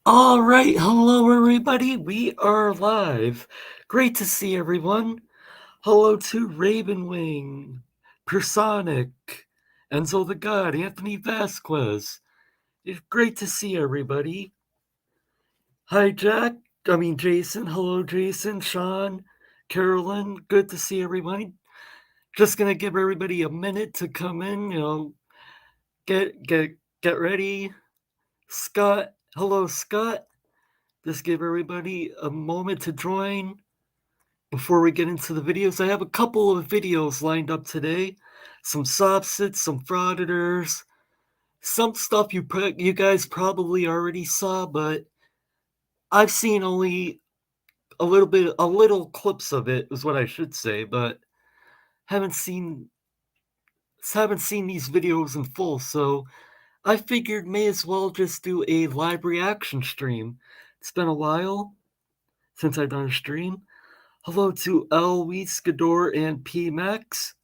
All right, hello everybody. We are live. Great to see everyone. Hello to Ravenwingg, Personic, Enzo the God, Anthony Vasquez. It's great to see everybody. Hi, Jason. Hello, Jason, Shaughn, Carolyn. Good to see everybody. Just gonna give everybody a minute to come in. Get ready. Scott. Hello, Scott. Just give everybody a moment to join before we get into the videos. I have a couple of videos lined up today. Some Sovcits, some Frauditors, some stuff you guys probably already saw, but I've seen only a little clips of it is what I should say, but haven't seen these videos in full, so I figured may as well just do a live reaction stream. It's been a while since I've done a stream. Hello to L. Weeskador and P. Max.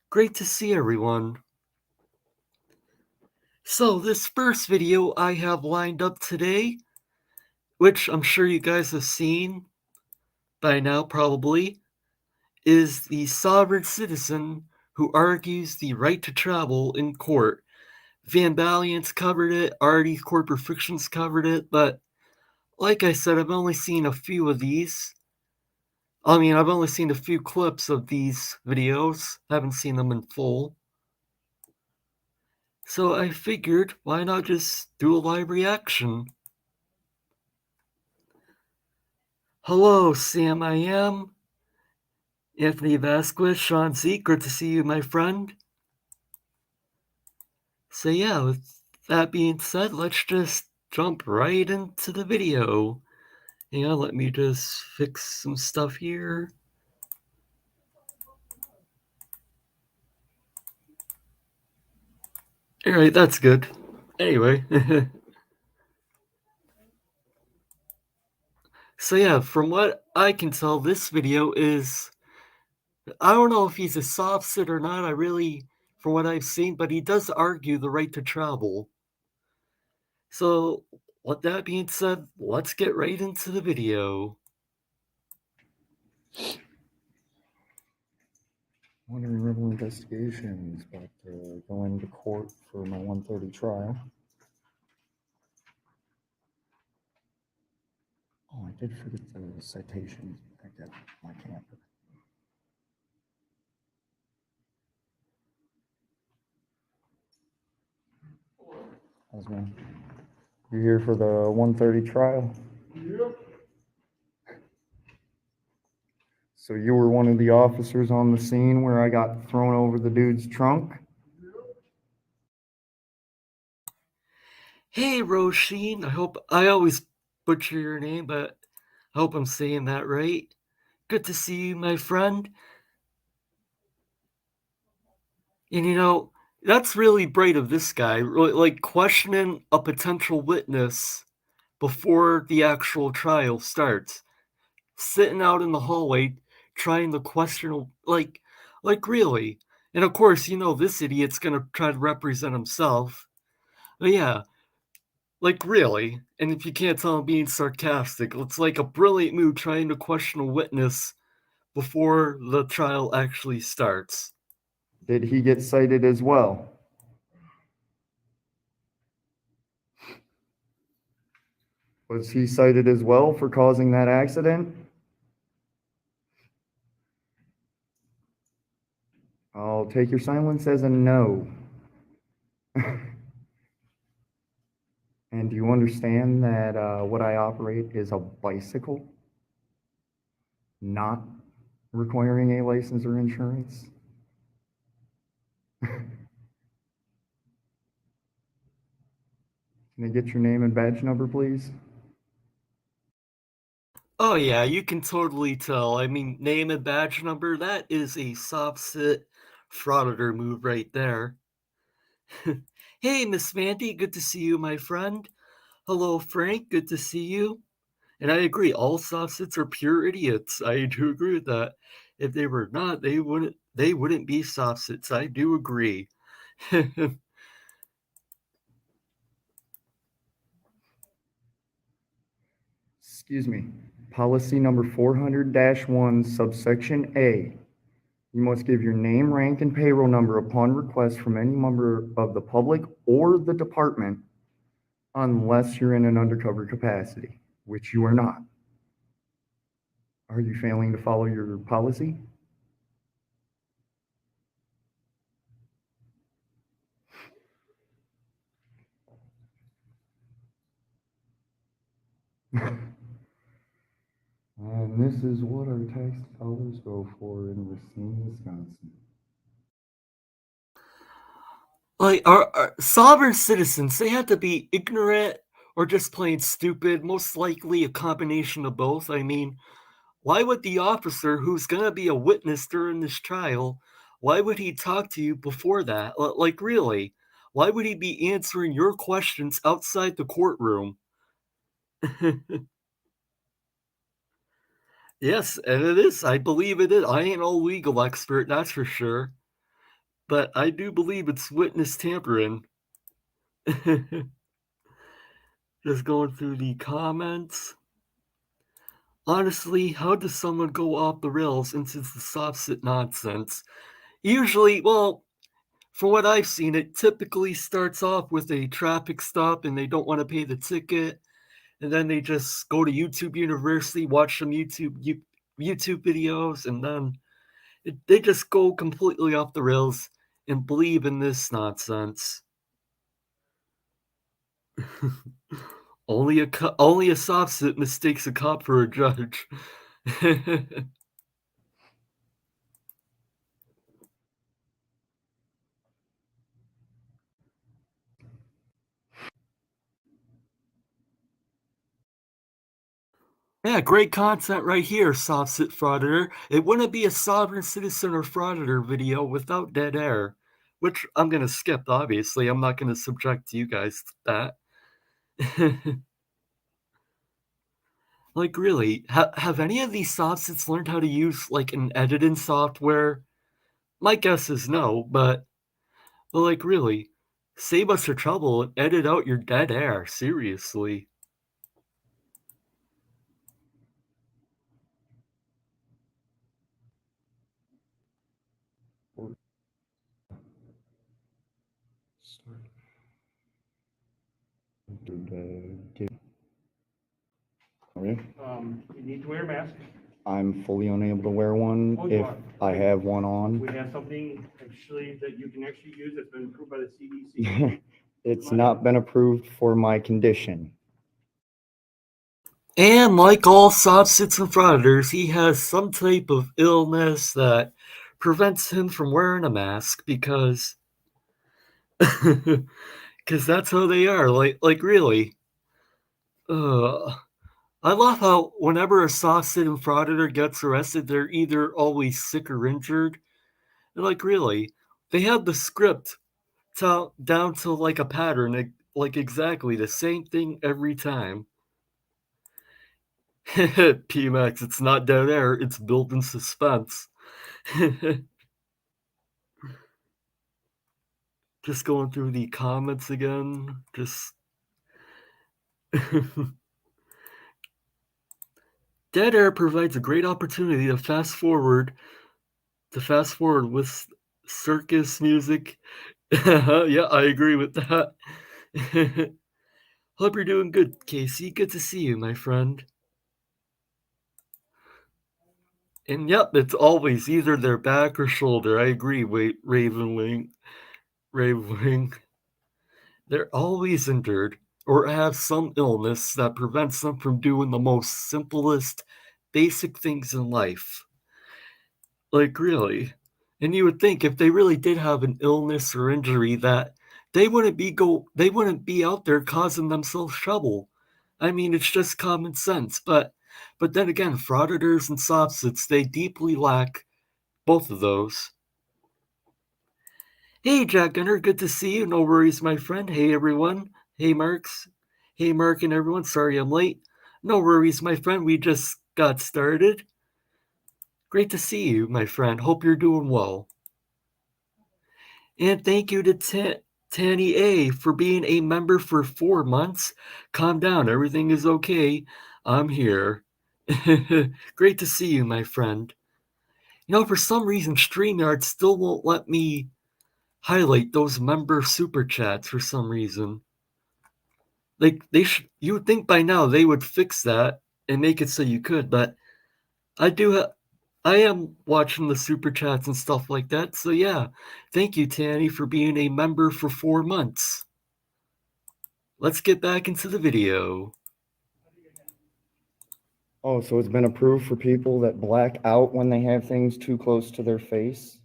Great to see everyone. So this first video I have lined up today, which I'm sure you guys have seen by now probably, is the sovereign citizen who argues the right to travel in court. Van Valiant's covered it, Artie's Corporate Fiction's covered it, but like I said, I've only seen a few of these. I've only seen a few clips of these videos. I haven't seen them in full. So I figured, why not just do a live reaction? Hello, Sam I Am, Anthony Vasquez, Shaughn Ziech, good to see you, my friend. So yeah, with that being said, let's just jump right into the video. Let me just fix some stuff here. Alright, that's good. Anyway. So yeah, from what I can tell, this video is... I don't know if he's a Sovcit or not, from what I've seen, but he does argue the right to travel. So, with that being said, let's get right into the video. I'm under criminal investigations, but going to court for my 130 trial. Oh, I did forget the citations back at my camper. Husband, you here for the 130 trial? Yep. So you were one of the officers on the scene where I got thrown over the dude's trunk? Hey, Roisin, I always butcher your name, but I hope I'm saying that right. Good to see you, my friend. And that's really bright of this guy, like questioning a potential witness before the actual trial starts. Sitting out in the hallway trying to question, like really. And of course, this idiot's gonna try to represent himself. But yeah, Like, really? And if you can't tell I'm being sarcastic, it's like a brilliant move trying to question a witness before the trial actually starts. Did he get cited as well? Was he cited as well for causing that accident? I'll take your silence as a no. And do you understand that what I operate is a bicycle, not requiring a license or insurance? Can I get your name and badge number, please? Oh yeah, you can totally tell. I mean, name and badge number, that is a SovCit frauditor move right there. Hey, Miss Mandy, good to see you, my friend. Hello, Frank, good to see you. And I agree, all Sovcits are pure idiots. I do agree with that. If they were not, they wouldn't be Sovcits. I do agree. Excuse me. Policy number 400-1, subsection A. You must give your name, rank, and payroll number upon request from any member of the public or the department unless you're in an undercover capacity, which you are not. Are you failing to follow your policy? And this is what our tax dollars go for in Racine, Wisconsin. Like, our sovereign citizens, they have to be ignorant or just plain stupid, most likely a combination of both. I mean, why would the officer who's going to be a witness during this trial, why would he talk to you before that? Like, really? Why would he be answering your questions outside the courtroom? Yes, and it is. I believe it is. I ain't no legal expert, that's for sure. But I do believe it's witness tampering. Just going through the comments. Honestly, how does someone go off the rails into the SovCit nonsense? Usually, well, from what I've seen, it typically starts off with a traffic stop and they don't want to pay the ticket. And then they just go to YouTube University, watch some YouTube videos, and then they just go completely off the rails and believe in this nonsense. only a SovCit mistakes a cop for a judge. Yeah, great content right here, SovCit Frauditor. It wouldn't be a sovereign citizen or frauditor video without dead air, which I'm gonna skip, obviously. I'm not gonna subject you guys to that. Like, really, have any of these SovCits learned how to use, like, an editing software? My guess is no, but like, really, save us the trouble and edit out your dead air, seriously. You need to wear a mask. I'm fully unable to wear one Oh, you if are. I have one on. We have something actually that you can actually use that's been approved by the CDC. It's not been approved for my condition. And like all SovCits and frauditors, he has some type of illness that prevents him from wearing a mask because that's how they are. Like really. I love how whenever a SovCit and frauditor gets arrested, they're either always sick or injured. And like really, they have the script down to like a pattern, like exactly the same thing every time. PMX, it's not dead air, it's building suspense. Just going through the comments again. Just Dead air provides a great opportunity to fast forward with circus music. Yeah, I agree with that. Hope you're doing good, Casey. Good to see you, my friend. And yep, it's always either their back or shoulder. I agree, Ravenwingg. Ravenwingg. They're always injured or have some illness that prevents them from doing the most simplest, basic things in life. Like, really. And you would think if they really did have an illness or injury that they wouldn't be out there causing themselves trouble. I mean, it's just common sense, but then again, frauditors and Sovcits, they deeply lack both of those. Hey, Jack Gunner, good to see you. No worries, my friend. Hey, everyone. Hey, Marks. Hey, Mark and everyone. Sorry I'm late. No worries, my friend. We just got started. Great to see you, my friend. Hope you're doing well. And thank you to Tani Aye for being a member for 4 months. Calm down. Everything is okay. I'm here. Great to see you, my friend. You know, for some reason, StreamYard still won't let me highlight those member super chats for some reason. Like, you would think by now they would fix that and make it so you could, but I am watching the super chats and stuff like that. So yeah, thank you, Tanny, for being a member for 4 months. Let's get back into the video. Oh, so it's been approved for people that black out when they have things too close to their face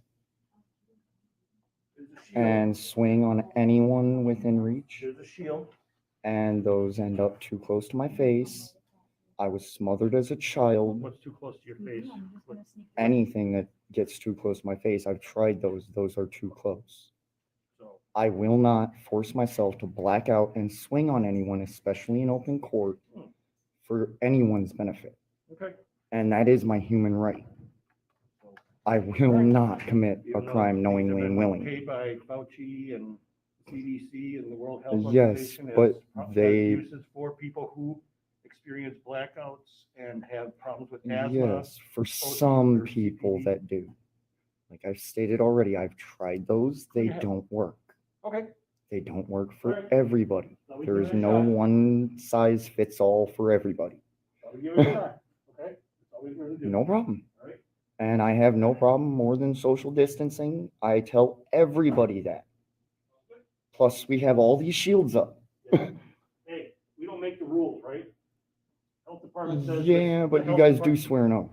and swing on anyone within reach. There's a shield. And those end up too close to my face. I was smothered as a child. What's too close to your face? Anything that gets too close to my face, I've tried those. Those are too close. So I will not force myself to black out and swing on anyone, especially in open court, for anyone's benefit. okay. And that is my human right. I will not commit a crime knowingly and willingly. Paid by Fauci and CDC and the World Health Yes, Organization but as they uses for people who experience blackouts and have problems with asthma. yes, for some people that do. Like I've stated already, I've tried those. They don't work. Okay. They don't work for Alright. everybody. Now we There give is it a no shot. one size fits all for everybody. I'll give it a try. Okay. That's all we're going to do. No problem. All right. And I have no problem more than social distancing. I tell everybody that. Plus, we have all these shields up. Hey, we don't make the rules, right? Health department says. Yeah, but you guys do swear an oath.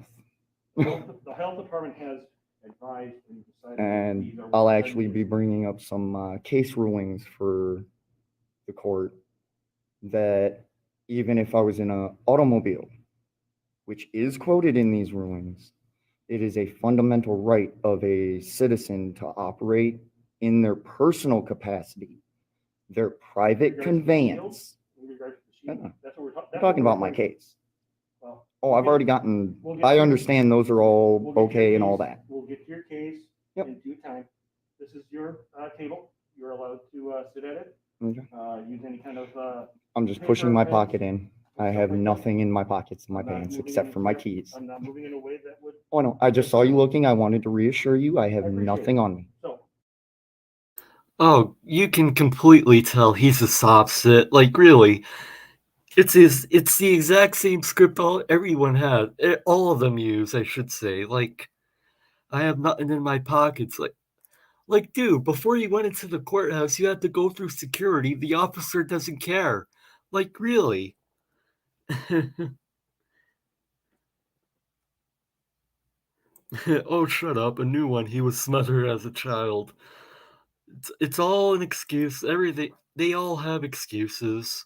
The health department has advised and decided. And these are I'll what actually be bringing up some case rulings for the court that even if I was in an automobile, which is quoted in these rulings, it is a fundamental right of a citizen to operate in their personal capacity, their private conveyance. In regards to the shield. That's what I'm talking about my case. Well, Oh, I've already gotten, we'll get I to- understand those are all we'll get your okay and all case- that. We'll get to your case Yep. in due time. This is your table. You're allowed to sit at it. Okay. Use any kind of. I'm just paper, pushing my pen, pocket in. I stuff have like that. nothing in my pockets in my I'm not pants moving except for my into- keys. I'm not moving in a way that would. Oh no, I just saw you looking. I wanted to reassure you. I have appreciate nothing it. on me. So. Oh, you can completely tell he's a Sovcit. Like, really. It's the exact same script everyone had. All of them use, I should say. Like, I have nothing in my pockets. Like, dude, before you went into the courthouse, you had to go through security. The officer doesn't care. Like, really. Oh, shut up. A new one. He was smothered as a child. It's all an excuse. Everything. They all have excuses.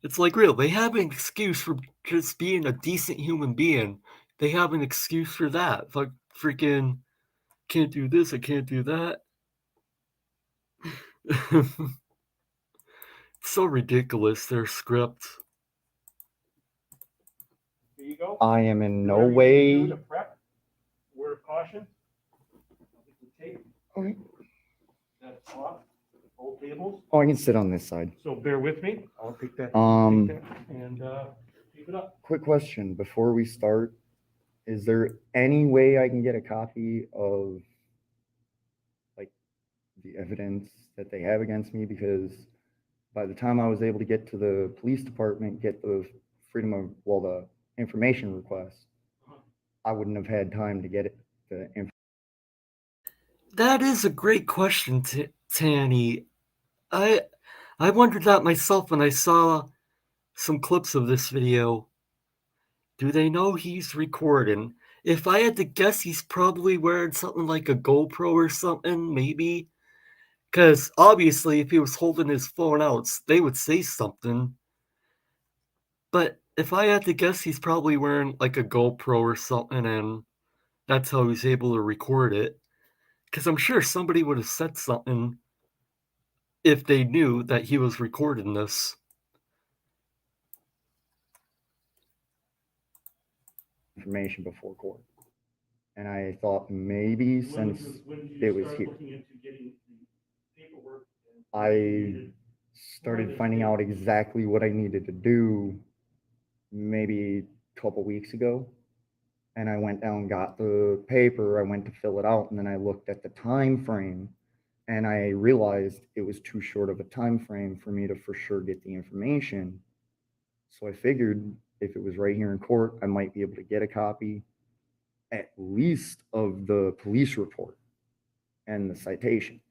It's like real. They have an excuse for just being a decent human being. They have an excuse for that. Like, freaking, can't do this, I can't do that. It's so ridiculous, their script. Here you go. I am in no Whatever you way. do to prep, word of caution. I'll get the tape. Okay. That's off. old tables. Oh, I can sit on this side. So bear with me. I'll take that. Um, take that and keep it up. Quick question before we start. Is there any way I can get a copy of like the evidence that they have against me? Because by the time I was able to get to the police department, get the the information request, I wouldn't have had time to get it. That is a great question, Tani. I wondered that myself when I saw some clips of this video. Do they know he's recording? If I had to guess, he's probably wearing something like a GoPro or something, maybe. Because obviously, if he was holding his phone out, they would say something. But if I had to guess, he's probably wearing like a GoPro or something, and that's how he's able to record it. Because I'm sure somebody would have said something if they knew that he was recording this. Information before court. And I thought maybe since it was here, I started finding out exactly what I needed to do maybe a couple weeks ago. And I went down, got the paper, I went to fill it out, and then I looked at the time frame and I realized it was too short of a time frame for me to for sure get the information. So I figured if it was right here in court, I might be able to get a copy at least of the police report and the citations.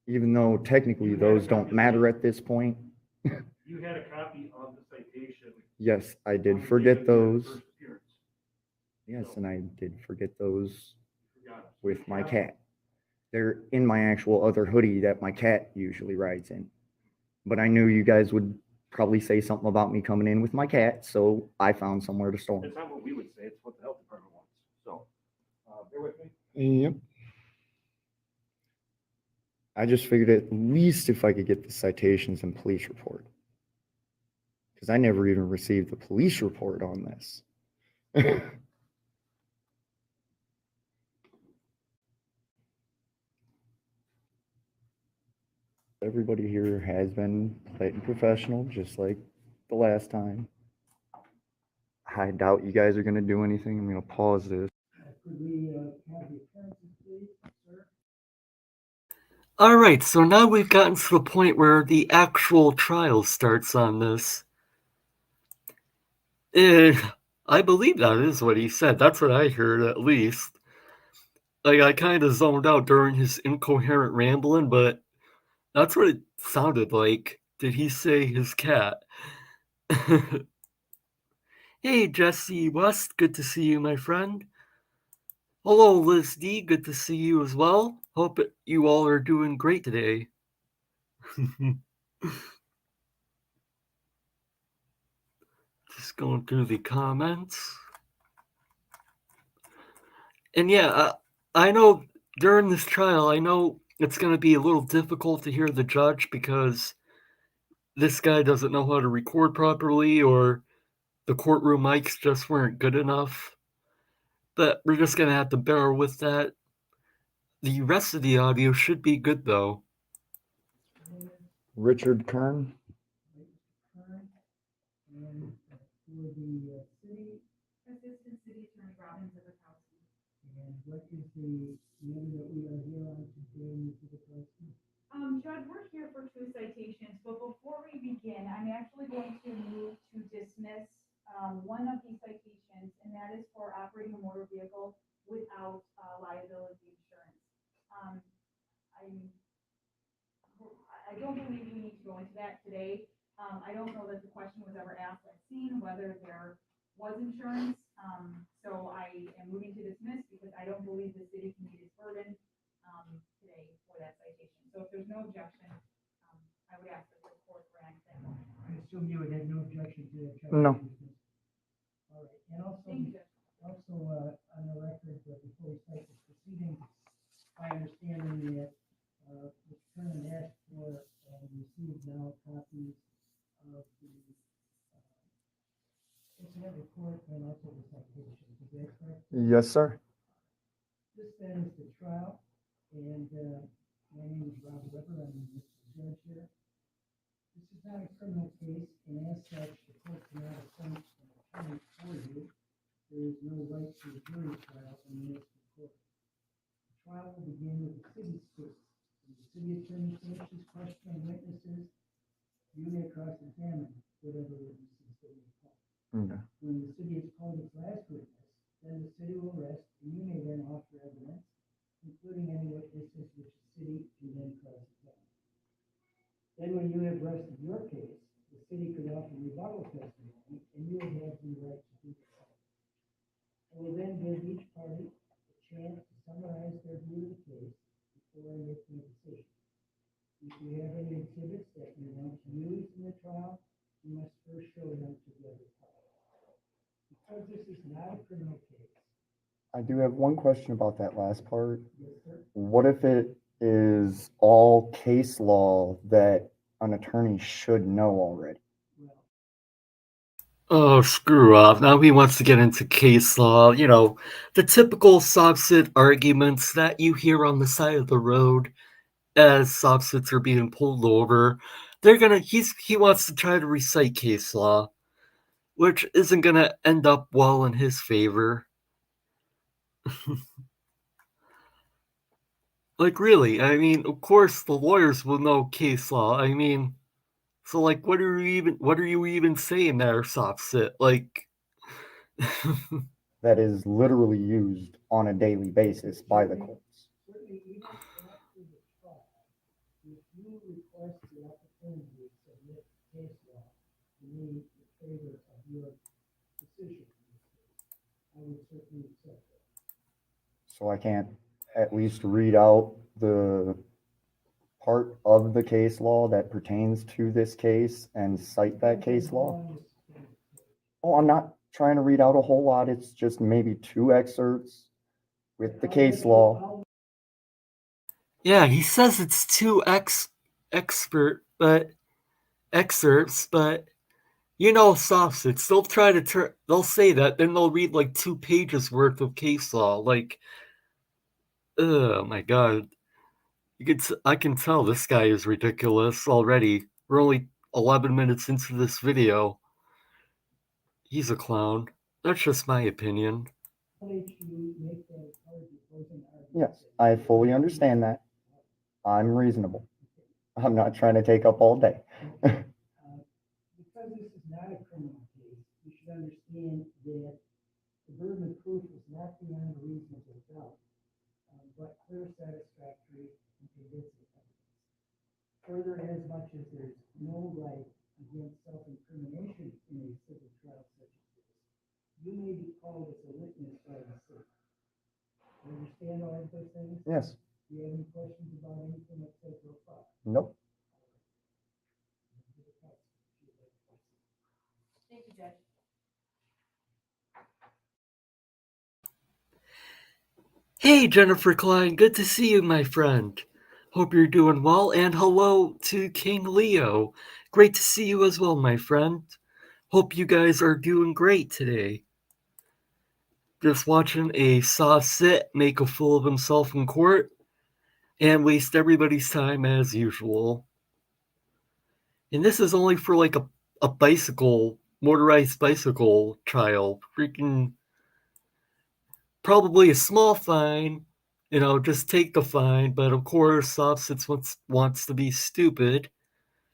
Even though technically those don't matter at this point. You had a copy of the citation. Yes, I did forget those. Yes, and I did forget those with my cat. They're in my actual other hoodie that my cat usually rides in. But I knew you guys would probably say something about me coming in with my cat, so I found somewhere to store them. It's not what we would say, it's what the health department wants. So, bear with me. Yep. I just figured at least if I could get the citations and police report. Because I never even received the police report on this. Everybody here has been polite and professional, just like the last time. I doubt you guys are going to do anything. I'm going to pause this. Could we have the appearances, please, sir? Alright, so now we've gotten to the point where the actual trial starts on this. I believe that is what he said. That's what I heard, at least. Like, I kind of zoned out during his incoherent rambling, but that's what it sounded like. Did he say his cat? Hey, Jesse West, good to see you, my friend. Hello, Liz D, good to see you as well. Hope you all are doing great today. Just going through the comments. And yeah, I know during this trial, I know it's going to be a little difficult to hear the judge because this guy doesn't know how to record properly or the courtroom mics just weren't good enough. But we're just going to have to bear with that. The rest of the audio should be good, though. Richard Kern. And for the city, Assistant City Attorney Robin Ziech. and what is the matter that we are here on today, Mr. DeProsky? Judge, we're here for 2 citations, but before we begin, I'm actually going to move to dismiss one of these citations, and that is for operating a motor vehicle without liability insurance. I don't believe we need to go into that today. I don't know that the question was ever asked at scene whether there was insurance. So I am moving to dismiss because I don't believe the city can meet its burden today for that citation. So if there's no objection, I would ask that the court grant that. I assume you would have no objection to that. No. All right, and also, Thank you. On the record, before we start this proceeding, my understanding that Mr. Kernan asked for and received now copies of the incident report and also the citation. Is that correct? Yes, sir. This then is the trial, and my name is Rob Weber. I'm not a criminal case, and as such, the court cannot appoint an attorney for you. There is no right to a jury trial in the municipal court. The trial will begin with the city's case. When the city attorney finishes questioning witnesses, you may cross-examine whatever witnesses that you call. Okay. When the city has called its last witness, then the city will rest, and you may then offer evidence, including any witnesses which the city can then cross-examine. Then when you have rested your case, the city could offer rebuttal testimony, and you would have the right to do so. I will then give each party a chance to summarize their view of the case before making a decision. If you have any exhibits that you want to use in the trial, you must first show them to the other party. Because this is not a criminal case. I do have one question about that last part. Yes, sir. What if it is all case law that an attorney should know already? Well, Oh, screw off. Now he wants to get into case law, the typical SovCit arguments that you hear on the side of the road as SovCits are being pulled over. He wants to try to recite case law, which isn't gonna end up well in his favor. Like, really, I mean, of course the lawyers will know case law. I mean, so like, what are you even saying there, SovCit? Like, That is literally used on a daily basis by the courts. certainly even after the trial, if you request the opportunity to submit case law to me in favor of your decision, I would certainly accept that. So I can't at least read out the part of the case law that pertains to this case and cite that case law? Oh, I'm not trying to read out a whole lot. It's just maybe 2 excerpts with the case law. yeah, he says it's 2 excerpts, but SovCits, they'll say that, then they'll read like 2 pages worth of case law. Like, oh my god. I can tell this guy is ridiculous already. We're only 11 minutes into this video. He's a clown. That's just my opinion. Yes, I fully understand that. I'm reasonable. I'm not trying to take up all day. Because this is not a criminal case, you should understand that the burden of proof is not beyond a reasonable doubt, but clear, satisfactory, and convincing evidence. Further, as much as there is no right against self-incrimination in a civil trial such as this, you may be called as a witness by the city. You understand all of those things? Yes. Do you have any questions about anything I've said so far? Nope. Thank you, Judge. Hey, Jennifer Kline, good to see you, my friend. Hope you're doing well, and hello to King Leo. Great to see you as well, my friend. Hope you guys are doing great today. Just watching a SovCit make a fool of himself in court and waste everybody's time as usual. And this is only for like a motorized bicycle trial. Freaking probably a small fine, just take the fine. But of course, SovCits wants to be stupid.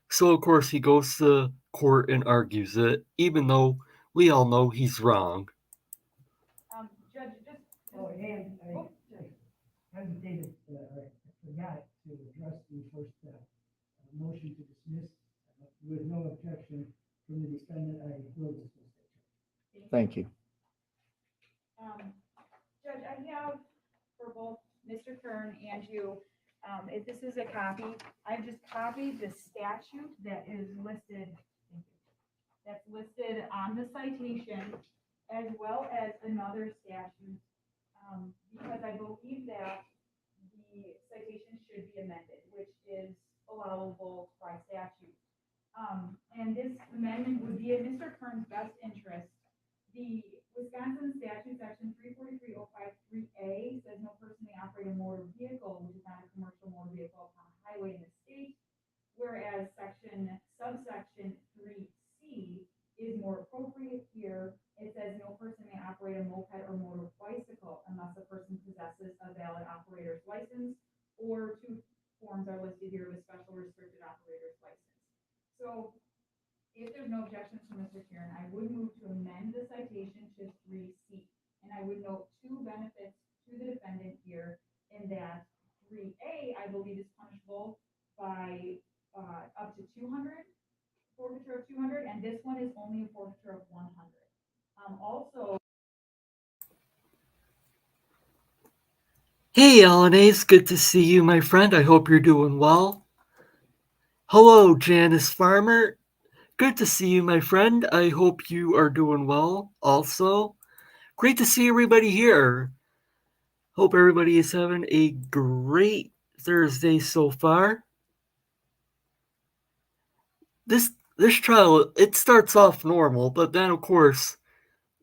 So of course he goes to court and argues it, even though we all know he's wrong. Judge, just. Oh, and I hesitated, I forgot to address the first motion to dismiss with no objection from the defendant. I will dismiss it. Thank you. Judge, I have for both Mr. Kern and you, if this is a copy, I've just copied the statute that is listed, that's listed on the citation, as well as another statute, because I believe that the citation should be amended, which is allowable by statute. And this amendment would be in Mr. Kern's best interest. The Wisconsin statute, section 343.053A, says no person may operate a motor vehicle which is not a commercial motor vehicle upon a highway in the state, whereas subsection So if there's no objections from Mr. Kieran, I would move to amend the citation to 3C. And I would note two benefits to the defendant here in that 3A, I believe, is punishable by up to 200, forfeiture of 200, and this one is only a forfeiture of 100. Also, Hey, LNAs, good to see you, my friend. I hope you're doing well. Hello, Janice Farmer. Good to see you, my friend. I hope you are doing well also. Great to see everybody here. Hope everybody is having a great Thursday so far. This trial, it starts off normal, but then, of course,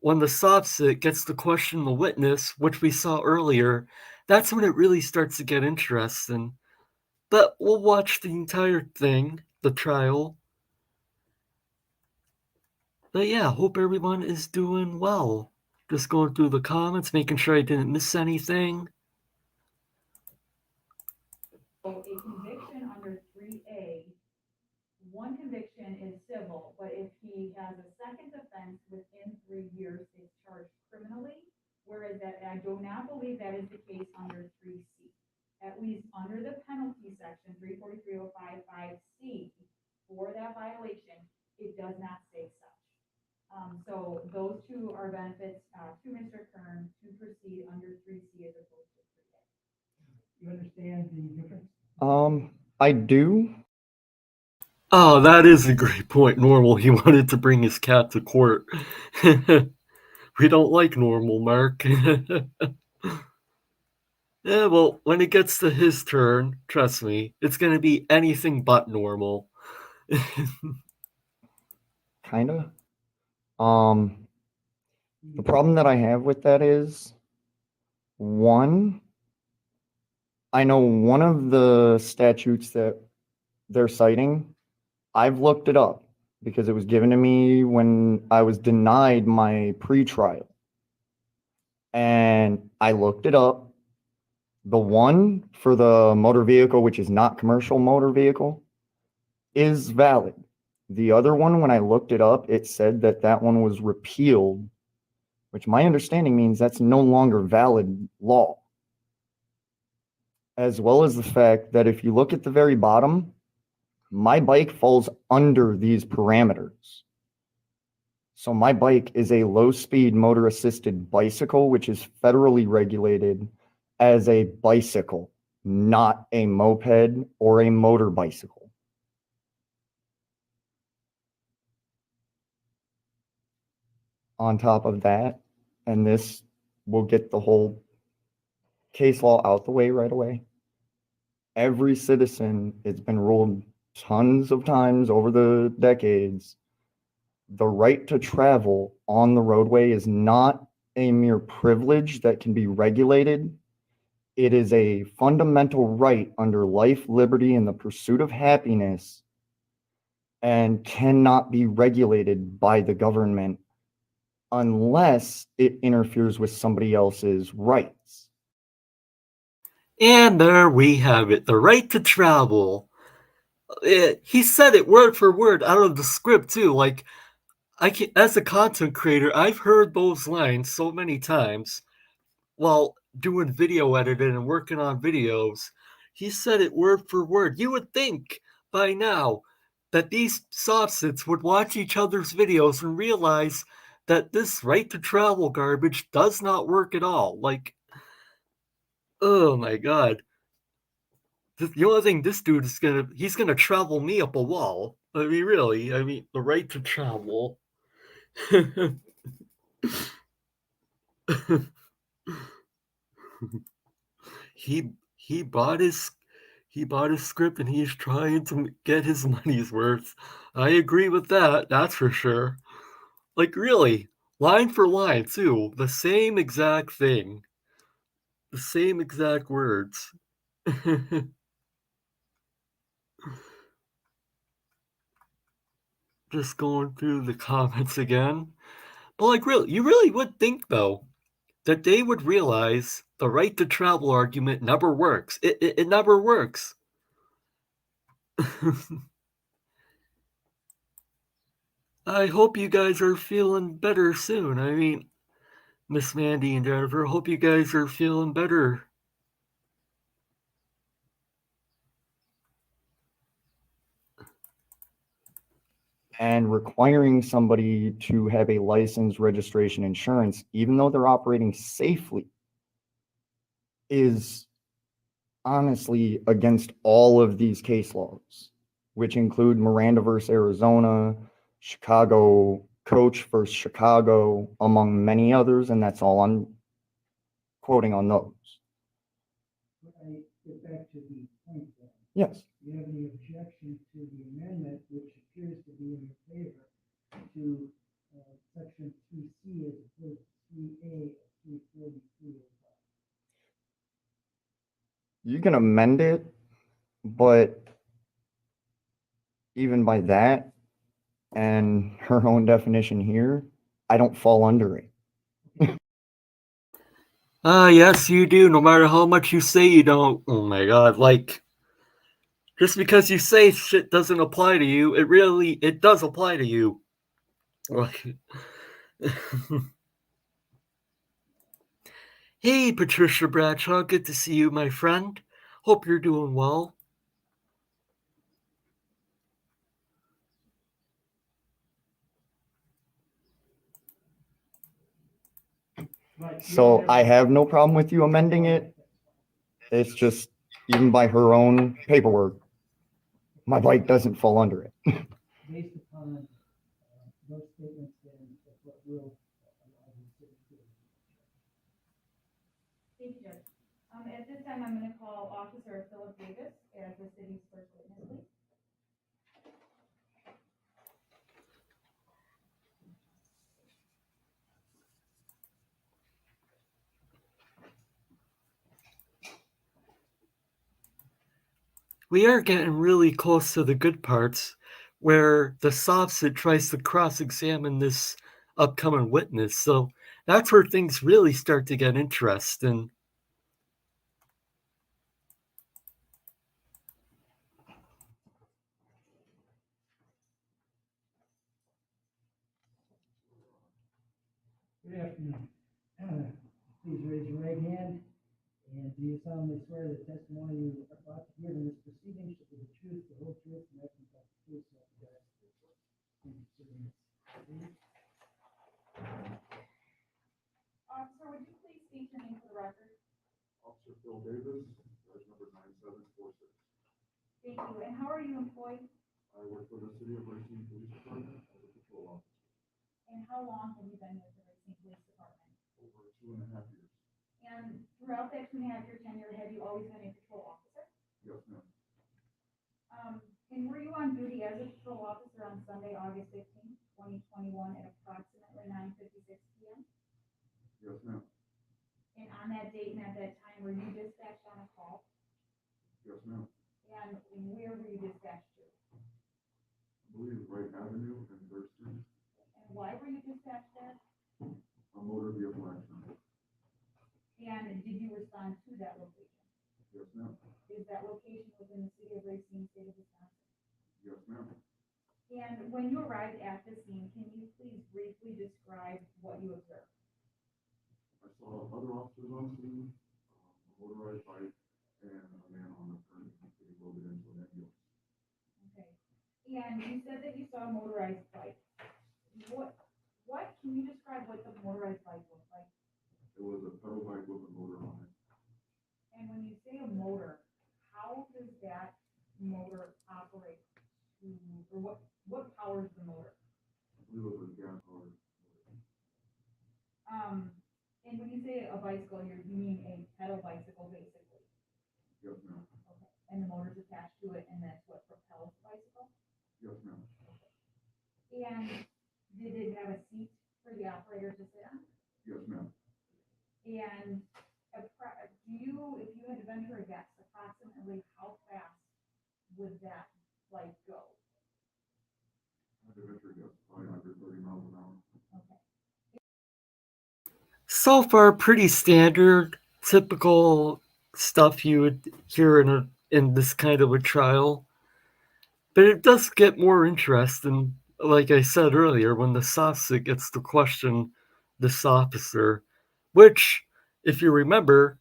when the Sovcit gets to question the witness, which we saw earlier, that's when it really starts to get interesting. But we'll watch the entire thing, the trial. But yeah, hope everyone is doing well. Just going through the comments, making sure I didn't miss anything. a conviction under 3A, one conviction is civil, but if he has a second offense within 3 years, it's charged criminally, whereas that, I do not believe that is the case under 3C. At least under the penalty section, 343.055C, for that violation, it does not say such. So those two are benefits to Mr. Kern to proceed under 3C as opposed to 3A. You understand the difference? I do. Oh, that is a great point, Normal. He wanted to bring his cat to court. We don't like Normal, Mark. Yeah, well, when it gets to his turn, trust me, it's going to be anything but normal. Kinda. The problem that I have with that is, one, I know one of the statutes that they're citing, I've looked it up because it was given to me when I was denied my pretrial. And I looked it up. The one for the motor vehicle, which is not commercial motor vehicle, is valid. The other one, when I looked it up, it said that that one was repealed, which my understanding means that's no longer valid law. As well as the fact that if you look at the very bottom, my bike falls under these parameters. So my bike is a low-speed motor-assisted bicycle, which is federally regulated as a bicycle, not a moped or a motor bicycle. On top of that, and this will get the whole case law out the way right away, every citizen, it's been ruled tons of times over the decades, the right to travel on the roadway is not a mere privilege that can be regulated. It is a fundamental right under life, liberty, and the pursuit of happiness, and cannot be regulated by the government unless it interferes with somebody else's rights. And there we have it, the right to travel. He said it word for word out of the script too. Like, as a content creator, I've heard those lines so many times while doing video editing and working on videos. He said it word for word. You would think by now that these Sovcits would watch each other's videos and realize that this right to travel garbage does not work at all. Like, oh my god. The only thing this dude is he's gonna travel me up a wall. I mean, really, the right to travel. he bought his script and he's trying to get his money's worth. I agree with that, that's for sure. Like, really, line for line too, the same exact thing, the same exact words. Just going through the comments again. But like, really, you really would think though that they would realize the right to travel argument never works. It never works. I hope you guys are feeling better soon. I mean, Miss Mandy and Jennifer, hope you guys are feeling better. And requiring somebody to have a license, registration, insurance, even though they're operating safely, is honestly against all of these case laws, which include Miranda versus Arizona, Chicago Coach versus Chicago, among many others, and that's all I'm quoting on those. But I get back to the point then. Yes. Do you have any objection to the amendment, which appears to be in your favor, to section 3C as opposed to 3A of 343? You can amend it, but even by that and her own definition here, I don't fall under it. Yes, you do, no matter how much you say you don't. Oh my god, like, just because you say shit doesn't apply to you, it does apply to you. Like, hey, Patricia Bradshaw, good to see you, my friend. Hope you're doing well. So I have no problem with you amending it. It's just, even by her own paperwork, my bike doesn't fall under it. Based upon those statements, then that's what will allow the city to do. Thank you, Judge. At this time, I'm gonna call Officer Philip Davis as the city's first witness, please. We are getting really close to the good parts where the Sovcit tries to cross-examine this upcoming witness. So that's where things really start to get interesting. Good afternoon. Please raise your right hand, and do you solemnly swear that the testimony you are about to give in this proceeding shall be the truth, the whole truth, and nothing but the truth, so help you God? Thank you, sir. Officer, would you please state your name for the record? Officer Phil Davis, badge number 9746. Thank you, and how are you employed, I work for the City of Racine Police Department as a patrol officer and how long have you been with the Racine Police Department? over 2.5 years. And throughout that 2.5 year tenure, have you always been a patrol officer? Yes, ma'am. And were you on duty as a patrol officer on Sunday, August 15th, 2021 at approximately 9:56 p.m.? Yes, ma'am. And on that date and at that time, were you dispatched on a call? Yes, ma'am. And where were you dispatched to? I believe Wright Avenue and 3rd Street, And why were you dispatched there? a motor vehicle accident. And did you respond to that location? Yes, ma'am. Is that location within the city of Racine, state of Wisconsin? Yes, ma'am. And when you arrived at the scene, can you please briefly describe what you observed? I saw other officers on scene, a motorized bike, and a man on the curb getting loaded into an ambulance. Okay. And you said that you saw a motorized bike. What can you describe what the motorized bike looked like? It was a pedal bike with a motor on it. And when you say a motor, how does that motor operate to, or what powers the motor? I believe it was a gas powered motor. And when you say a bicycle, you mean a pedal bicycle, basically? Yes, ma'am. Okay. And the motor's attached to it, and that's what propels the bicycle? Yes, ma'am. And did it have a seat for the operator to sit on? Yes, ma'am. And if you had to venture a guess, approximately how fast would that bike go? I had to venture a guess, probably under 30 miles an hour. Okay. So far, pretty standard, typical stuff you would hear in this kind of a trial. But it does get more interesting like I said earlier, when the Sovcit gets to question this officer, which, if you remember,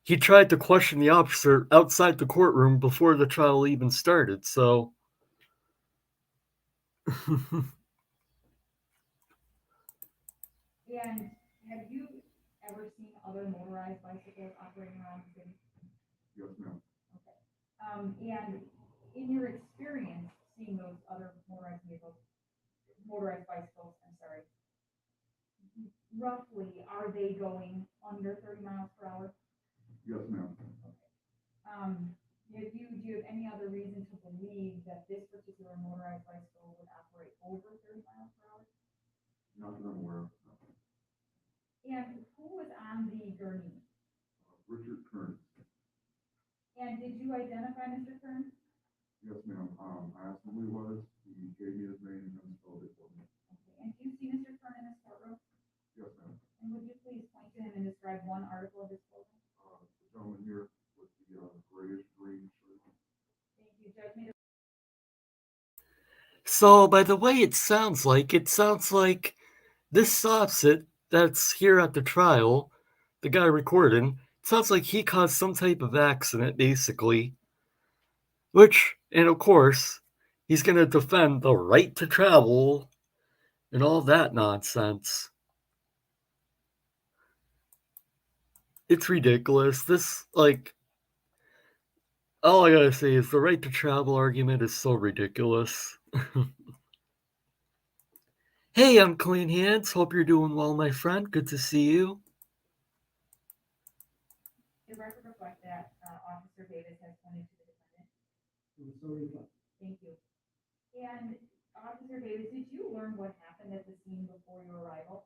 he tried to question the officer outside the courtroom before the trial even started, so. And have you ever seen other motorized bicycles operating around the city? Yes, ma'am. Okay. And in your experience seeing those other motorized bicycles, I'm sorry, roughly, are they going under 30 miles per hour? Yes, ma'am. Do you have any other reason to believe that this particular motorized bicycle would operate over 30 miles per hour? Not that I'm aware of. No. And who was on the gurney? Richard Kern. And did you identify Mr. Kern? Yes, ma'am. I asked him who he was. He gave me his name and spelled it for me. Okay. And do you see Mr. Kern in this courtroom? Yes, ma'am. And would you please point to him and describe one article of his clothing? The gentleman here with the grayish green shirt. Thank you, Judge. Made So, by the way, it sounds like this Sovcit that's here at the trial, the guy recording, sounds like he caused some type of accident, basically. Which, and of course, he's going to defend the right to travel and all that nonsense. It's ridiculous. This, like, all I gotta say is the right to travel argument is so ridiculous. Hey, I'm Clean Hands. Hope you're doing well, my friend. Good to see you. the record reflect that Officer Davis has pointed to the defendant. So reflect. Thank you. And Officer Davis, did you learn what happened at the scene before your arrival?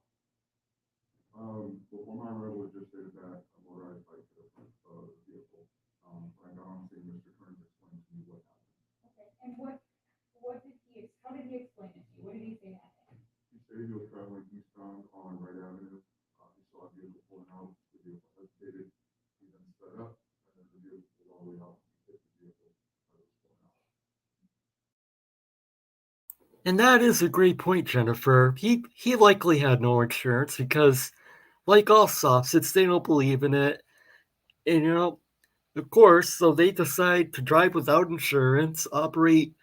Before my arrival, it just stated that a motorized bike hit the vehicle. When I got on scene, Mr. Kern explained to me what happened. Okay. And how did he explain it to you? What did he say happened? He stated he was traveling eastbound on Wright Avenue. He saw a vehicle pulling out. The vehicle hesitated. He then sped up, and then the vehicle pulled all the way out. He hit the vehicle that was pulling out. And that is a great point, Jennifer. He likely had no insurance because, like all Sovcits, they don't believe in it. And, of course, so they decide to drive without insurance, operate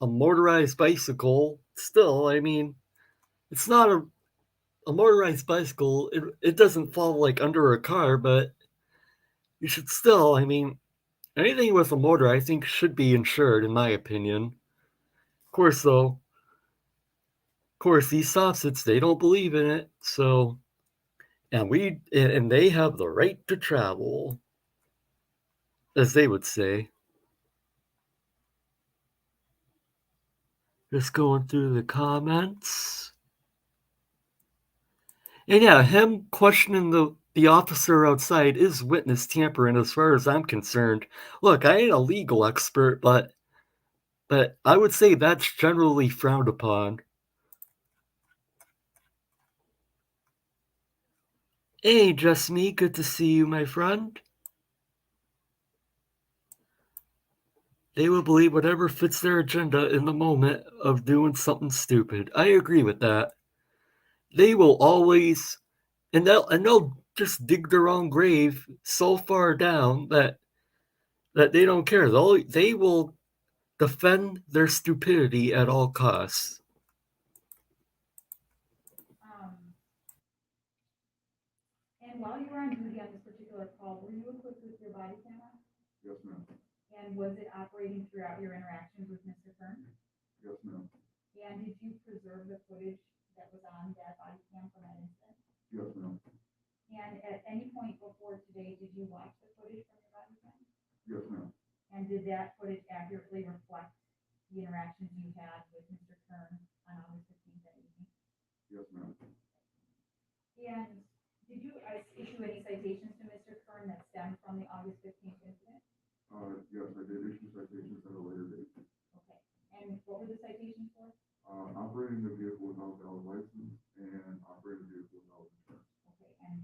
a motorized bicycle. Still, I mean, it's not a motorized bicycle. It doesn't fall like under a car, but you should still, I mean, anything with a motor, I think, should be insured, in my opinion. Of course, though, these Sovcits, they don't believe in it, so, and they have the right to travel, as they would say. Just going through the comments. And yeah, him questioning the officer outside is witness tampering as far as I'm concerned. Look, I ain't a legal expert, but I would say that's generally frowned upon. Hey, just me, good to see you, my friend. They will believe whatever fits their agenda in the moment of doing something stupid. I agree with that. They will always, and they'll just dig their own grave so far down that they don't care. They will defend their stupidity at all costs. And while you were on duty on this particular call, were you equipped with your body camera? Yes, ma'am. And was it operating throughout your interactions with Mr. Kern? Yes, ma'am. And did you preserve the footage that was on that body cam from that incident? Yes, ma'am. And at any point before today, did you watch the footage from your body cam? Yes, ma'am. And did that footage accurately reflect the interactions you had with Mr. Kern on August 15th that evening? Yes, ma'am. And did you issue any citations to Mr. Kern that stemmed from the August 15th incident? Yes, I did issue citations at a later date. Okay. And what were the citations for? Operating the vehicle without valid license and operating the vehicle without insurance. Okay. And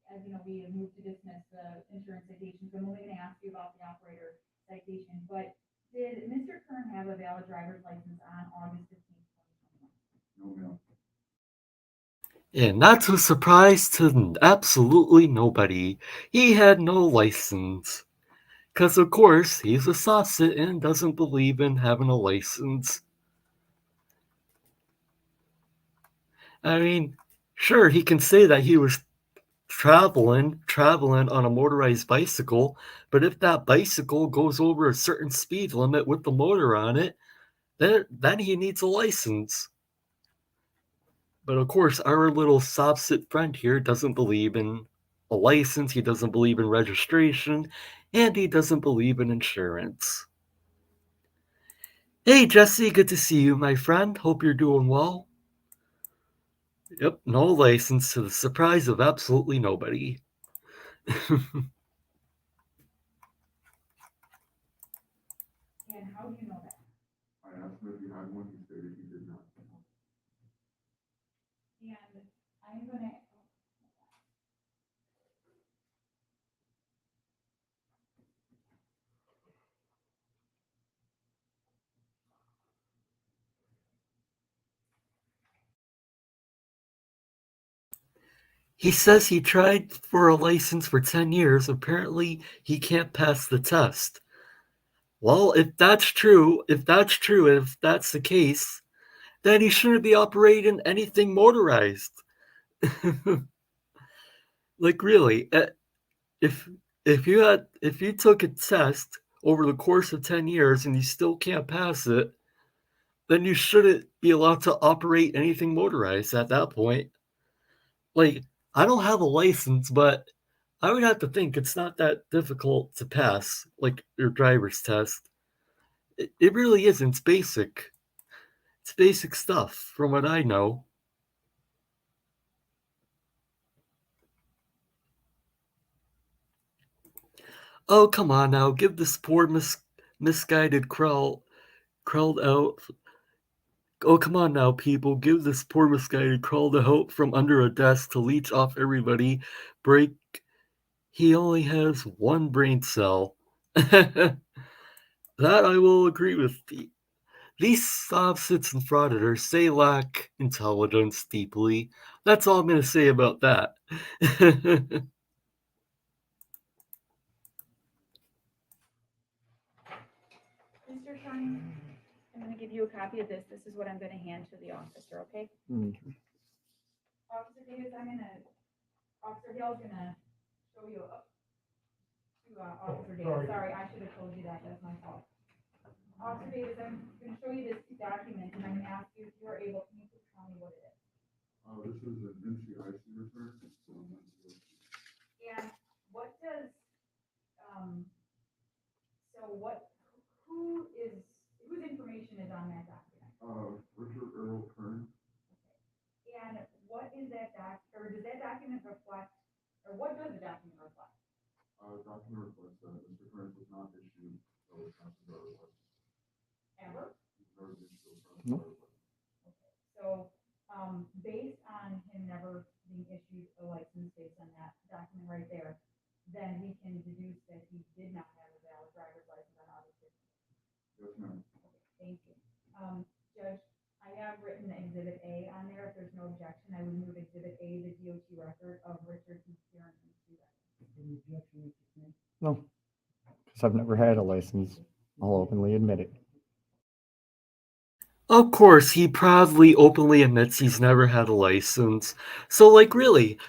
as you know, we have moved to dismiss the insurance citations. I'm only going to ask you about the operator citation, but did Mr. Kern have a valid driver's driver's license on August 15th, 2021? No, ma'am. And that's a surprise to absolutely nobody. He had no license. Because, of course, he's a SovCit and doesn't believe in having a license. I mean, sure, he can say that he was traveling on a motorized bicycle, but if that bicycle goes over a certain speed limit with the motor on it, then he needs a license. But of course, our little SovCit friend here doesn't believe in a license, he doesn't believe in registration, and he doesn't believe in insurance. Hey Jesse, good to see you, my friend. Hope you're doing well. Yep, no license to the surprise of absolutely nobody. And how do you know that? I asked him if he had one, he stated he did not. And I'm gonna, He says he tried for a license for 10 years. Apparently, he can't pass the test. Well, if that's if that's the case, then he shouldn't be operating anything motorized. Like really, if if you took a test over the course of 10 years and you still can't pass it, then you shouldn't be allowed to operate anything motorized at that point. Like, I don't have a license, but I would have to think it's not that difficult to pass, like your driver's test. It really isn't. It's basic. It's basic stuff from what I know. Oh, come on now. Give this poor misguided crowd out. Oh, come on now, people. Give this poor misguided crowd out from under a desk to leech off everybody. Break. He only has one brain cell. That I will agree with. These Sovcits and Frauditors, they lack intelligence deeply. That's all I'm going to say about that. Mr. Shaughn, I'm gonna give you a copy of this. This is what I'm gonna hand to the officer, okay? Officer Davis, Officer Hill's gonna show you Officer Davis, sorry, I should have told you that, that's my fault. Officer Davis, I'm gonna show you this document, and I'm gonna ask you if you are able, can you please tell me what it is? This is an NCIC return. And what does, whose information is on that document? Richard Earl Kern. And what is that or does that document reflect, or what does the document reflect? Document reflects that Mr. Kern was not issued a Wisconsin driver's license. Ever? He's never been issued a Wisconsin No. driver's license. Okay, so, based on him never being issued a license based on that document right there, then we can deduce that he did not have a valid driver's license on August 15th. Yes, ma'am. Okay, thank you. Judge, I have written Exhibit A on there. If there's no objection, I would move Exhibit A, the DOT record of Richard E. Kieran and student. Any objection, Mr. Smith? No, because I've never had a license. I'll openly admit it. Of course, he proudly, openly admits he's never had a license. So, like, really,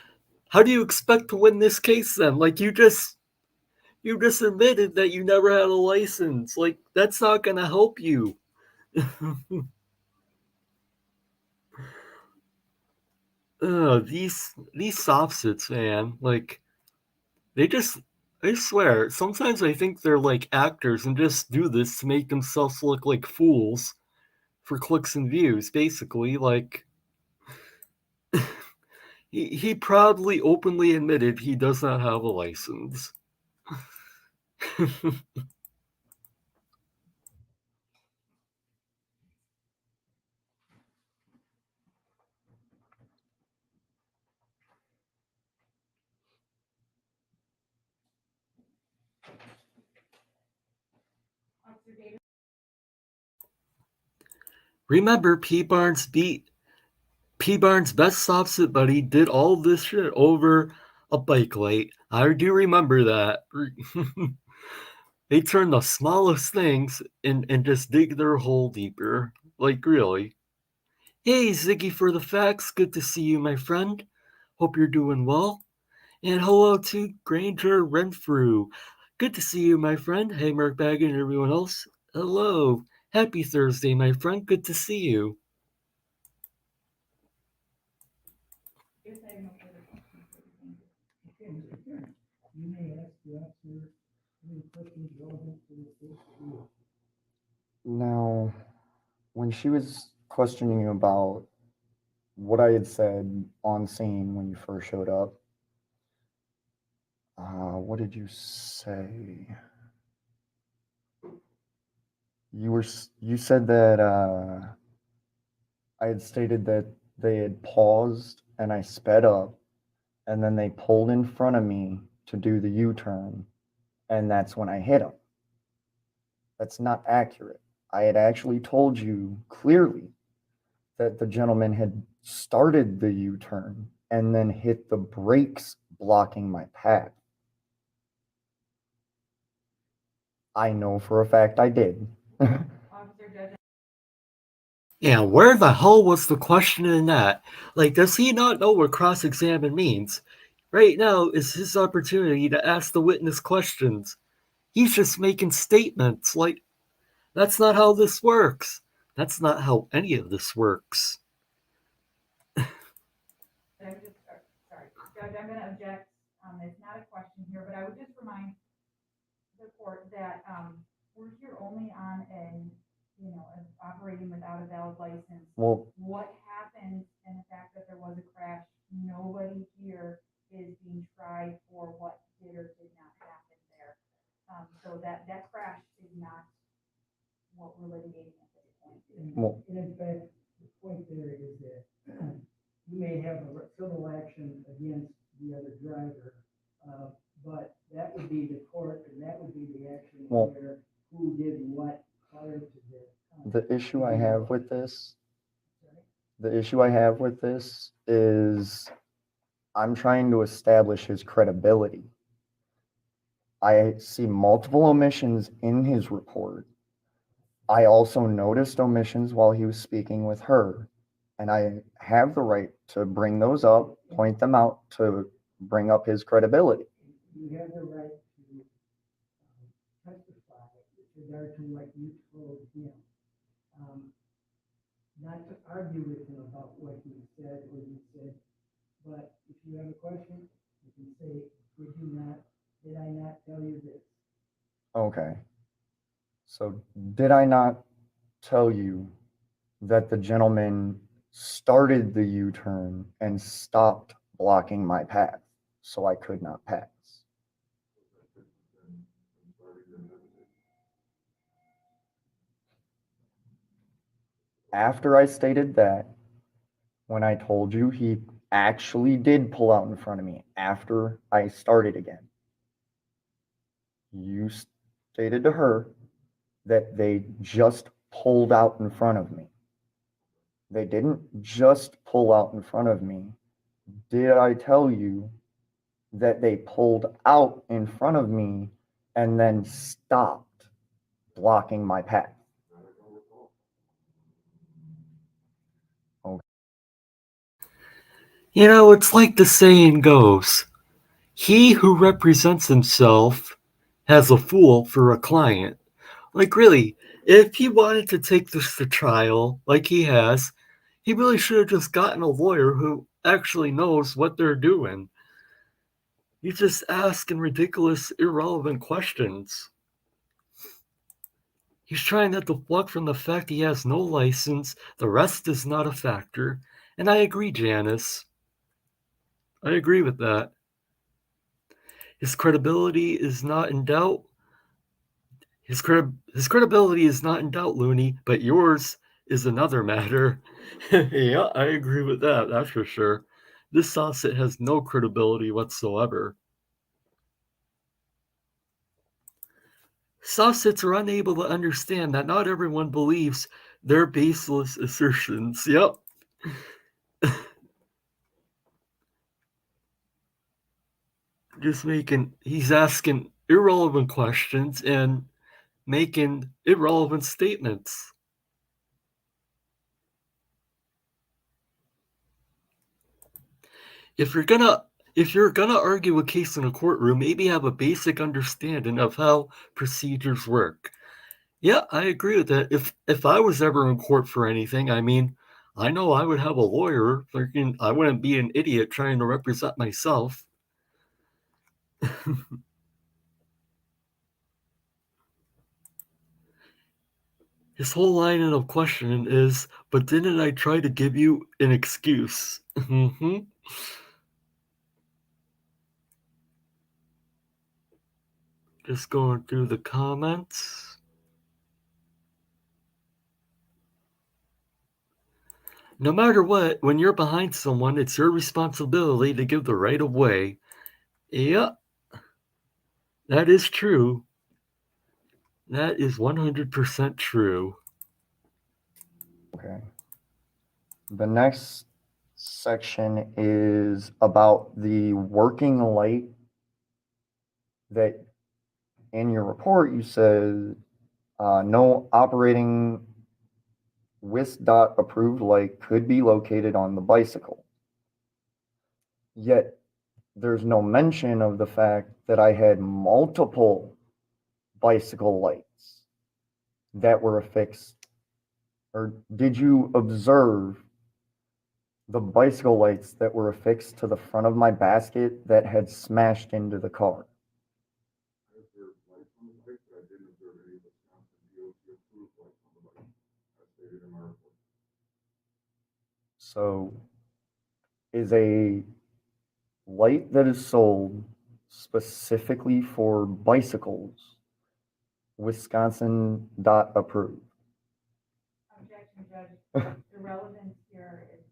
how do you expect to win this case then? Like, you just admitted that you never had a license. Like, that's not gonna help you. These Sovcits, man, like, I swear, sometimes I think they're like actors and just do this to make themselves look like fools for clicks and views, basically. Like, he proudly, openly admitted he does not have a license. Officer Davis? Remember, P-Barnes' best Sovcit buddy did all this shit over a bike light. I do remember that. They turn the smallest things and just dig their hole deeper. Like, really. Hey, Ziggy for the facts. Good to see you, my friend. Hope you're doing well. And hello to Granger Renfrew. Good to see you, my friend. Hey, Mark Baggin and everyone else. Hello. Happy Thursday, my friend. Good to see you. Yes, I have no further questions. Thank you. Okay, Mr. Chairman, you may ask the officer any questions relevant to the case review. Now, when she was questioning you about what I had said on scene when you first showed up, what did you say? You said that I had stated that they had paused and I sped up, and then they pulled in front of me to do the U-turn, and that's when I hit them. That's not accurate. I had actually told you clearly that the gentleman had started the U-turn and then hit the brakes blocking my path. I know for a fact I did. Officer Judge. Yeah, where the hell was the question in that? Like, does he not know what cross-examine means? Right now is his opportunity to ask the witness questions. He's just making statements like, that's not how this works. That's not how any of this works. I'm just, sorry, Judge, I'm gonna object. It's not a question here, but I would just remind the court that, we're here only on operating without a valid license. Well, What happened and the fact that there was a crash, nobody here is being tried for what did or did not happen there. So that crash is not what we're litigating at this point. well, And in fact, the point there is that you may have a civil action against the other driver, but that would be the court, and that would be the action Well- where who did what prior to this. the issue I have with this is I'm trying to establish his credibility. I see multiple omissions in his report. I also noticed omissions while he was speaking with her, and I have the right to bring those up, point them out to bring up his credibility. You have the right to testify with regard to what you told him. Not to argue with him about what he said or you said, but if you have a question, you can say, did I not tell you this? Okay. So did I not tell you that the gentleman started the U-turn and stopped blocking my path so I could not pass? After I stated that, when I told you he actually did pull out in front of me after I started again, you stated to her that they just pulled out in front of me. They didn't just pull out in front of me. Did I tell you that they pulled out in front of me and then stopped blocking my path? Okay. You know, it's like the saying goes, he who represents himself has a fool for a client. Like, really, if he wanted to take this to trial like he has, he really should have just gotten a lawyer who actually knows what they're doing. He's just asking ridiculous, irrelevant questions. He's trying to deflect from the fact he has no license. The rest is not a factor. And I agree, Janice. I agree with that. His credibility is not in doubt. His credibility is not in doubt, Looney, but yours is another matter. Yeah, I agree with that, that's for sure. This Sovcit has no credibility whatsoever. Sovcits are unable to understand that not everyone believes They're baseless assertions. Yep. He's asking irrelevant questions and making irrelevant statements. If you're gonna argue a case in a courtroom, maybe have a basic understanding of how procedures work. Yeah, I agree with that. If I was ever in court for anything, I mean, I know I would have a lawyer. I wouldn't be an idiot trying to represent myself. His whole line of questioning is, but didn't I try to give you an excuse? Just going through the comments. No matter what, when you're behind someone, it's your responsibility to give the right of way. Yeah, that is true. That is 100% true. Okay. The next section is about the working light that in your report you said no operating WIS.A approved light could be located on the bicycle. Yet there's no mention of the fact that I had multiple bicycle lights that were affixed. Or did you observe the bicycle lights that were affixed to the front of my basket that had smashed into the car? I observed lights on the bike, but I didn't observe any Wisconsin DOT approved lights on the bike, as stated in my report. So is a light that is sold specifically for bicycles Wisconsin.A approved? Objection, Judge. The relevance here is,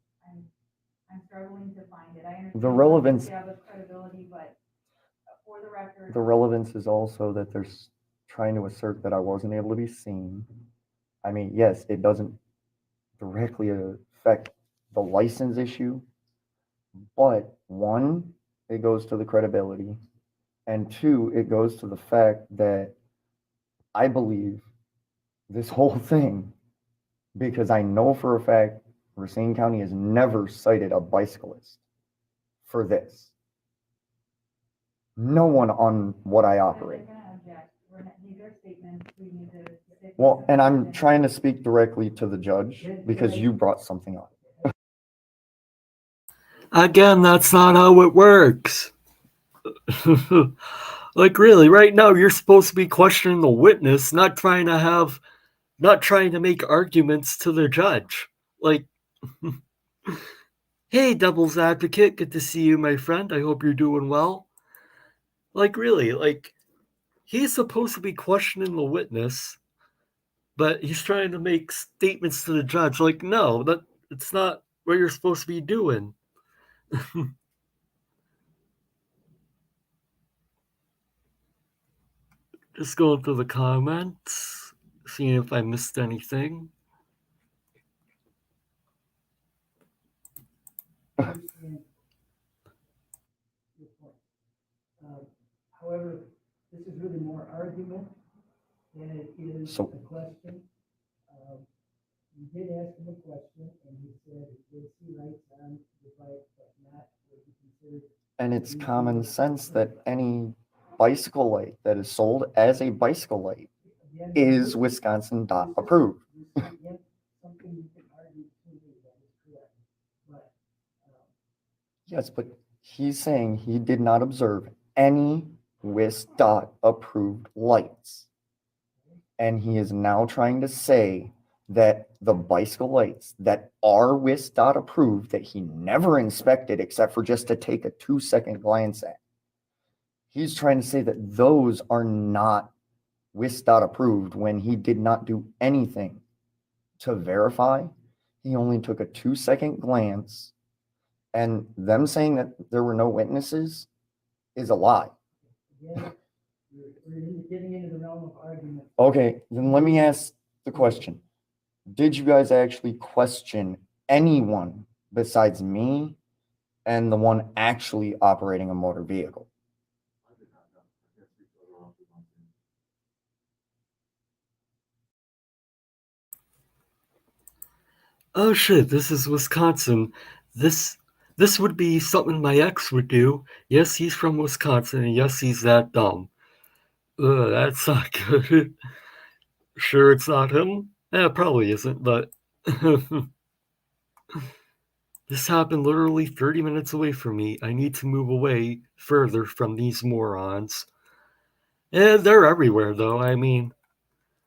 I'm struggling to find it. I understand. The relevance- You have a credibility, but for the record. The relevance is also that they're trying to assert that I wasn't able to be seen. I mean, yes, it doesn't directly affect the license issue, but one, it goes to the credibility, and two, it goes to the fact that I believe this whole thing, because I know for a fact Racine County has never cited a bicyclist for this. No one on what I operate. They're gonna object. These are statements. We need to stick. Well, and I'm trying to speak directly to the judge because you brought something up. Again, that's not how it works. Like, really, right now you're supposed to be questioning the witness, not trying to make arguments to the judge. Like, hey, devil's advocate, good to see you, my friend. I hope you're doing well. Like, really, like, he's supposed to be questioning the witness, but he's trying to make statements to the judge. Like, no, it's not what you're supposed to be doing. Just going through the comments, seeing if I missed anything. Understand your point. However, this is really more argument than it is So- a question. You did ask him a question, and he said he did see lights on the bike, but not what he considered. And it's common sense that any bicycle light that is sold as a bicycle light Again, is Wisconsin.A approved. this is, again, something you can argue to me, that is correct. But, Yes, but he's saying he did not observe any WIS.A approved lights. And he is now trying to say that the bicycle lights that are WIS.A approved, that he never inspected except for just to take a 2-second glance at, he's trying to say that those are not WIS.A approved when he did not do anything to verify. He only took a 2-second glance, and them saying that there were no witnesses is a lie. again, we're getting into the realm of argument. Okay, then let me ask the question. did you guys actually question anyone besides me and the one actually operating a motor vehicle? I did not know. I can't speak to other officers on scene. Oh shit, this is Wisconsin. This would be something my ex would do. Yes, he's from Wisconsin, and yes, he's that dumb. Ugh, that's not good. Sure, it's not him? It probably isn't, but this happened literally 30 minutes away from me. I need to move away further from these morons. They're everywhere, though. I mean,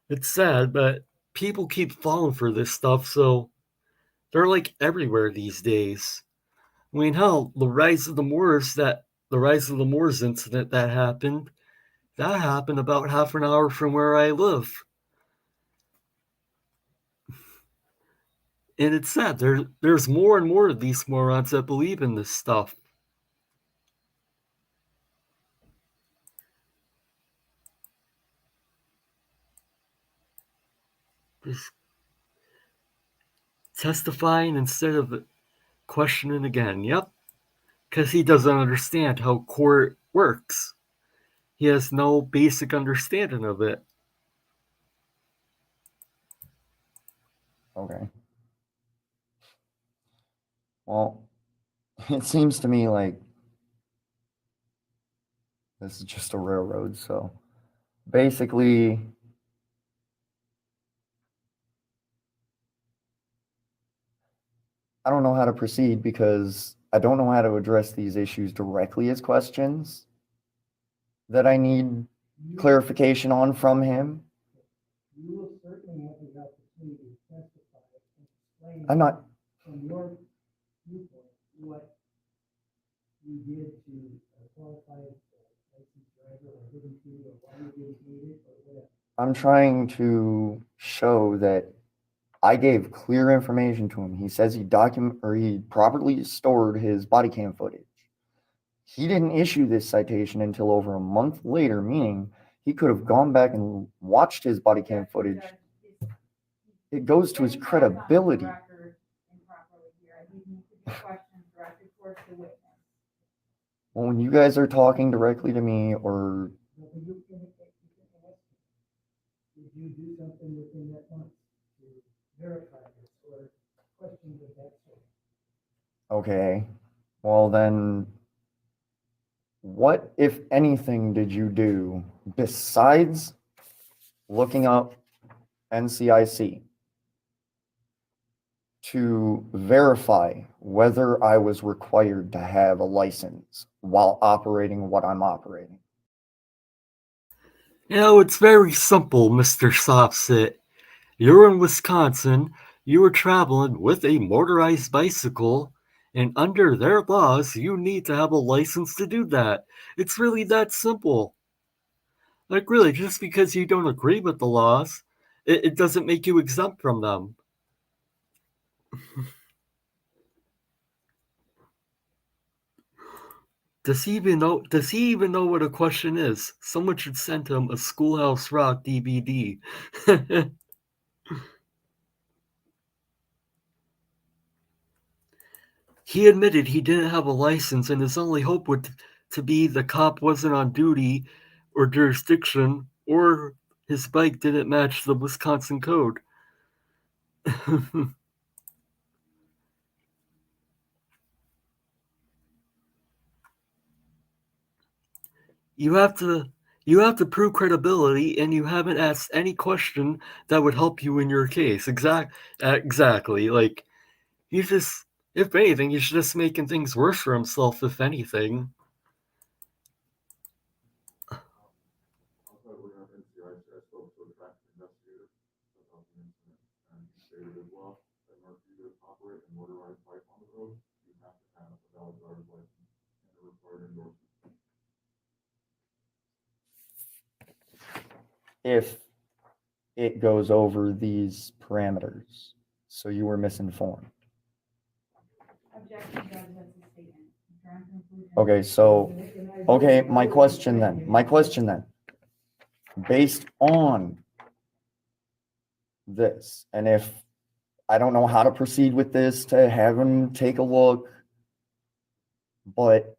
it's sad, but people keep falling for this stuff, so they're like everywhere these days. I mean, hell, the rise of the Moors incident that happened about half an hour from where I live. And it's sad. There's more and more of these morons that believe in this stuff. Just testifying instead of questioning again. Yep. Because he doesn't understand how court works. He has no basic understanding of it. Okay. Well, it seems to me like this is just a railroad, so basically I don't know how to proceed because I don't know how to address these issues directly as questions that I need clarification on from him. You will certainly have the opportunity to testify and explain. I'm not. From your viewpoint, what you did to qualify as a licensed driver or didn't do, or why you didn't need it, or whatever. I'm trying to show that I gave clear information to him. He says he properly stored his body cam footage. He didn't issue this citation until over a month later, meaning he could have gone back and watched his body cam footage. It goes to his credibility. Well, when you guys are talking directly to me or... You can ask, did you do something within that month to verify this or questions of that sort? Okay, well then, what, if anything, did you do besides looking up NCIC to verify whether I was required to have a license while operating what I'm operating? You know, it's very simple, Mr. Sovcit. You're in Wisconsin, you were traveling with a motorized bicycle, and under their laws, you need to have a license to do that. It's really that simple. Like, really, just because you don't agree with the laws, it doesn't make you exempt from them. Does he even know what a question is? Someone should send him a Schoolhouse Rock DVD. He admitted he didn't have a license, and his only hope would to be the cop wasn't on duty or jurisdiction, or his bike didn't match the Wisconsin code. You have to prove credibility, and you haven't asked any question that would help you in your case. Exactly. Like, if anything, he's just making things worse for himself, if anything. Outside looking up NCIC, I spoke to a traffic investigator about the incident, and he stated as well that in order for you to operate a motorized bike on the road, you have to have a valid driver's license and a required endorsement. If it goes over these parameters, so you were misinformed. Objection, Judge, that's a statement. Drawn conclusion. Okay, so, okay, my question then, based on this, and if I don't know how to proceed with this to have him take a look, but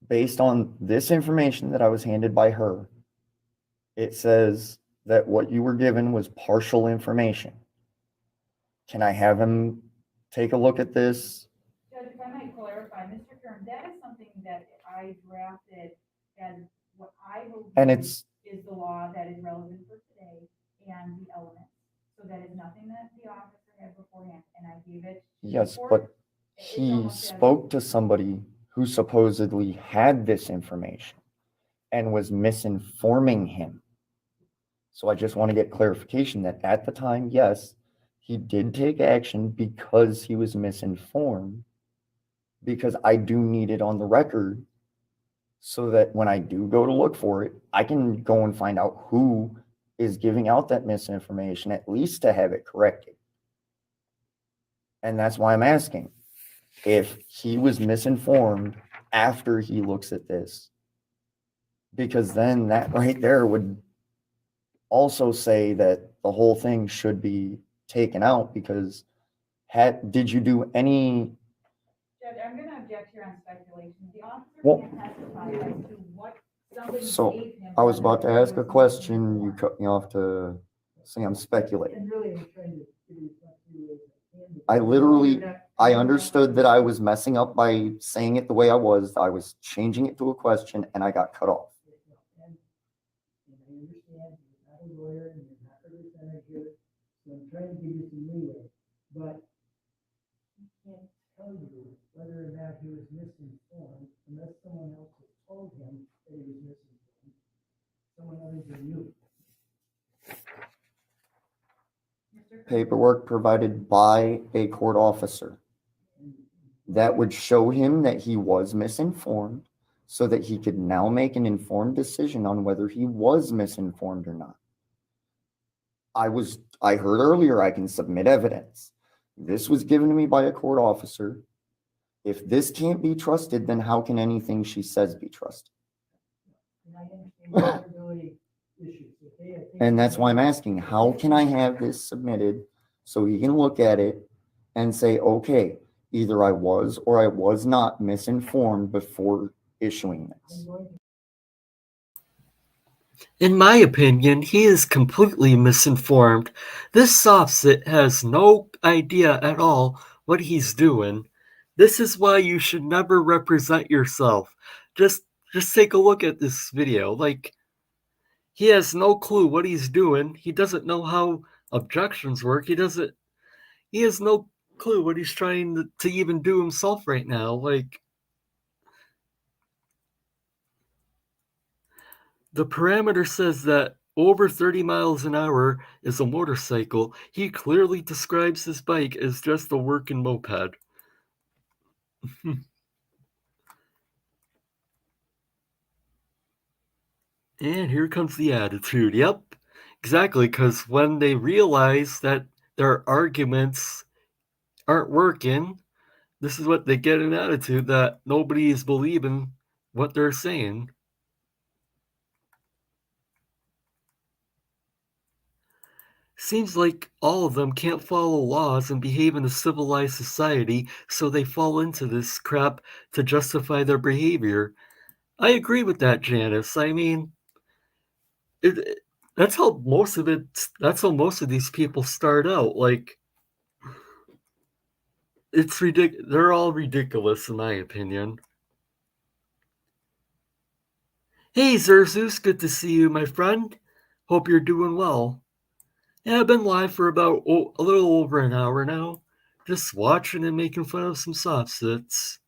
based on this information that I was handed by her, it says that what you were given was partial information. Can I have him take a look at this? Judge, if I might clarify, Mr. Kern, that is something that I drafted as what I believe And it's, is the law that is relevant for today and the elements. So that is nothing that the officer had beforehand, and I gave it. to the yes, court. but It's he almost as- spoke to somebody who supposedly had this information and was misinforming him. So I just want to get clarification that at the time, yes, he did take action because he was misinformed, because I do need it on the record so that when I do go to look for it, I can go and find out who is giving out that misinformation, at least to have it corrected. And that's why I'm asking if he was misinformed after he looks at this, because then that right there would also say that the whole thing should be taken out, because did you do any? Judge, I'm gonna object here on speculation. The officer Well- can't testify as to what somebody So, gave him. I was about to ask a question, you cut me off to say I'm speculating. And really, I'm trying to give you something. I understood that I was messing up by saying it the way I was changing it to a question, and I got cut off. And I understand you're not a lawyer and you're not a representative here, so I'm trying to give you some leeway. But he can't tell you whether or not he was misinformed unless someone else has told him that he was misinformed. Someone other than you. Mr. Kern, Paperwork provided by a court officer that would show him that he was misinformed, so that he could now make an informed decision on whether he was misinformed or not. I heard earlier I can submit evidence. This was given to me by a court officer. If this can't be trusted, then how can anything she says be trusted? And I understand the credibility issues. Okay, I think- And that's why I'm asking, how can I have this submitted so he can look at it and say, okay, either I was or I was not misinformed before issuing this? I'm going to In my opinion, he is completely misinformed. This Sovcit has no idea at all what he's doing. This is why you should never represent yourself. Just take a look at this video. Like, he has no clue what he's doing. He doesn't know how objections work. He has no clue what he's trying to even do himself right now. Like, the parameter says that over 30 miles an hour is a motorcycle. He clearly describes his bike as just a working moped. And here comes the attitude. Yep, exactly, because when they realize that their arguments aren't working, this is what they get, an attitude that nobody is believing what they're saying. Seems like all of them can't follow laws and behave in a civilized society, so they fall into this crap to justify their behavior. I agree with that, Janice. I mean, that's how most of these people start out. Like, it's ridiculous. They're all ridiculous, in my opinion. Hey, Zerzus, good to see you, my friend. Hope you're doing well. Yeah, I've been live for about a little over an hour now, just watching and making fun of some Sovcits.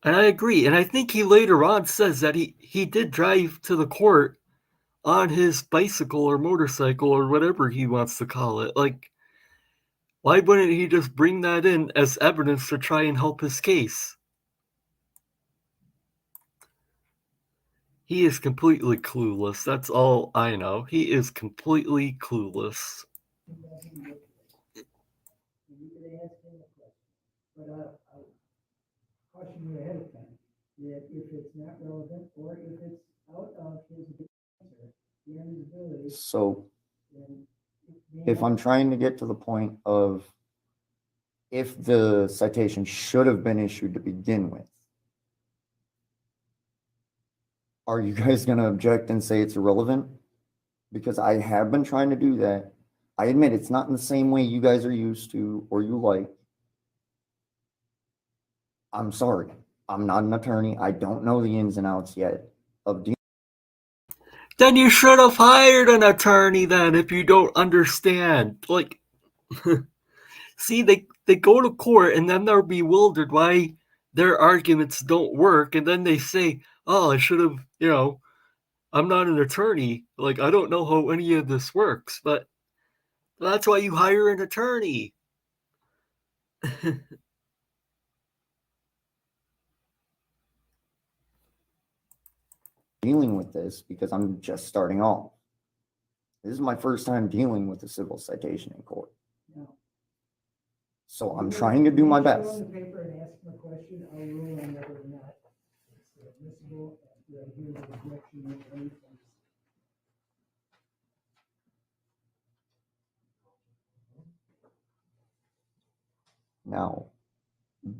And I agree, and I think he later on says that he did drive to the court on his bicycle or motorcycle or whatever he wants to call it. Like, why wouldn't he just bring that in as evidence to try and help his case? He is completely clueless. That's all I know. He is completely clueless. You can ask him a question, but I'll caution you ahead of time. that if it's not relevant, or if it's out of his answer, beyond his ability, So then. if I'm trying to get to the point of if the citation should have been issued to begin with, are you guys going to object and say it's irrelevant? Because I have been trying to do that. I admit it's not in the same way you guys are used to or you like. I'm sorry. I'm not an attorney. I don't know the ins and outs yet of dealing. Then you should have hired an attorney then if you don't understand. Like, see, they go to court and then they're bewildered why their arguments don't work. And then they say, oh, I should have, I'm not an attorney. Like, I don't know how any of this works. But that's why you hire an attorney. Dealing with this because I'm just starting off. This is my first time dealing with a civil citation in court. No. So I'm trying to do my best. Show on the paper and ask him a question, I'll rule on whether or not it's admissible after I hear the objection of any from. Now,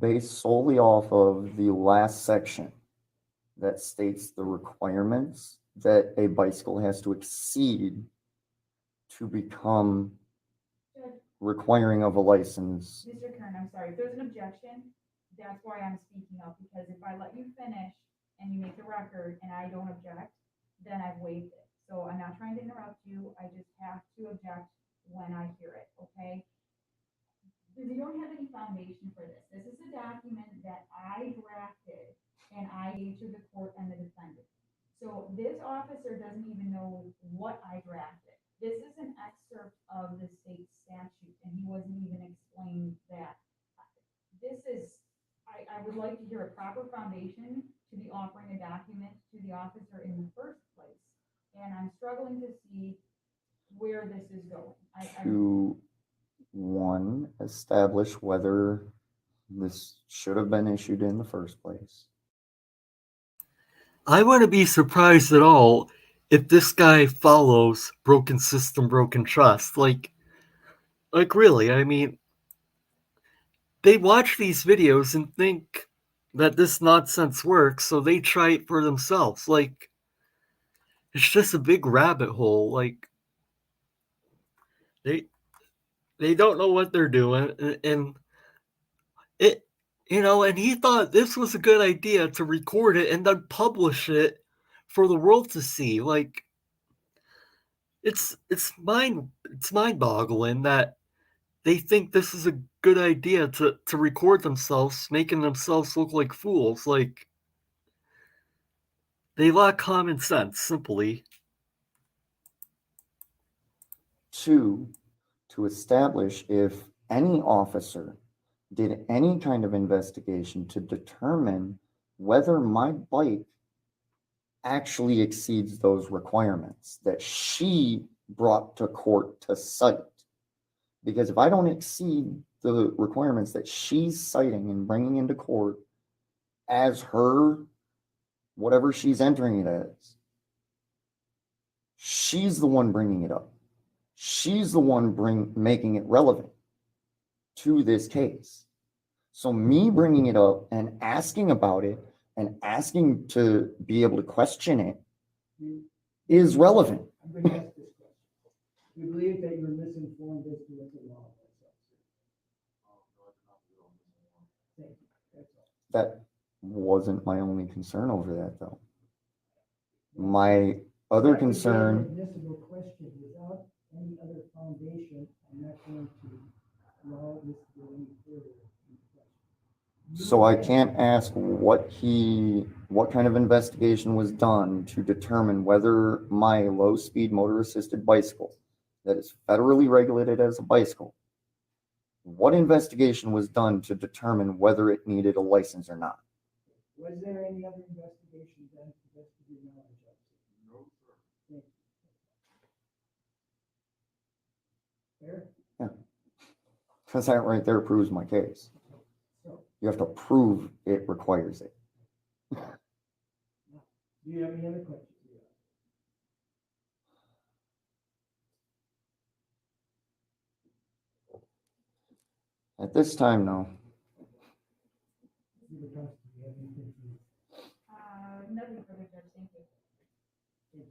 based solely off of the last section that states the requirements that a bicycle has to exceed to become requiring of a license. Mr. Kern, I'm sorry, if there's an objection, that's why I'm speaking up, because if I let you finish and you make the record and I don't object, then I've waived it. So I'm not trying to interrupt you, I just have to object when I hear it, okay? Because you don't have any foundation for this. This is a document that I drafted and I gave to the court and the defendant. So this officer doesn't even know what I drafted. This is an excerpt of the state statute, and he wasn't even explained that. This is, I would like to hear a proper foundation to be offering a document to the officer in the first place. And I'm struggling to see where this is going. To, one, establish whether this should have been issued in the first place. I wouldn't be surprised at all if this guy follows broken system, broken trust. Like really, I mean, they watch these videos and think that this nonsense works, so they try it for themselves. Like, it's just a big rabbit hole. Like, they don't know what they're doing, and it, and he thought this was a good idea to record it and then publish it for the world to see. Like, it's mind-boggling that they think this is a good idea to record themselves, making themselves look like fools. Like, they lack common sense, simply. Two, to establish if any officer did any kind of investigation to determine whether my bike actually exceeds those requirements that she brought to court to cite. Because if I don't exceed the requirements that she's citing and bringing into court as her, whatever she's entering it as, she's the one bringing it up. She's the one making it relevant to this case. So me bringing it up and asking about it and asking to be able to question it is relevant. I'm going to ask this question. We believe that you're misinformed as to what the law is. Thank you. That's all. That wasn't my only concern over that, though. My other concern. Admissible question without any other foundation. I'm not going to allow this to go any further. So I can't ask what kind of investigation was done to determine whether my low-speed motor-assisted bicycle that is federally regulated as a bicycle, what investigation was done to determine whether it needed a license or not? Was there any other investigation done to the best of your knowledge? No, sir. Thank you. Fair? Yeah. Because that right there proves my case. So, You have to prove it requires it. Do you have any other questions? At this time, no. Mr. Bukowski, do you have anything to- Nothing further, Judge, thank you. Thank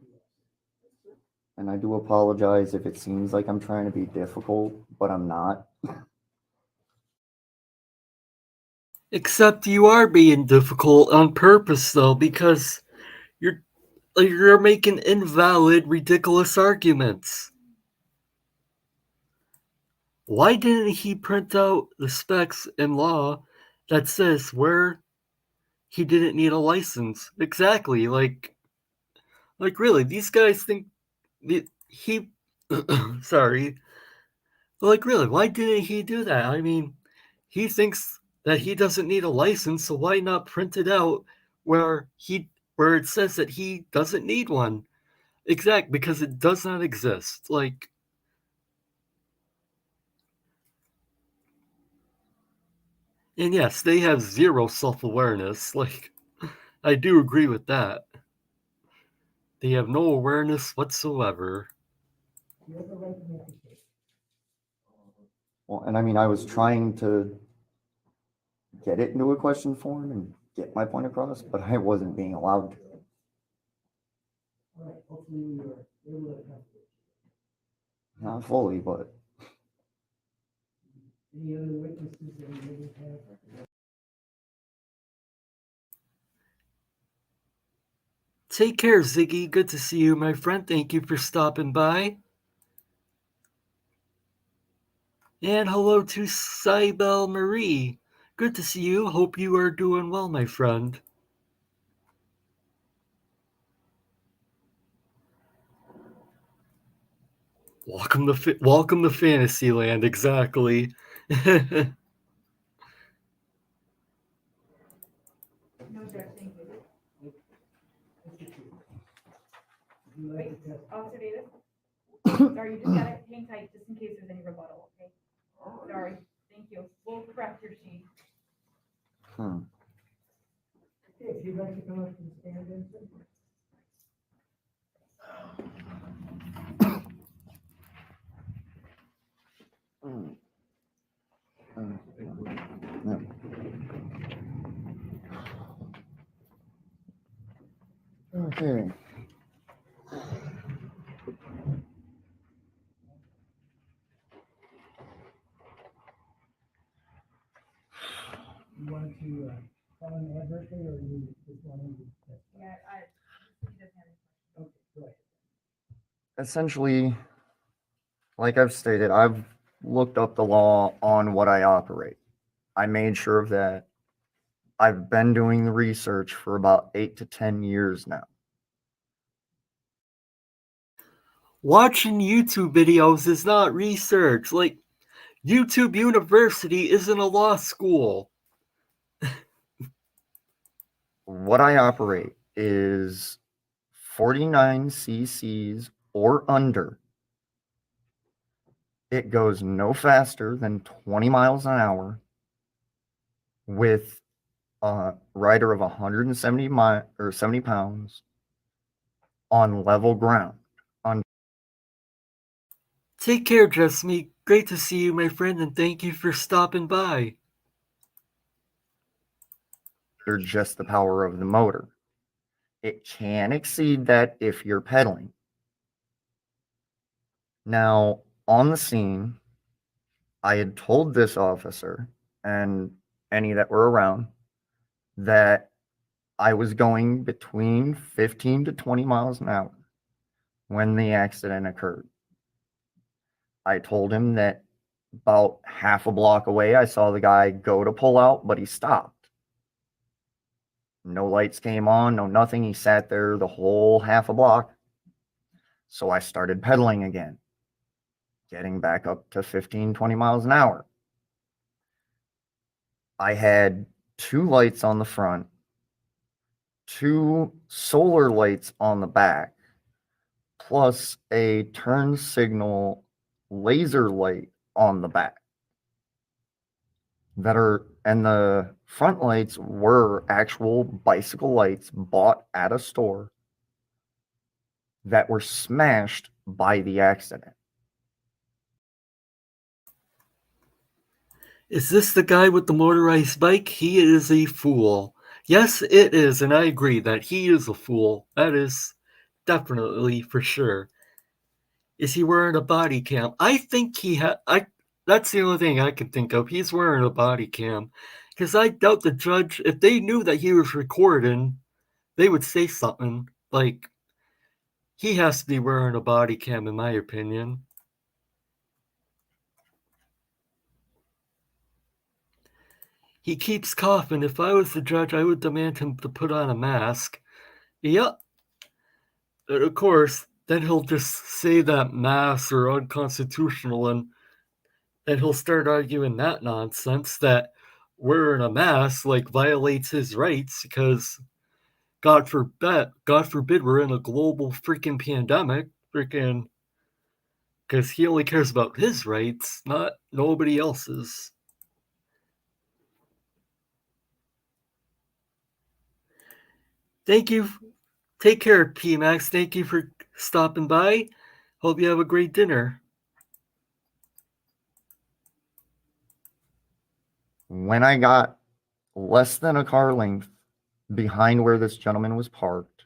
you. And I do apologize if it seems like I'm trying to be difficult, but I'm not. Except you are being difficult on purpose, though, because you're making invalid, ridiculous arguments. Why didn't he print out the specs in law that says where he didn't need a license? Exactly. Like really, these guys think he. Sorry. Like really, why didn't he do that? I mean, he thinks that he doesn't need a license, so why not print it out where it says that he doesn't need one? Exact, because it does not exist. Like, and yes, they have zero self-awareness. Like, I do agree with that. They have no awareness whatsoever. You have the right to make a statement. Well, and I mean, I was trying to get it into a question form and get my point across, but I wasn't being allowed to. All right, hopefully we were able to accomplish. Not fully, but Any other witnesses that we may have? Take care, Ziggy. Good to see you, my friend. Thank you for stopping by. And hello to Cybel Marie. Good to see you. Hope you are doing well, my friend. Welcome to Fantasyland, exactly. No, Judge, thank you. Would you like to testify? Officer Davis? Sorry, you just gotta hang tight just in case there's any rebuttal, okay? Sorry, thank you. We'll correct your sheet. Okay, if you'd like to come up to the stand, then, sir. no. Okay. You want to file an adversary, or you just want to testify? Yeah, he doesn't have any. Okay, go ahead. Essentially, like I've stated, I've looked up the law on what I operate. I made sure of that. I've been doing the research for about 8 to 10 years now. Watching YouTube videos is not research. Like, YouTube University isn't a law school. What I operate is 49 cc's or under. It goes no faster than 20 miles an hour with a rider of 170 or 70 pounds on level ground. Take care, Jessamy. Great to see you, my friend, and thank you for stopping by. Or just the power of the motor. It can exceed that if you're pedaling. Now, on the scene, I had told this officer and any that were around that I was going between 15 to 20 miles an hour when the accident occurred. I told him that about half a block away, I saw the guy go to pull out, but he stopped. No lights came on, no nothing. He sat there the whole half a block. So I started pedaling again, getting back up to 15, 20 miles an hour. I had 2 lights on the front, 2 solar lights on the back, plus a turn signal laser light on the back. And the front lights were actual bicycle lights bought at a store that were smashed by the accident. Is this the guy with the motorized bike? He is a fool. Yes, it is, and I agree that he is a fool. That is definitely for sure. Is he wearing a body cam? I think he had. That's the only thing I can think of. He's wearing a body cam, because I doubt the judge, if they knew that he was recording, they would say something like, he has to be wearing a body cam, in my opinion. He keeps coughing. If I was the judge, I would demand him to put on a mask. Yep. And of course, then he'll just say that masks are unconstitutional, and then he'll start arguing that nonsense that wearing a mask like violates his rights because God forbid we're in a global freaking pandemic, freaking, because he only cares about his rights, not nobody else's. Thank you. Take care, PMax. Thank you for stopping by. Hope you have a great dinner. When I got less than a car length behind where this gentleman was parked,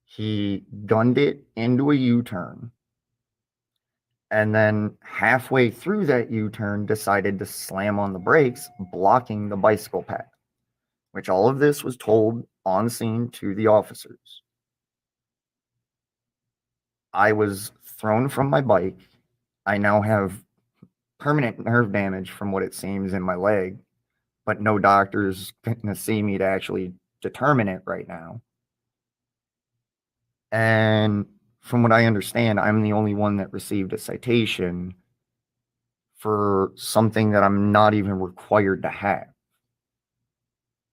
he gunned it into a U-turn. And then halfway through that U-turn, decided to slam on the brakes, blocking the bicycle path, which all of this was told on scene to the officers. I was thrown from my bike. I now have permanent nerve damage from what it seems in my leg, but no doctor's going to see me to actually determine it right now. And from what I understand, I'm the only one that received a citation for something that I'm not even required to have.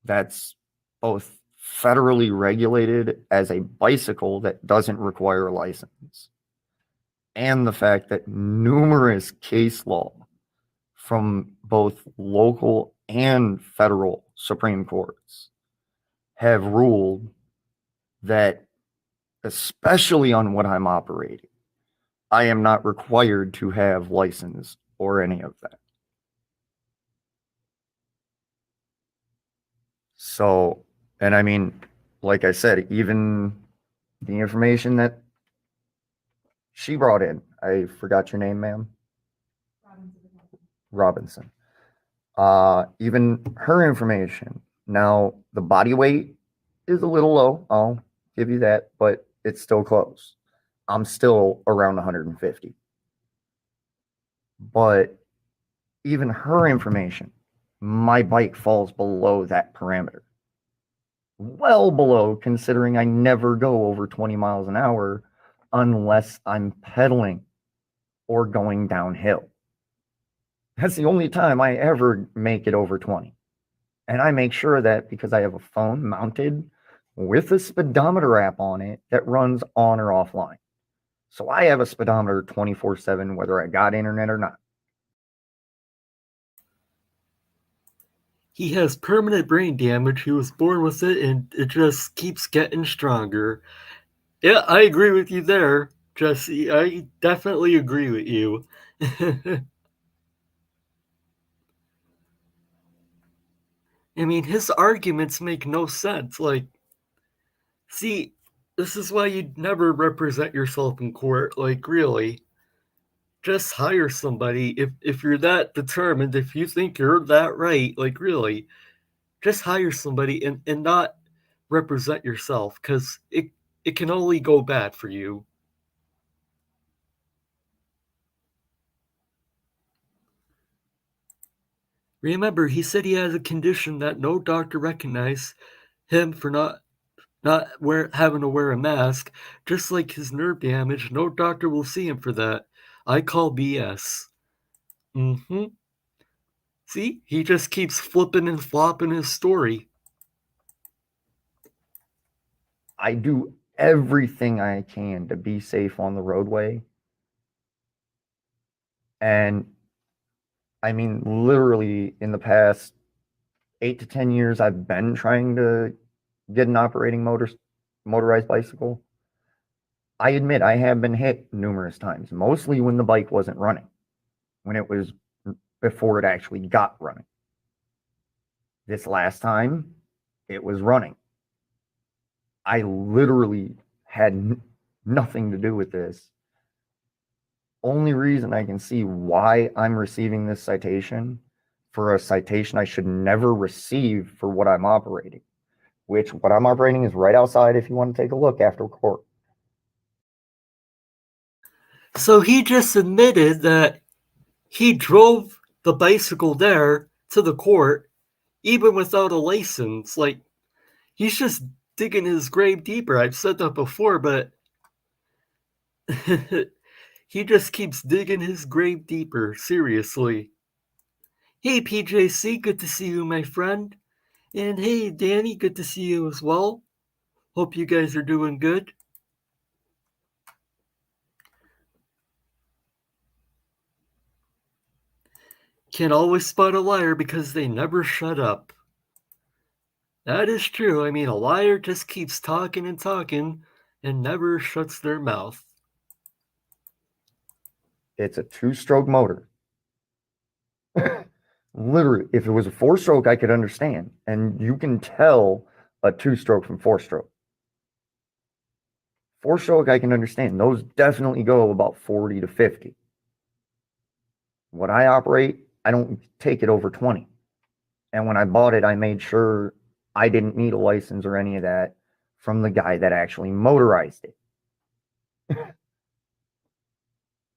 That's both federally regulated as a bicycle that doesn't require a license, and the fact that numerous case law from both local and federal Supreme Courts have ruled that, especially on what I'm operating, I am not required to have license or any of that. So, and I mean, like I said, even the information that she brought in, I forgot your name, ma'am. Robinson. Even her information. Now, the body weight is a little low, I'll give you that, but it's still close. I'm still around 150. But even her information, my bike falls below that parameter. Well below, considering I never go over 20 miles an hour unless I'm pedaling or going downhill. That's the only time I ever make it over 20. And I make sure that because I have a phone mounted with a speedometer app on it that runs on or offline. So I have a speedometer 24/7, whether I got internet or not. He has permanent brain damage. He was born with it, and it just keeps getting stronger. Yeah, I agree with you there, Jesse. I definitely agree with you. I mean, his arguments make no sense. Like, see, this is why you'd never represent yourself in court. Like, really, just hire somebody. If you're that determined, if you think you're that right, like, really, just hire somebody and not represent yourself, because it can only go bad for you. Remember, he said he has a condition that no doctor recognized him for not having to wear a mask, just like his nerve damage. No doctor will see him for that. I call BS. See, he just keeps flipping and flopping his story. I do everything I can to be safe on the roadway. And I mean, literally in the past 8 to 10 years I've been trying to get an operating motorized bicycle, I admit I have been hit numerous times, mostly when the bike wasn't running, when it was before it actually got running. This last time, it was running. I literally had nothing to do with this. Only reason I can see why I'm receiving this citation for a citation I should never receive for what I'm operating, which what I'm operating is right outside if you want to take a look after court. So he just admitted that he drove the bicycle there to the court, even without a license. Like, he's just digging his grave deeper. I've said that before, but he just keeps digging his grave deeper, seriously. Hey, PJC, good to see you, my friend. And hey, Danny, good to see you as well. Hope you guys are doing good. Can always spot a liar because they never shut up. That is true. I mean, a liar just keeps talking and talking and never shuts their mouth. It's a 2-stroke motor. Literally, if it was a 4-stroke, I could understand. And you can tell a 2-stroke from 4-stroke. 4-stroke, I can understand. Those definitely go about 40 to 50. What I operate, I don't take it over 20. And when I bought it, I made sure I didn't need a license or any of that from the guy that actually motorized it.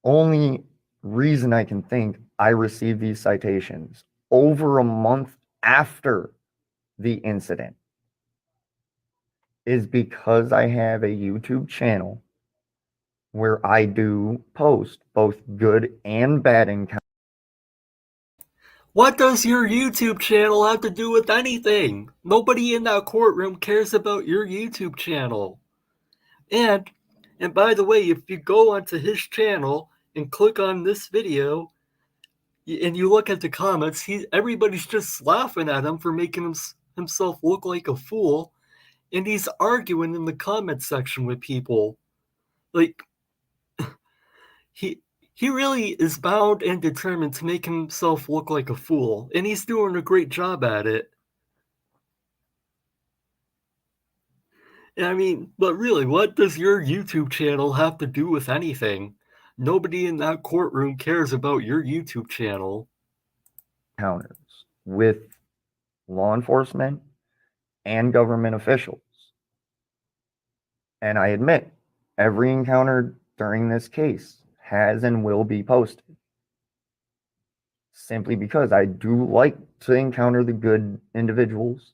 Only reason I can think I received these citations over a month after the incident is because I have a YouTube channel where I do post both good and bad encounters. What does your YouTube channel have to do with anything? Nobody in that courtroom cares about your YouTube channel. And by the way, if you go onto his channel and click on this video and you look at the comments, everybody's just laughing at him for making himself look like a fool, and he's arguing in the comment section with people. Like, he really is bound and determined to make himself look like a fool, and he's doing a great job at it. I mean, but really, what does your YouTube channel have to do with anything? Nobody in that courtroom cares about your YouTube channel. With law enforcement and government officials. And I admit, every encounter during this case has and will be posted. Simply because I do like to encounter the good individuals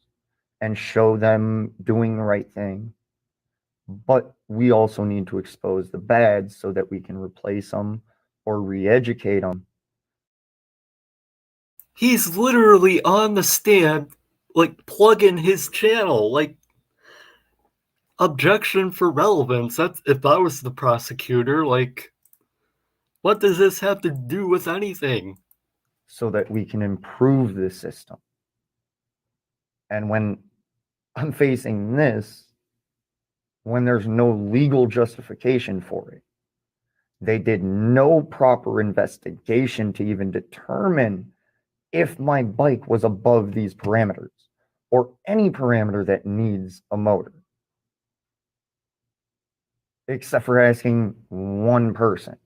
and show them doing the right thing. But we also need to expose the bad so that we can replace them or re-educate them. He's literally on the stand, like, plugging his channel, like, objection for relevance. That's, if I was the prosecutor, like, what does this have to do with anything? So that we can improve the system. And when I'm facing this, when there's no legal justification for it, they did no proper investigation to even determine if my bike was above these parameters or any parameter that needs a motor. Except for asking one person.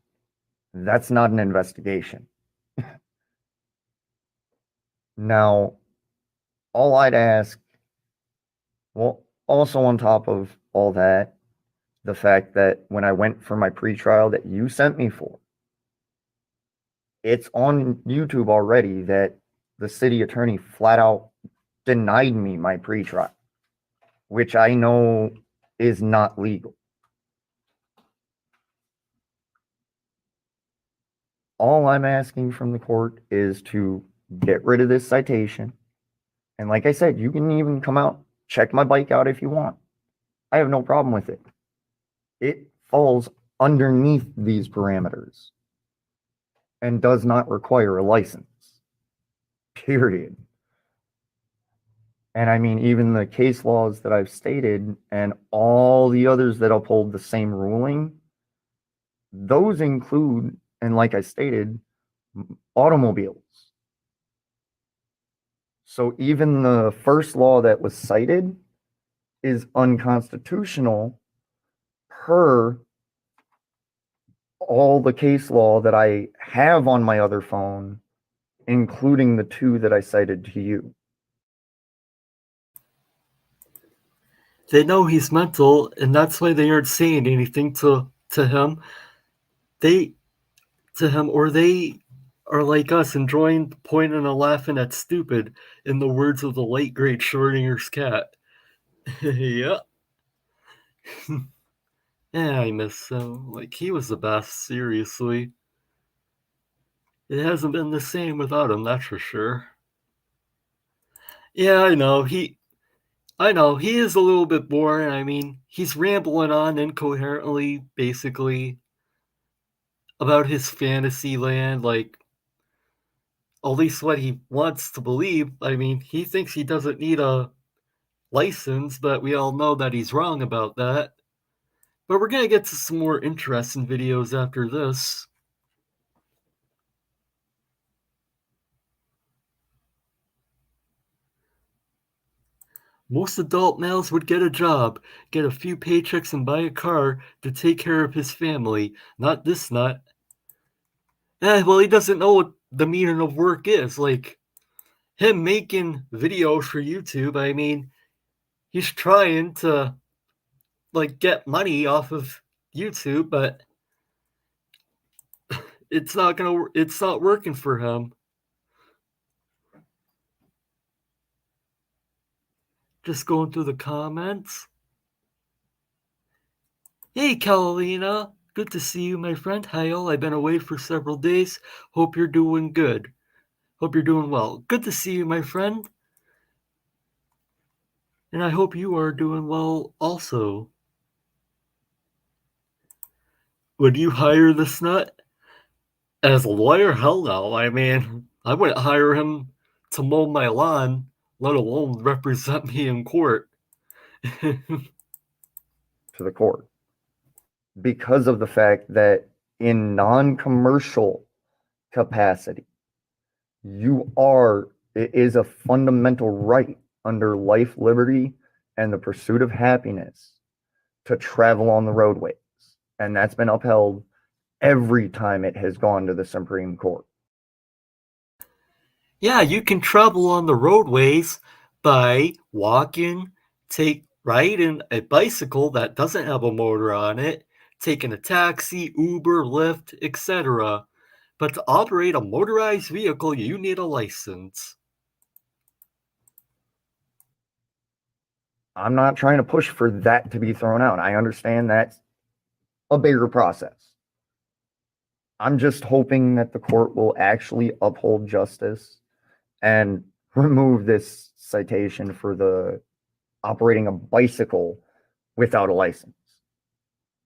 That's not an investigation. Now, all I'd ask, well, also on top of all that, the fact that when I went for my pretrial that you sent me for, it's on YouTube already that the city attorney flat out denied me my pretrial, which I know is not legal. All I'm asking from the court is to get rid of this citation. And like I said, you can even come out, check my bike out if you want. I have no problem with it. It falls underneath these parameters and does not require a license. Period. And I mean, even the case laws that I've stated and all the others that uphold the same ruling, those include, and like I stated, automobiles. So even the first law that was cited is unconstitutional per all the case law that I have on my other phone, including the two that I cited to you. They know he's mental, and that's why they aren't saying anything to him. Or they are like us, enjoying pointing and laughing at stupid, in the words of the late great Schrodinger's cat. Yeah. Yeah, I miss him. Like, he was the best, seriously. It hasn't been the same without him, that's for sure. Yeah, I know, he is a little bit boring. I mean, he's rambling on incoherently, basically, about his fantasy land, like, at least what he wants to believe. I mean, he thinks he doesn't need a license, but we all know that he's wrong about that. But we're going to get to some more interesting videos after this. Most adult males would get a job, get a few paychecks, and buy a car to take care of his family. Not this nut. Well, he doesn't know what the meaning of work is. Like, him making videos for YouTube, I mean, he's trying to, like, get money off of YouTube, but it's not working for him. Just going through the comments. Hey, Carolina. Good to see you, my friend. Hail, I've been away for several days. Hope you're doing good. Hope you're doing well. Good to see you, my friend. And I hope you are doing well also. Would you hire this nut? As a lawyer? Hell no. I mean, I wouldn't hire him to mow my lawn, let alone represent me in court. To the court, because of the fact that in non-commercial capacity, it is a fundamental right under life, liberty, and the pursuit of happiness to travel on the roadways. And that's been upheld every time it has gone to the Supreme Court. Yeah, you can travel on the roadways by walking, riding a bicycle that doesn't have a motor on it, taking a taxi, Uber, Lyft, etc. But to operate a motorized vehicle, you need a license. I'm not trying to push for that to be thrown out. I understand that's a bigger process. I'm just hoping that the court will actually uphold justice and remove this citation for the operating a bicycle without a license,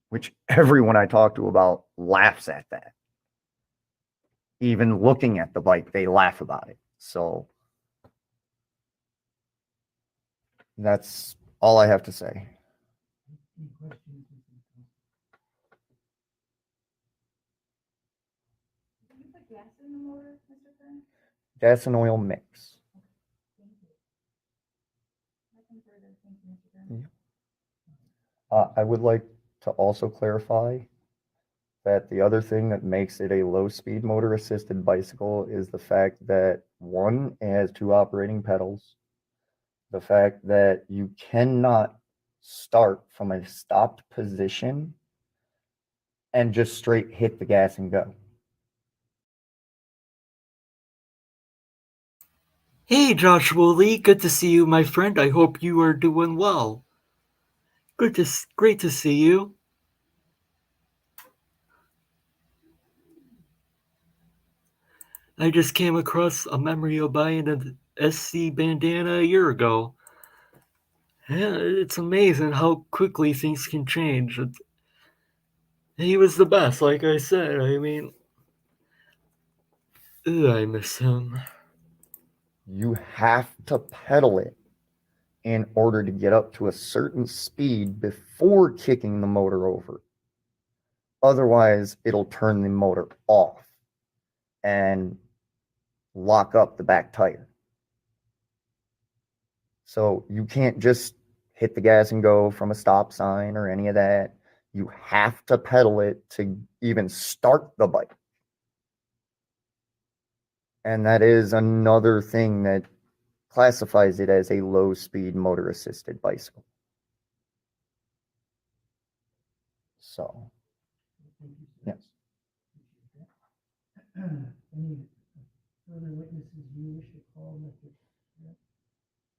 which everyone I talk to about laughs at that. Even looking at the bike, they laugh about it. So that's all I have to say. Any questions? Did you put gas in the motor, Mr. Kern? Gas and oil mix. Thank you. Nothing further. Thank you, Mr. Kern. I would like to also clarify that the other thing that makes it a low-speed motor-assisted bicycle is the fact that, one, it has two operating pedals, the fact that you cannot start from a stopped position and just straight hit the gas and go. Hey, Joshua Lee, good to see you, my friend. I hope you are doing well. Great to see you. I just came across a memory of buying an SC bandana a year ago. Yeah, it's amazing how quickly things can change. He was the best, like I said. I mean, I miss him. You have to pedal it in order to get up to a certain speed before kicking the motor over. Otherwise, it'll turn the motor off and lock up the back tire. So you can't just hit the gas and go from a stop sign or any of that. You have to pedal it to even start the bike. And that is another thing that classifies it as a low-speed motor-assisted bicycle. So, Thank you, sir. yes. Appreciate that. Any further witnesses you wish to call, Mr. Brett?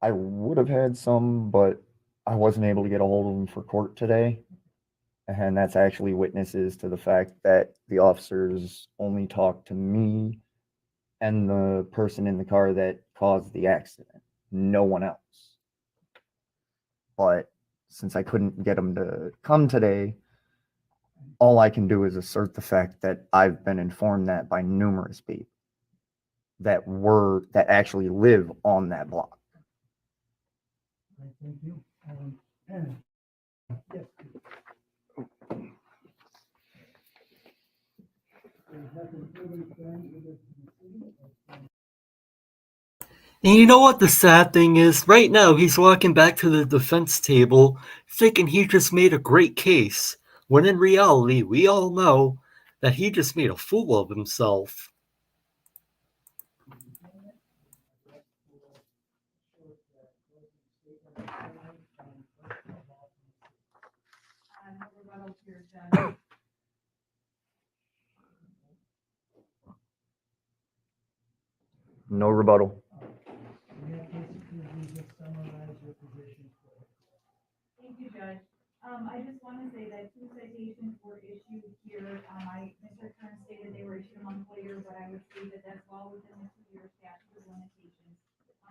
I would have had some, but I wasn't able to get a hold of them for court today. And that's actually witnesses to the fact that the officers only talked to me and the person in the car that caused the accident, no one else. But since I couldn't get them to come today, all I can do is assert the fact that I've been informed that by numerous people that actually live on that block. All right, thank you. Yes. There's nothing further done with the city. And you know what the sad thing is? Right now, he's walking back to the defense table thinking he just made a great case, when in reality, we all know that he just made a fool of himself. No rebuttal here, Judge. No rebuttal. In that case, could you just summarize your position for us? Thank you, Judge. I just want to say that 2 citations were issued here. Mr. Kern stated they were issued a month later, but I would say that that's well within the 2-year statute of limitations.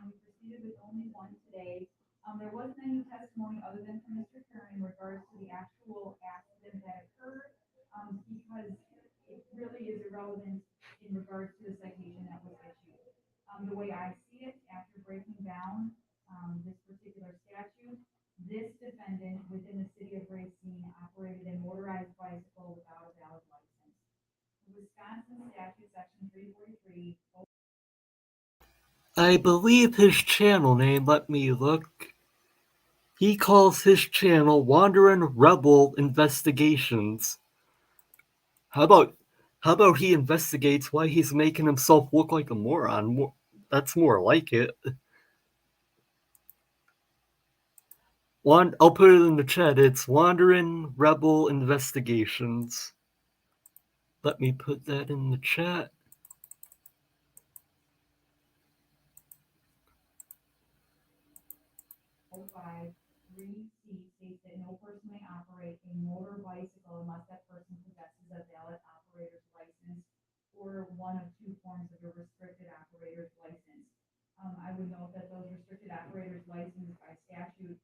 We proceeded with only 1 today. There wasn't any testimony other than from Mr. Kern in regards to the actual accident that occurred, because it really is irrelevant in regards to the citation that was issued. The way I see it, after breaking down this particular statute, this defendant within the city of Racine operated a motorized bicycle without a valid license. Wisconsin statute section 343. I believe his channel name, let me look. He calls his channel Wandering Rebel Investigations. How about he investigates why he's making himself look like a moron? That's more like it. I'll put it in the chat. It's Wandering Rebel Investigations. Let me put that in the chat. By 3C states that no person may operate a motor bicycle unless that person possesses a valid operator's license or one of 2 forms of a restricted operator's license. I would note that those restricted operator's licenses by statute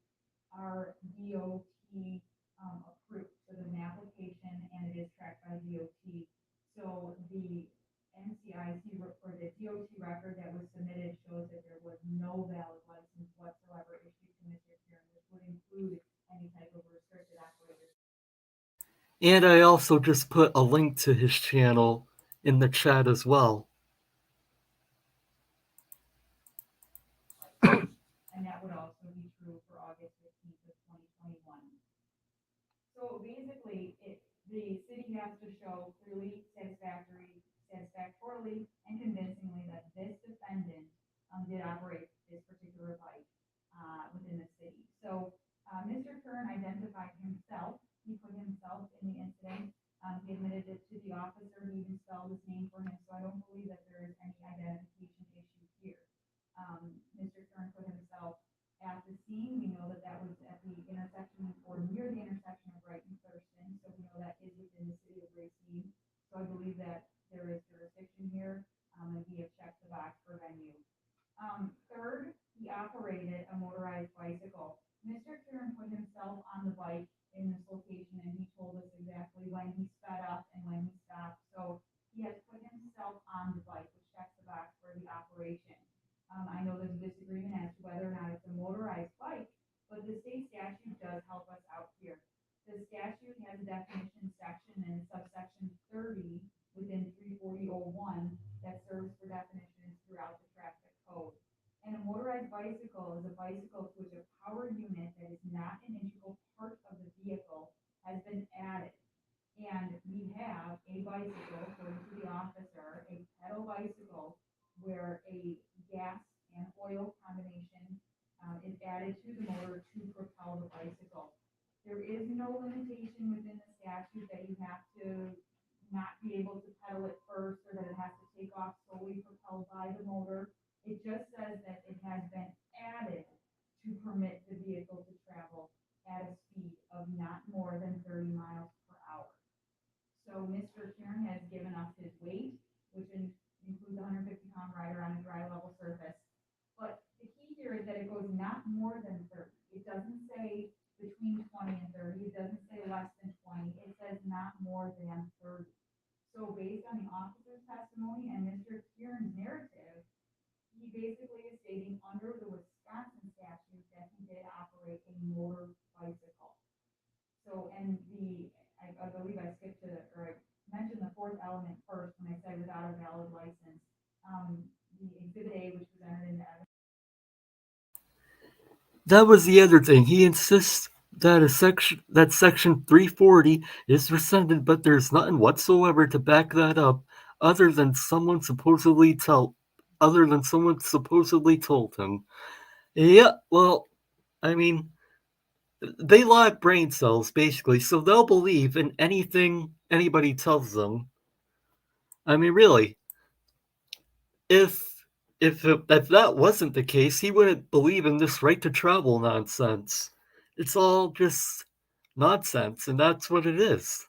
are DOT approved. So there's an application and it is tracked by DOT. So the NCIC or the DOT record that was submitted shows that there was no valid license whatsoever issued to Mr. Kieran, which would include any type of restricted operator. And I also just put a link to his channel in the chat as well. And that would also be true for August 15th of 2021. So basically, the city has to show clearly, satisfactorily, and convincingly that this defendant did operate this particular bike within the city. So Mr. Kern identified himself. He put himself in the incident. He admitted it to the officer. He even spelled his name for him. So I don't believe that there is any identification issue here. Mr. Kern put himself at the scene. We know that that was at the intersection or near the intersection of Wright and Thurston. So we know that is within the city of Racine. So I believe that there is jurisdiction here, and we have checked the box for venue. Third, he operated a motorized bicycle. Mr. Kieran put himself on the bike in this location, and he told us exactly when he sped up and when he stopped. So he has put himself on the bike, which checks the box for the we have a bicycle, according to the officer, a pedal bicycle, where a gas and oil combination is added to the motor to propel the bicycle. There is no limitation within the statute that you have to not be able to pedal it first, or that it has to take off solely propelled by the motor. It just says that it has been added to permit the vehicle to travel at a speed of not more than 30 miles per hour. So Mr. Kieran has given us his weight, which includes a 150-pound rider on a dry level surface. But the key here is that it goes not more than 30. It doesn't say between 20 and 30. It doesn't say less than 20. It says not more than 30. So based on the officer's testimony and Mr. Kieran's narrative, he basically is stating under the Wisconsin statute that he did operate a motor bicycle. So, and I believe I skipped or I mentioned the fourth element first when I said without a valid license. The Exhibit A, which was entered into evidence. That was the other thing. He insists that section 340 is rescinded, but there's nothing whatsoever to back that up other than someone supposedly told him. Yeah, well, I mean, they lack brain cells basically, so they'll believe in anything anybody tells them. I mean, really, if that wasn't the case, he wouldn't believe in this right to travel nonsense. It's all just nonsense, and that's what it is.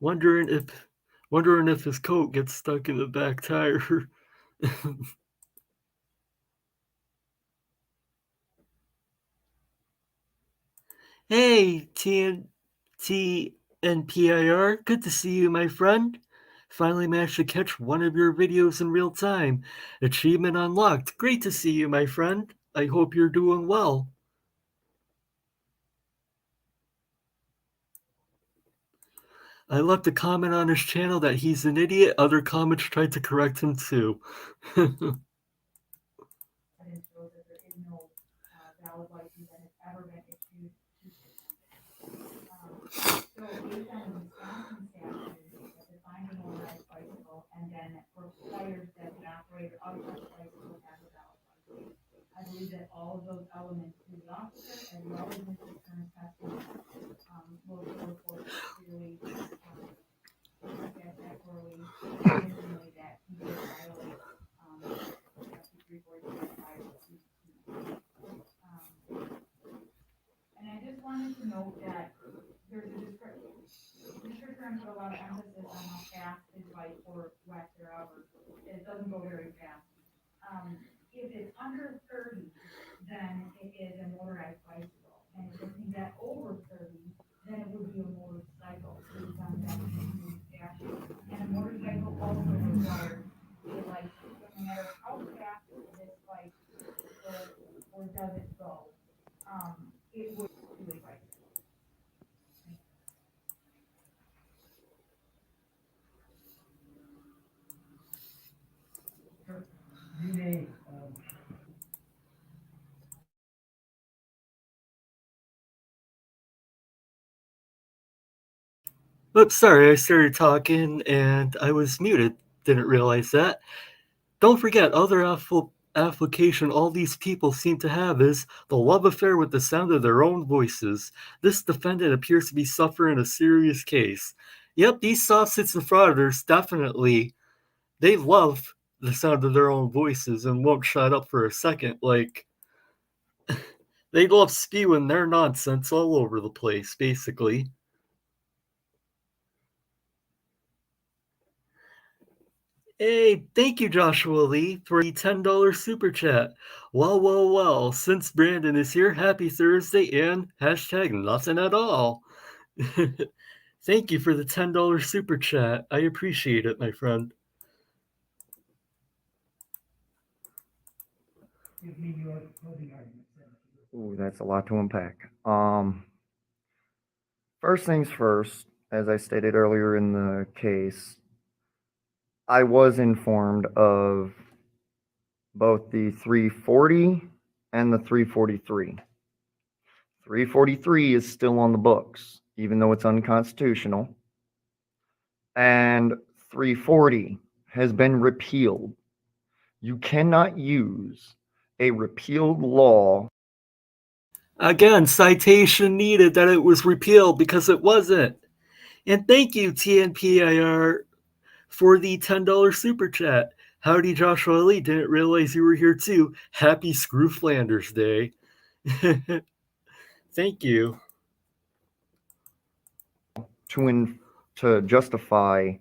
Wondering if his coat gets stuck in the back tire. Hey, TNT and PIR, good to see you, my friend. Finally managed to catch one of your videos in real time. Achievement unlocked. Great to see you, my friend. I hope you're doing well. I left a comment on his channel that he's an idiot. Other comments tried to correct him too. Evidence shows that there is no valid license that has ever been issued to him. So based on the Wisconsin statute that defines a motorized bicycle and then requires that the operator of such bicycle has a valid license, I believe that all of those elements to the officer as well as Mr. Kieran's testimony will report clearly convincingly that he did violate Statute 340.5. And I just wanted to note that there's a description. Mr. Kieran put a lot of emphasis on how fast his bike or wet or however. It doesn't go very fast. If it's under 30, then it is a motorized bicycle. And if it's that over 30, then it would be a motorcycle based on that statute. And a motorcycle also requires a license. No matter how fast this bike goes or does it go, it would do a bike. You may, Oops, sorry, I started talking and I was muted. Didn't realize that. Don't forget, other application all these people seem to have is the love affair with the sound of their own voices. This defendant appears to be suffering a serious case. Yep, these Sovcits and Frauditors definitely, they love the sound of their own voices and won't shut up for a second. Like, they love spewing their nonsense all over the place, basically. Hey, thank you, Joshua Lee, for the $10 super chat. Well, since Bandon is here, happy Thursday and hashtag nothing at all. Thank you for the $10 super chat. I appreciate it, my friend. give me your closing arguments then. Ooh, that's a lot to unpack. First things first, as I stated earlier in the case, I was informed of both the 340 and the 343. 343 is still on the books. even though it's unconstitutional. And 340 has been repealed. You cannot use a repealed law. Again, citation needed that it was repealed because it wasn't. And thank you, TNPIR, for the $10 super chat. Howdy, Joshua Lee. Didn't realize you were here too. Happy Screw Flanders Day. Thank you. To justify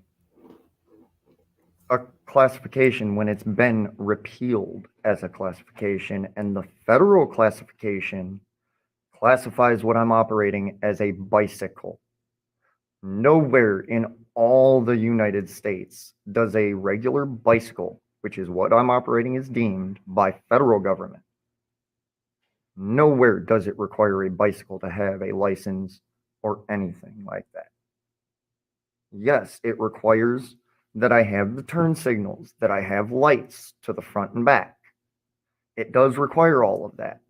a classification when it's been repealed as a classification, and the federal classification classifies what I'm operating as a bicycle. Nowhere in all the United States does a regular bicycle, which is what I'm operating as deemed by federal government, nowhere does it require a bicycle to have a license or anything like that. Yes, it requires that I have the turn signals, that I have lights to the front and back. It does require all of that,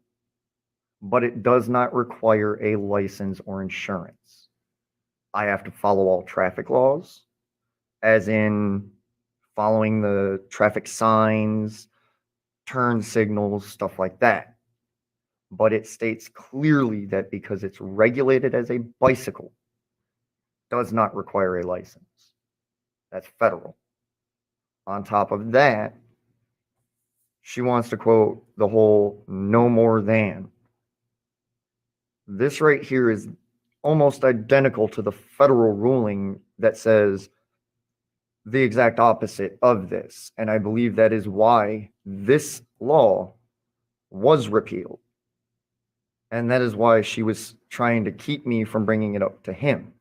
but it does not require a license or insurance. I have to follow all traffic laws, as in following the traffic signs, turn signals, stuff like that. But it states clearly that because it's regulated as a bicycle, does not require a license. That's federal. On top of that, she wants to quote the whole no more than. This right here is almost identical to the federal ruling that says the exact opposite of this. And I believe that is why this law was repealed. And that is why she was trying to keep me from bringing it up to him.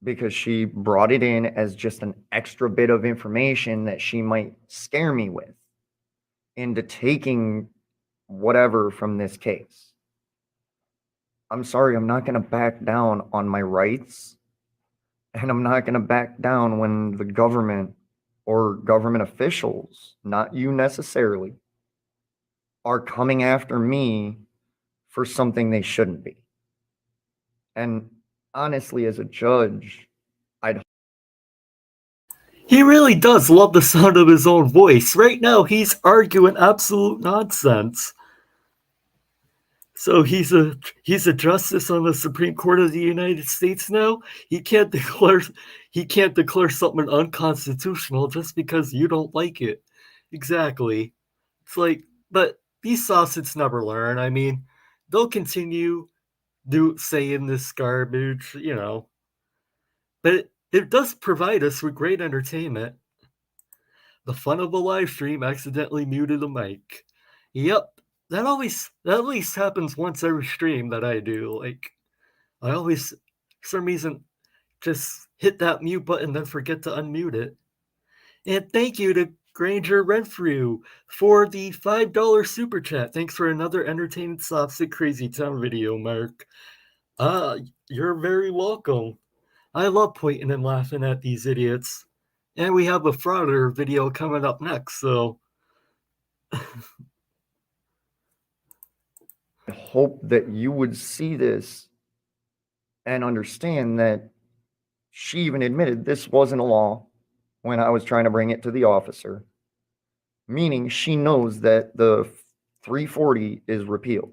Because she brought it in as just an extra bit of information that she might scare me with into taking whatever from this case. I'm sorry, I'm not going to back down on my rights, and I'm not going to back down when the government or government officials, not you necessarily, are coming after me for something they shouldn't be. And honestly, as a judge, He really does love the sound of his own voice. Right now, he's arguing absolute nonsense. So he's a justice on the Supreme Court of the United States now. He can't declare something unconstitutional just because you don't like it. Exactly. It's like, but these Sovcits never learn. I mean, they'll continue saying this garbage, But it does provide us with great entertainment. The fun of a live stream accidentally muted a mic. Yep. That at least happens once every stream that I do. Like, I always, for some reason, just hit that mute button, then forget to unmute it. And thank you to Granger Renfrew for the $5 super chat. Thanks for another entertaining Sovcit Crazy Town video, Mark. You're very welcome. I love pointing and laughing at these idiots. And we have a Frauditor video coming up next, so I hope that you would see this and understand that she even admitted this wasn't a law when I was trying to bring it to the officer, meaning she knows that the 340 is repealed.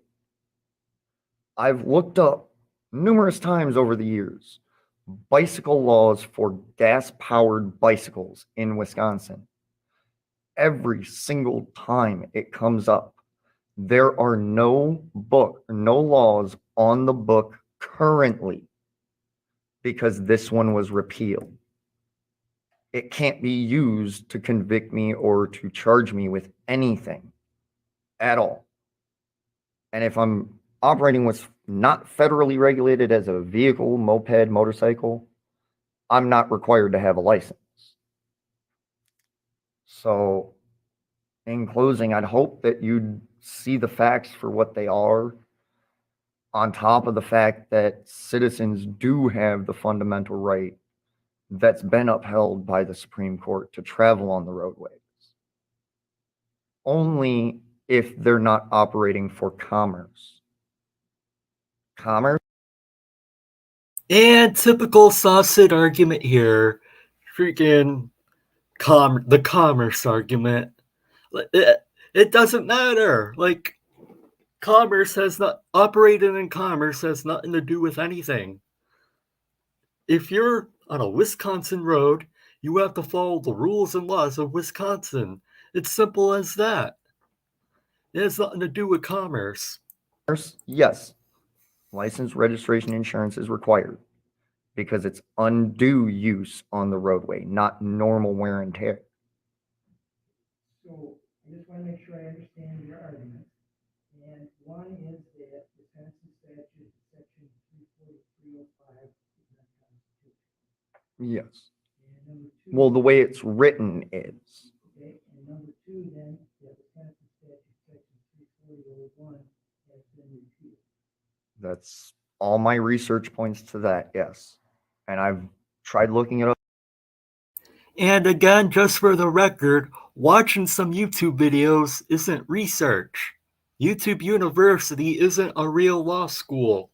I've looked up numerous times over the years bicycle laws for gas-powered bicycles in Wisconsin. Every single time it comes up, there are no laws on the book currently because this one was repealed. It can't be used to convict me or to charge me with anything at all. And if I'm operating what's not federally regulated as a vehicle, moped, motorcycle, I'm not required to have a license. So in closing, I'd hope that you'd see the facts for what they are, on top of the fact that citizens do have the fundamental right that's been upheld by the Supreme Court to travel on the roadways. Only if they're not operating for commerce. Commerce And typical SovCit argument here. Freaking the commerce argument. It doesn't matter. Like, operating in commerce has nothing to do with anything. If you're on a Wisconsin road, you have to follow the rules and laws of Wisconsin. It's simple as that. It has nothing to do with commerce. Yes, license, registration, insurance is required because it's undue use on the roadway, not normal wear and tear. So I just want to make sure I understand your argument. And one is that Wisconsin statute, section 34305 is not constitutional. Yes. And number two. Well, the way it's written is. Okay, and number two then, that Wisconsin statute, section 34001 has been repealed. That's all my research points to that, yes. And I've tried looking it up. And again, just for the record, watching some YouTube videos isn't research. YouTube University isn't a real law school.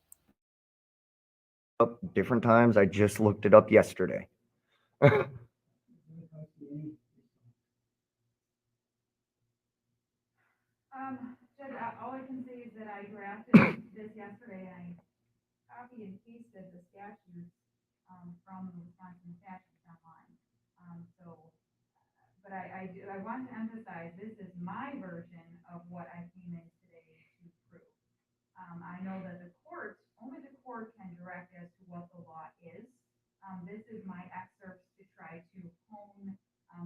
Up different times. I just looked it up yesterday. Judge, all I can say is that I drafted this yesterday, and I copied and pasted the statutes, from the Wisconsin statutes online. But I want to emphasize, this is my version of what I came in today to prove. I know that only the court can direct as to what the law is. This is my excerpts to try to hone,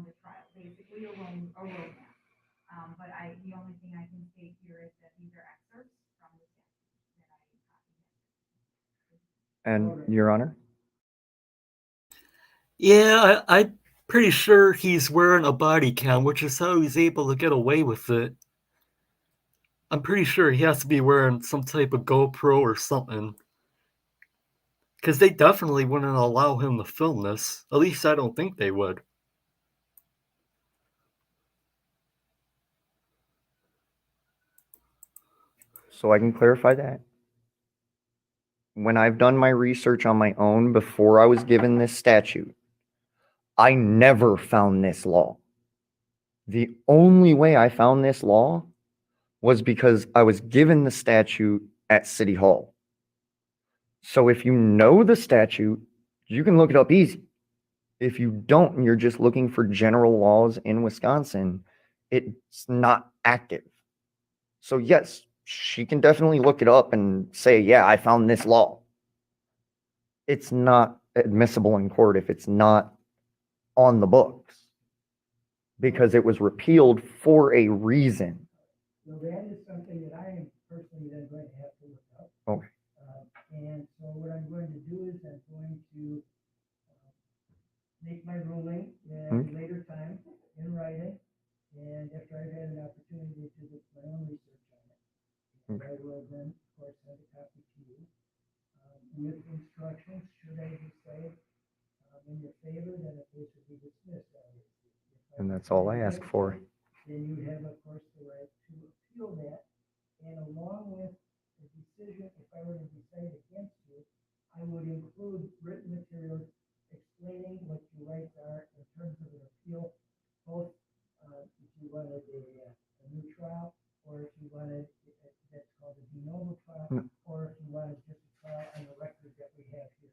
the trial, basically a roadmap. But the only thing I can state here is that these are excerpts from the statute that I copied. And Your Honor? Yeah, I'm pretty sure he's wearing a body cam, which is how he's able to get away with it. I'm pretty sure he has to be wearing some type of GoPro or something. Because they definitely wouldn't allow him to film this. At least I don't think they would. So I can clarify that. When I've done my research on my own before I was given this statute, I never found this law. The only way I found this law was because I was given the statute at City Hall. So if you know the statute, you can look it up easy. If you don't, and you're just looking for general laws in Wisconsin, it's not active. So yes, she can definitely look it up and say, yeah, I found this law. It's not admissible in court if it's not on the books, because it was repealed for a reason. Well, that is something that I am personally then going to have to look up. Okay. And so what I'm going to do is I'm going to make my ruling at a later time in writing, and after I've had an opportunity to do my own research on it. And I will then, of course, send a copy to you with instructions, should I decide in your favor, then the case will be dismissed. And that's all I ask for. Then you have, of course, the right to appeal that, and along with the decision, if I were to decide against you, I would include written materials explaining what your rights are in terms of an appeal, both if you wanted a new trial, or if you wanted, that's called a de novo trial, or if you wanted just a trial on the record that we have here.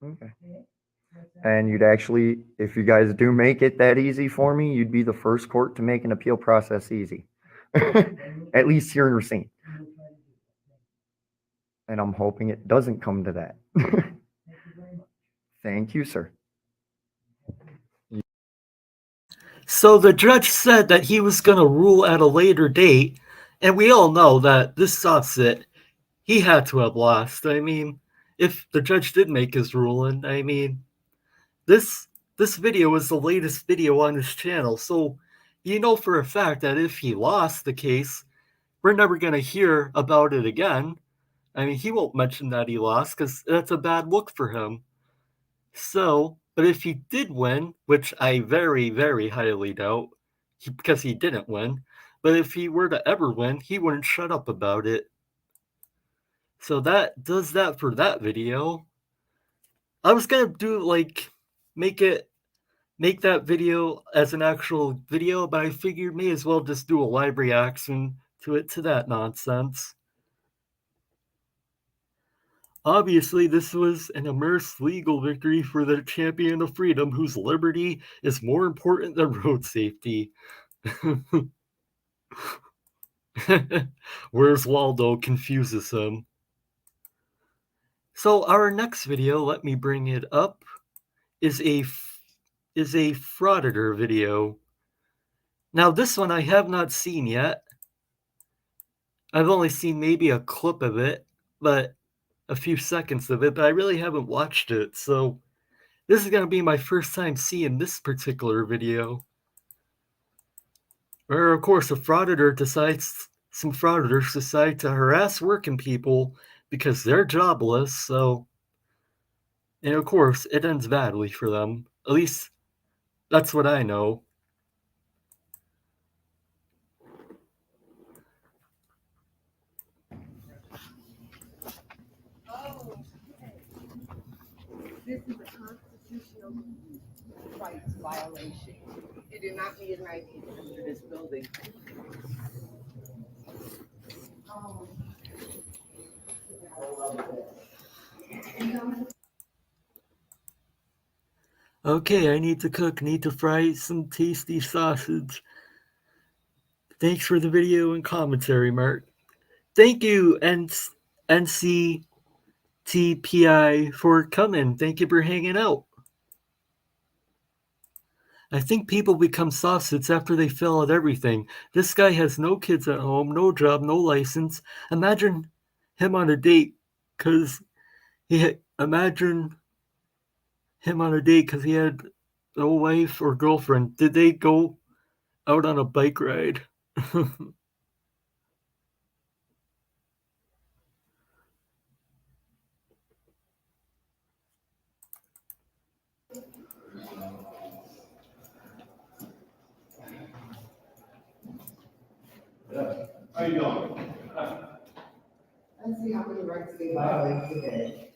Okay. Okay? And you'd actually, if you guys do make it that easy for me, you'd be the first court to make an appeal process easy. At least here in Racine. And I'm hoping it doesn't come to that. Thank you, sir. So the judge said that he was going to rule at a later date, and we all know that this SovCit, he had to have lost. I mean, if the judge did make his ruling, I mean, this video is the latest video on his channel, so you know for a fact that if he lost the case, we're never going to hear about it again. I mean, he won't mention that he lost because that's a bad look for him. So, but if he did win, which I very, very highly doubt, because he didn't win, but if he were to ever win, he wouldn't shut up about it. So that does that for that video. I was gonna do like make that video as an actual video, but I figured may as well just do a live reaction to that nonsense. Obviously, this was an immersed legal victory for the champion of freedom, whose liberty is more important than road safety. Whereas Waldo confuses him. So our next video, let me bring it up, is a Frauditor video. Now this one I have not seen yet. I've only seen maybe a clip of it, but a few seconds of it, but I really haven't watched it. So this is going to be my first time seeing this particular video. Where of course some frauditors decide to harass working people because they're jobless, so, and of course it ends badly for them. At least that's what I know. This is a constitutional rights violation. You do not need an ID to enter this building. Okay, I need to fry some tasty sausage. Thanks for the video and commentary, Mark. Thank you, NCTPI, for coming. Thank you for hanging out. I think people become Sovcits after they fail at everything. This guy has no kids at home, no job, no license. Imagine him on a date because he had no wife or girlfriend. Did they go out on a bike ride? How you doing? Let's see how many rights they violate today.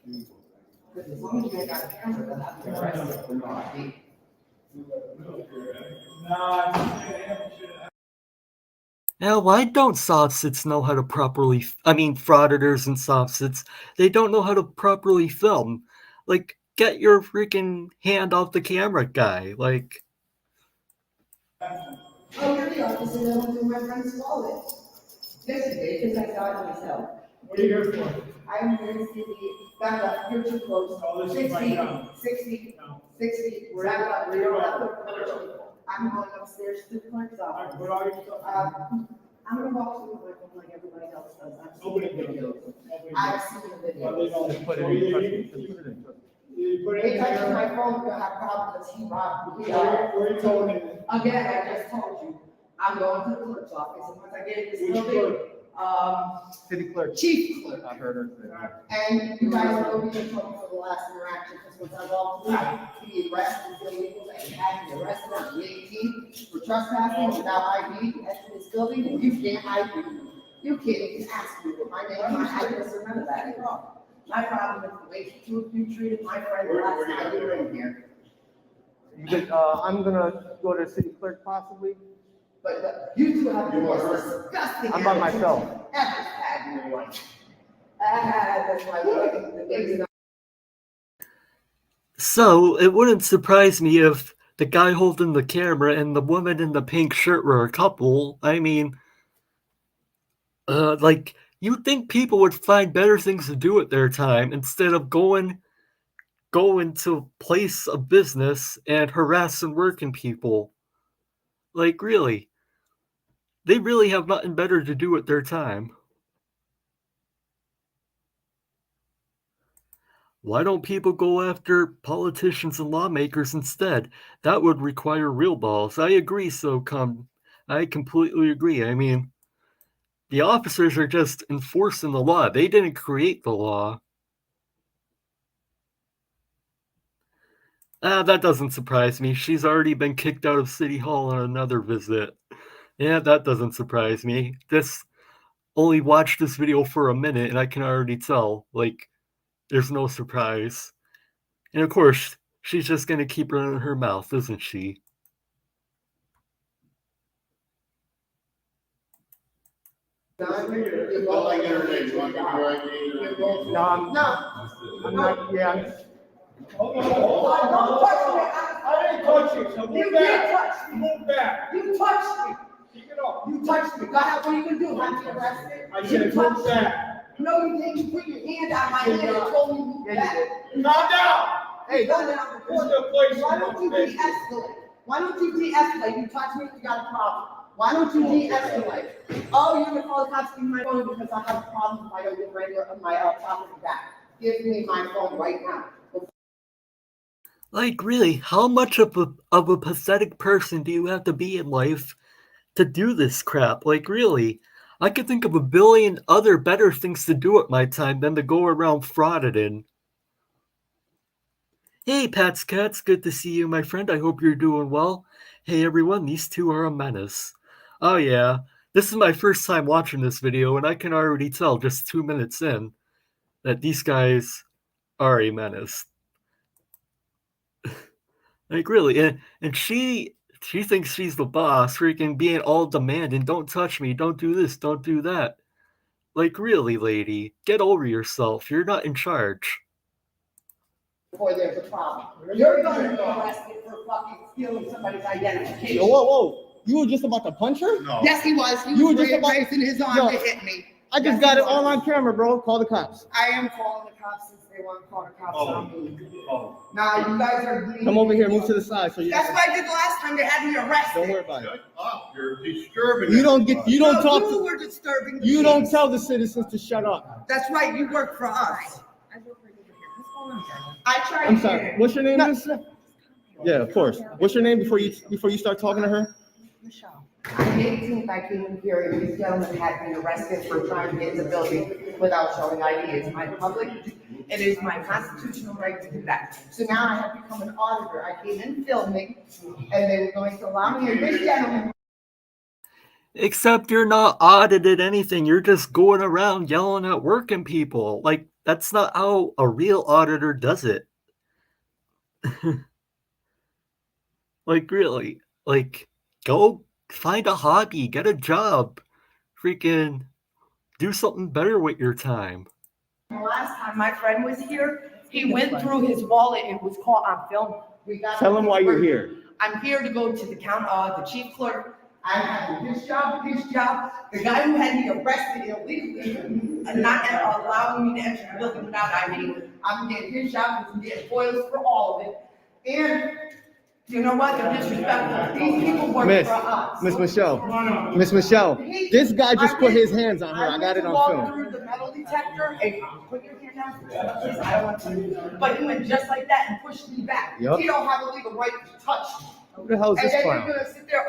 Because as long as you got a camera, they'll have to arrest you for no ID. Now, why don't Sovcits know how to properly... Frauditors and Sovcits, they don't know how to properly film. Like, get your freaking hand off the camera, guy. Like... Oh, you're the officer that went through my friend's wallet. Yes, you did, because I saw it myself. What are you here for? I'm here to see the, back up, you're too close. Oh, this is 6 my feet, gun. 6 feet, No. 6 feet, back up, we don't have to approach people. I'm going upstairs to the clerk's office. What are you? I'm gonna walk through my phone like everybody else does. I've seen Nobody the can. videos. Nobody I've can. seen the Well, they videos. don't put it in. You put it They in touched there. my phone, you'll have problems, he robbed me. Where are you told it? Again, I just told you, I'm going to the clerk's office, and once I get in this Which building, City clerk. chief clerk. I heard her say that. And you guys know me in trouble for the last interaction, because once I walked through, the arrest is illegal, and had me arrested on the 18th for trespassing without ID, to enter this building, and you can't ID me. You can't even ask me what my name, my address, or none of that is wrong. My problem is the way you treated my friend the last time you were in here. You could, I'm gonna go to the city clerk possibly. But you two have the most disgusting. I'm by myself. Ever had in your life. That's why the big. So, it wouldn't surprise me if the guy holding the camera and the woman in the pink shirt were a couple. You'd think people would find better things to do with their time instead of going to a place of business and harassing working people. Like, really. They really have nothing better to do with their time. Why don't people go after politicians and lawmakers instead? That would require real balls. I agree, I completely agree. The officers are just enforcing the law. They didn't create the law. That doesn't surprise me. She's already been kicked out of City Hall on another visit. Yeah, that doesn't surprise me. Only watched this video for a minute and I can already tell, there's no surprise. And of course, she's just going to keep running her mouth, isn't she? I'm not, yeah. Hold on. Don't touch me. I didn't touch you, so move back. Move back. You touched me. Keep it up. You touched me. Go ahead. What are you gonna do? Have me arrested? I said move back. No, you didn't. You put your hand on my hand and told me to move back. Calm down. Hey, go down. This is the place. Why don't you de-escalate? Why don't you de-escalate? You touch me, you got a problem. Why don't you de-escalate? Oh, you're gonna call the cops on my phone because I have a problem if I don't get regular of my property back. Give me my phone right now. Like, really, how much of a pathetic person do you have to be in life to do this crap? Like, really, I could think of a billion other better things to do at my time than to go around frauding. Hey, Patz, Catz, good to see you, my friend. I hope you're doing well. Hey, everyone, these two are a menace. Oh, yeah, this is my first time watching this video, and I can already tell just 2 minutes in that these guys are a menace. Like, really, and she thinks she's the boss, freaking being all demanding, don't touch me, don't do this, don't do that. Like, really, lady, get over yourself, you're not in charge. Before there's a problem. You're gonna be arrested for fucking stealing somebody's identification. Yo, whoa. You were just about to punch her? No. Yes, he was. He You was were just about- raising his arm Yo. to hit me. I just got it all on camera, bro. Call the cops. I am calling the cops since they want to call the cops on me. Oh. Nah, you guys are bleeding. Come over here, move to the side so you. That's what I did the last time they had me arrested. Don't worry about it. Shut up, you're disturbing. You don't get. You don't No, talk. you were disturbing. You me. don't tell the citizens to shut up. That's right, you work for us. I tried. I'm sorry. What's your name, miss? Yeah, of course. What's your name before you start talking to her? On the 18th, I came in here and this gentleman had me arrested for trying to get in the building without showing ID. It's my public, it is my constitutional right to do that. So now I have become an auditor. I came in filming and they were going to allow me, and this gentleman. Except you're not audited anything, you're just going around yelling at working people. Like, that's not how a real auditor does it. Like, really, like, go find a hobby, get a job, freaking do something better with your time. The last time my friend was here, he went through his wallet and was caught on film. Tell them why you're here. I'm here to go to the chief clerk. I have his job. The guy who had me arrested illegally and not allowing me to enter the building without ID. I'm getting his job, I'm getting foils for all of it. And you know what? They're disrespectful. These people work for us. Miss Michelle, this guy just put his hands on her. I got it on Walk film. through the metal detector and put your hand down. Please, I don't want to. But he went just like that and pushed me back. Yup. He don't have a legal right to touch me. Who the hell is And this then clown? you're gonna sit there,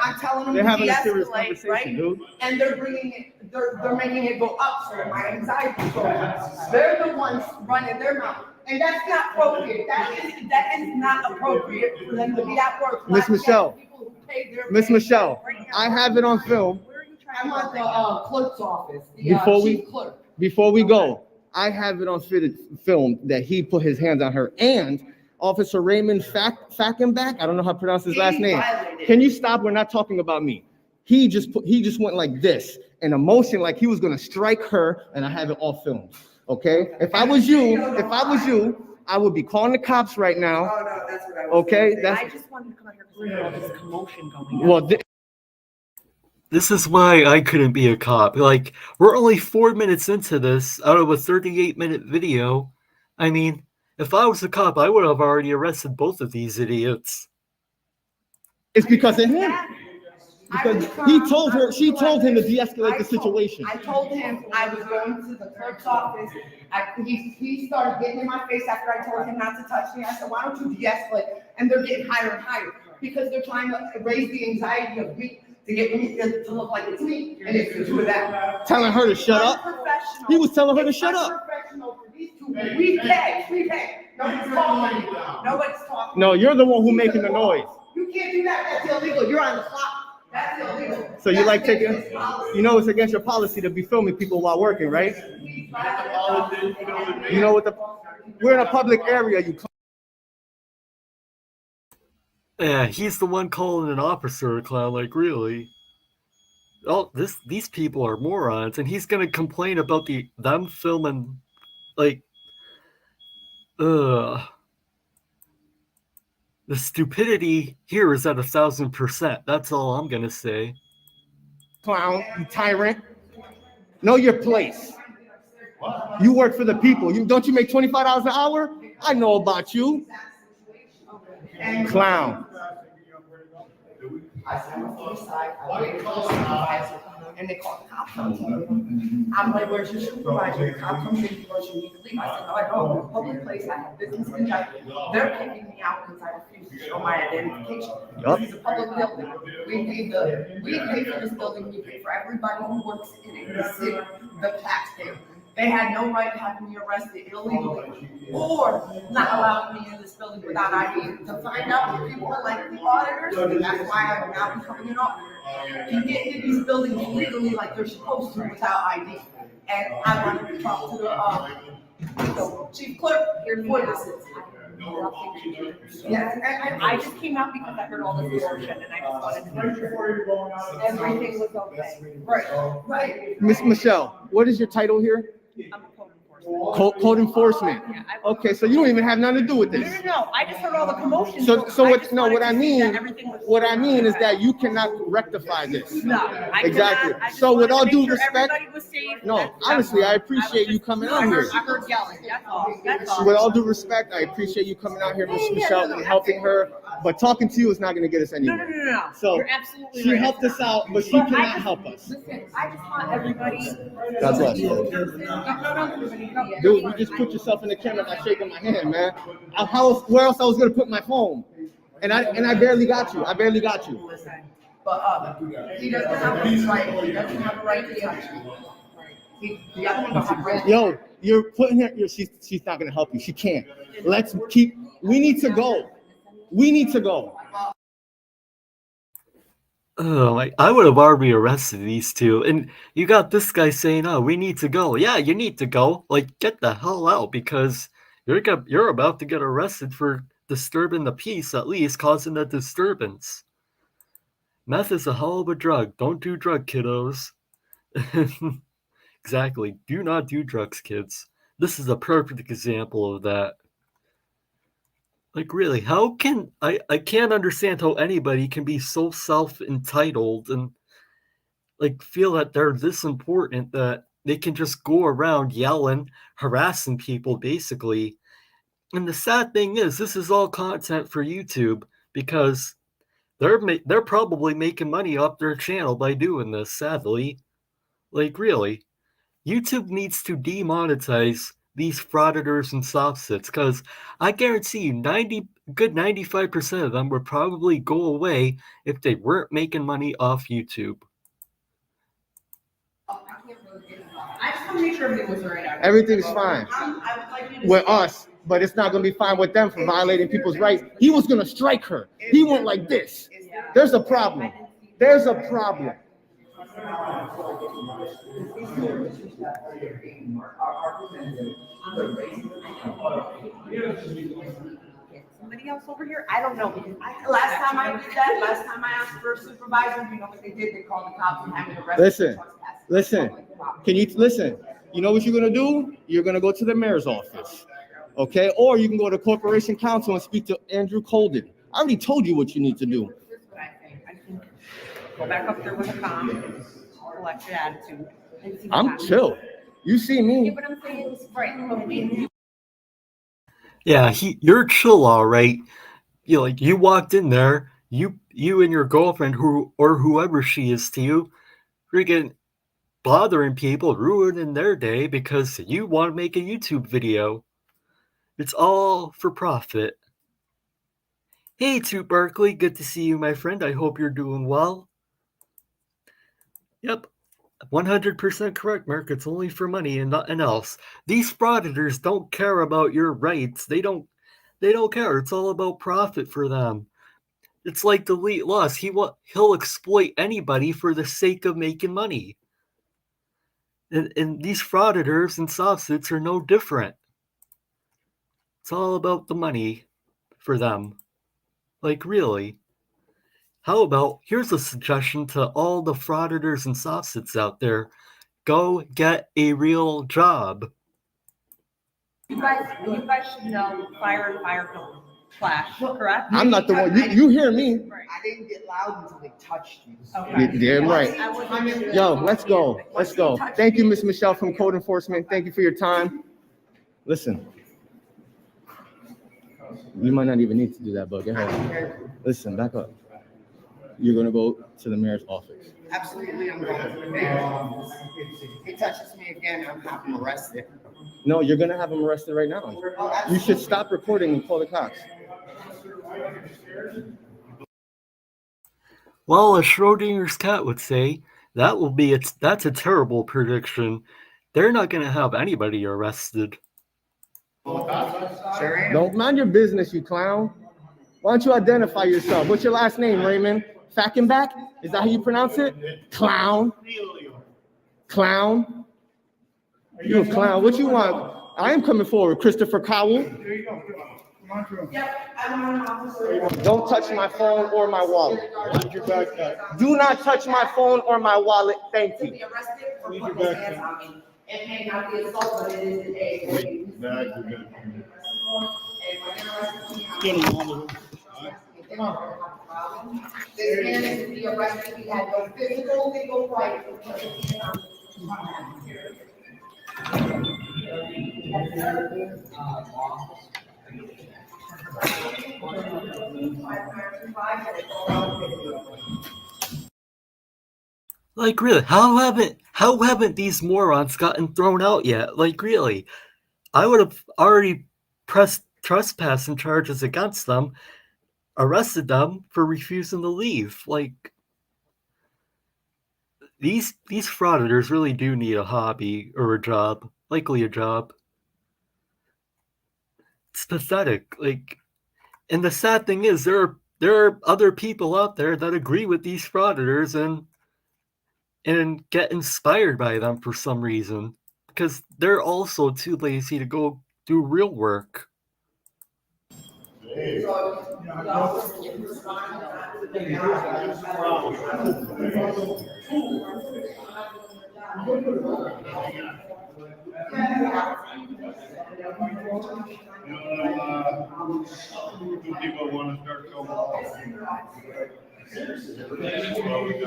I'm telling them They're to having a serious de-escalate, conversation, right? dude. And they're they're making it go up, so my anxiety goes up. They're the ones running their mouth. And that's not appropriate. That is not appropriate for them to be at work. Miss Michelle. People who pay their Miss pay Michelle, right now. I have it on film. I'm at the clerk's office, the chief clerk. Before we go, I have it on film that he put his hands on her, and Officer Raymond Fackenbach, I don't know how to pronounce his last name. Can you stop? We're not talking about me. He just went like this, in a motion like he was gonna strike her, and I have it all filmed. Okay? If I was you, I would be calling the cops right now. Oh, no, that's what I was. Okay? I just wanted to come out here because there's all this commotion going on. Well, This is why I couldn't be a cop. Like, we're only 4 minutes into this out of a 38-minute video. I mean, if I was a cop, I would have already arrested both of these idiots. it's because of him. Because she told him to de-escalate the situation. I told him I was going to the clerk's office. He started getting in my face after I told him not to touch me. I said, why don't you de-escalate? And they're getting higher and higher because they're trying to raise the anxiety of me to get me to look like it's me. And it's the two of them. Telling her to shut up. Unprofessional. He was telling her to shut up. Unprofessional for these two. We pay. Nobody's talking. Nobody's talking. No, you're the one who making the noise. You can't do that. That's illegal. You're on the clock. That's illegal. So you like That's taking, against his policy. you know it's against your policy to be filming people while working, right? He's violating You know what the, We're in a public area, you clown. Yeah, he's the one calling an officer a clown, like, really? Oh, these people are morons, and he's gonna complain about them filming, like, the stupidity here is at 1,000%. That's all I'm gonna say. Clown, you tyrant. Know your place. You work for the people. Don't you make $25 an hour? I know about you. Clown. I sat on the side, I waited for the supervisor, and they called the cops on me. I'm like, where's your supervisor? The cop comes in, he goes, you need to leave. I said, no, I don't, I'm in a public place, I have business to conduct. They're kicking me out because I refuse to show my identification. This is a public building. We pay for this building, we pay for everybody who works in it, the city, the taxpayer. They had no right to have me arrested illegally or not allowing me in this building without ID. To find out what people are like the auditors, that's why I'm now becoming an auditor. You get into these buildings legally like they're supposed to without ID. And I wanted to talk to the chief clerk here for this. Yes, and I just came out because I heard all this bullshit and I just wanted to make sure everything was okay. Right. Miss Michelle, what is your title here? I'm a code enforcement. Code enforcement. Yeah, Okay, so you don't even have nothing to do with this. No, I just heard all the commotion. So what I mean is that that you cannot rectify this. No, I Exactly. cannot. I just So with wanted all to due make sure respect, everybody was safe. no, That's honestly, all. I appreciate you coming out here. I heard yelling, that's all, that's all. With all due respect, I appreciate you coming out here, Miss Michelle, and helping her. But talking to you is not going to get us No, anywhere. no. So You're absolutely she right. helped us out, but she But I cannot just- help us. Listen, I just want everybody. God bless you. No. Dude, you just put yourself in the camera by shaking my hand, man. Where else I was gonna put my phone? And I barely got you. But he doesn't have a right, he doesn't have a right to touch me. The other one doesn't have a right. Yo, you're putting her. She's not gonna help you. She can't. We need to go. Oh, I would have already arrested these two. And you got this guy saying, oh, we need to go. Yeah, you need to go. Like, get the hell out, because you're about to get arrested for disturbing the peace, at least causing a disturbance. Meth is a hell of a drug. Don't do drug, kiddos. Exactly. Do not do drugs, kids. This is a perfect example of that. Like, really, how can I can't understand how anybody can be so self-entitled and like feel that they're this important that they can just go around yelling, harassing people, basically. And the sad thing is, this is all content for YouTube because they're probably making money off their channel by doing this, sadly. Like, really, YouTube needs to demonetize these frauditors and Sovcits, because I guarantee you 95% of them would probably go away if they weren't making money off YouTube. I just want to make sure everything was right. Everything's fine I would like you to. with us, but it's not gonna be fine with them for violating people's rights. He was gonna strike her. He went like this. There's a problem. Somebody else over here? I don't know. Last time I asked for a supervisor, you know what they did? They called the cops and had me arrested. Listen. Can you listen? You know what you're gonna do? You're gonna go to the mayor's office, okay? Or you can go to corporation counsel and speak to Andrew Colden. I already told you what you need to do. This is what I think. I think go back up there with a calm, collected attitude. And see what I'm happens. chill. You see Yeah, me. but I'm saying it's right. But we- Yeah, you're chill, all right. You walked in there, you and your girlfriend, whoever she is to you, freaking bothering people, ruining their day because you want to make a YouTube video. It's all for profit. Hey, Toot Barkley, good to see you, my friend. I hope you're doing well. Yep, 100% correct, Mark. It's only for money and nothing else. These frauditors don't care about your rights. They don't care. It's all about profit for them. It's like delete loss. He'll exploit anybody for the sake of making money. And these frauditors and Sovcits are no different. It's all about the money for them. Like, really. How about, here's a suggestion to all the frauditors and Sovcits out there. Go get a real job. You guys should know fire and fire don't clash, correct? I'm not the one, you hear me. Right. I didn't get loud until they touched you. Okay. You're damn right. I wasn't- Yo, let's go. Let's go. Thank you, Miss Michelle from Code Enforcement. Thank you for your time. Listen. You might not even need to do that, but go ahead. Listen, back up. You're gonna go to the mayor's office. Absolutely, I'm going to the mayor's office. If he touches me again, I'm having him arrested. No, you're gonna have him arrested right now. You should stop recording and call the cops. Well, as Schrodinger's cat would say, that's a terrible prediction. They're not going to have anybody arrested. Don't mind your business, you clown. Why don't you identify yourself? What's your last name, Raymond? Fackenback? Is that how you pronounce it? Clown. Clown. You a clown. What you want? I am coming forward, Christopher Cowell. There you go. Come on through. Don't touch my phone or my wallet. Need your backpack. Do not touch my phone or my wallet. Thank To you. be arrested for Need your putting his hands backpack. on me. It may not be assault, but it is an A. Bag, you're good. This man is to be arrested, he had no physical legal right to put his hand on me. Like, really, how haven't these morons gotten thrown out yet? Like, really, I would have already pressed trespassing charges against them, arrested them for refusing to leave. Like, these frauditors really do need a hobby or a job, likely a job. It's pathetic. Like, and the sad thing is, there are other people out there that agree with these frauditors and get inspired by them for some reason, because they're also too lazy to go do real work. Two people want to start going.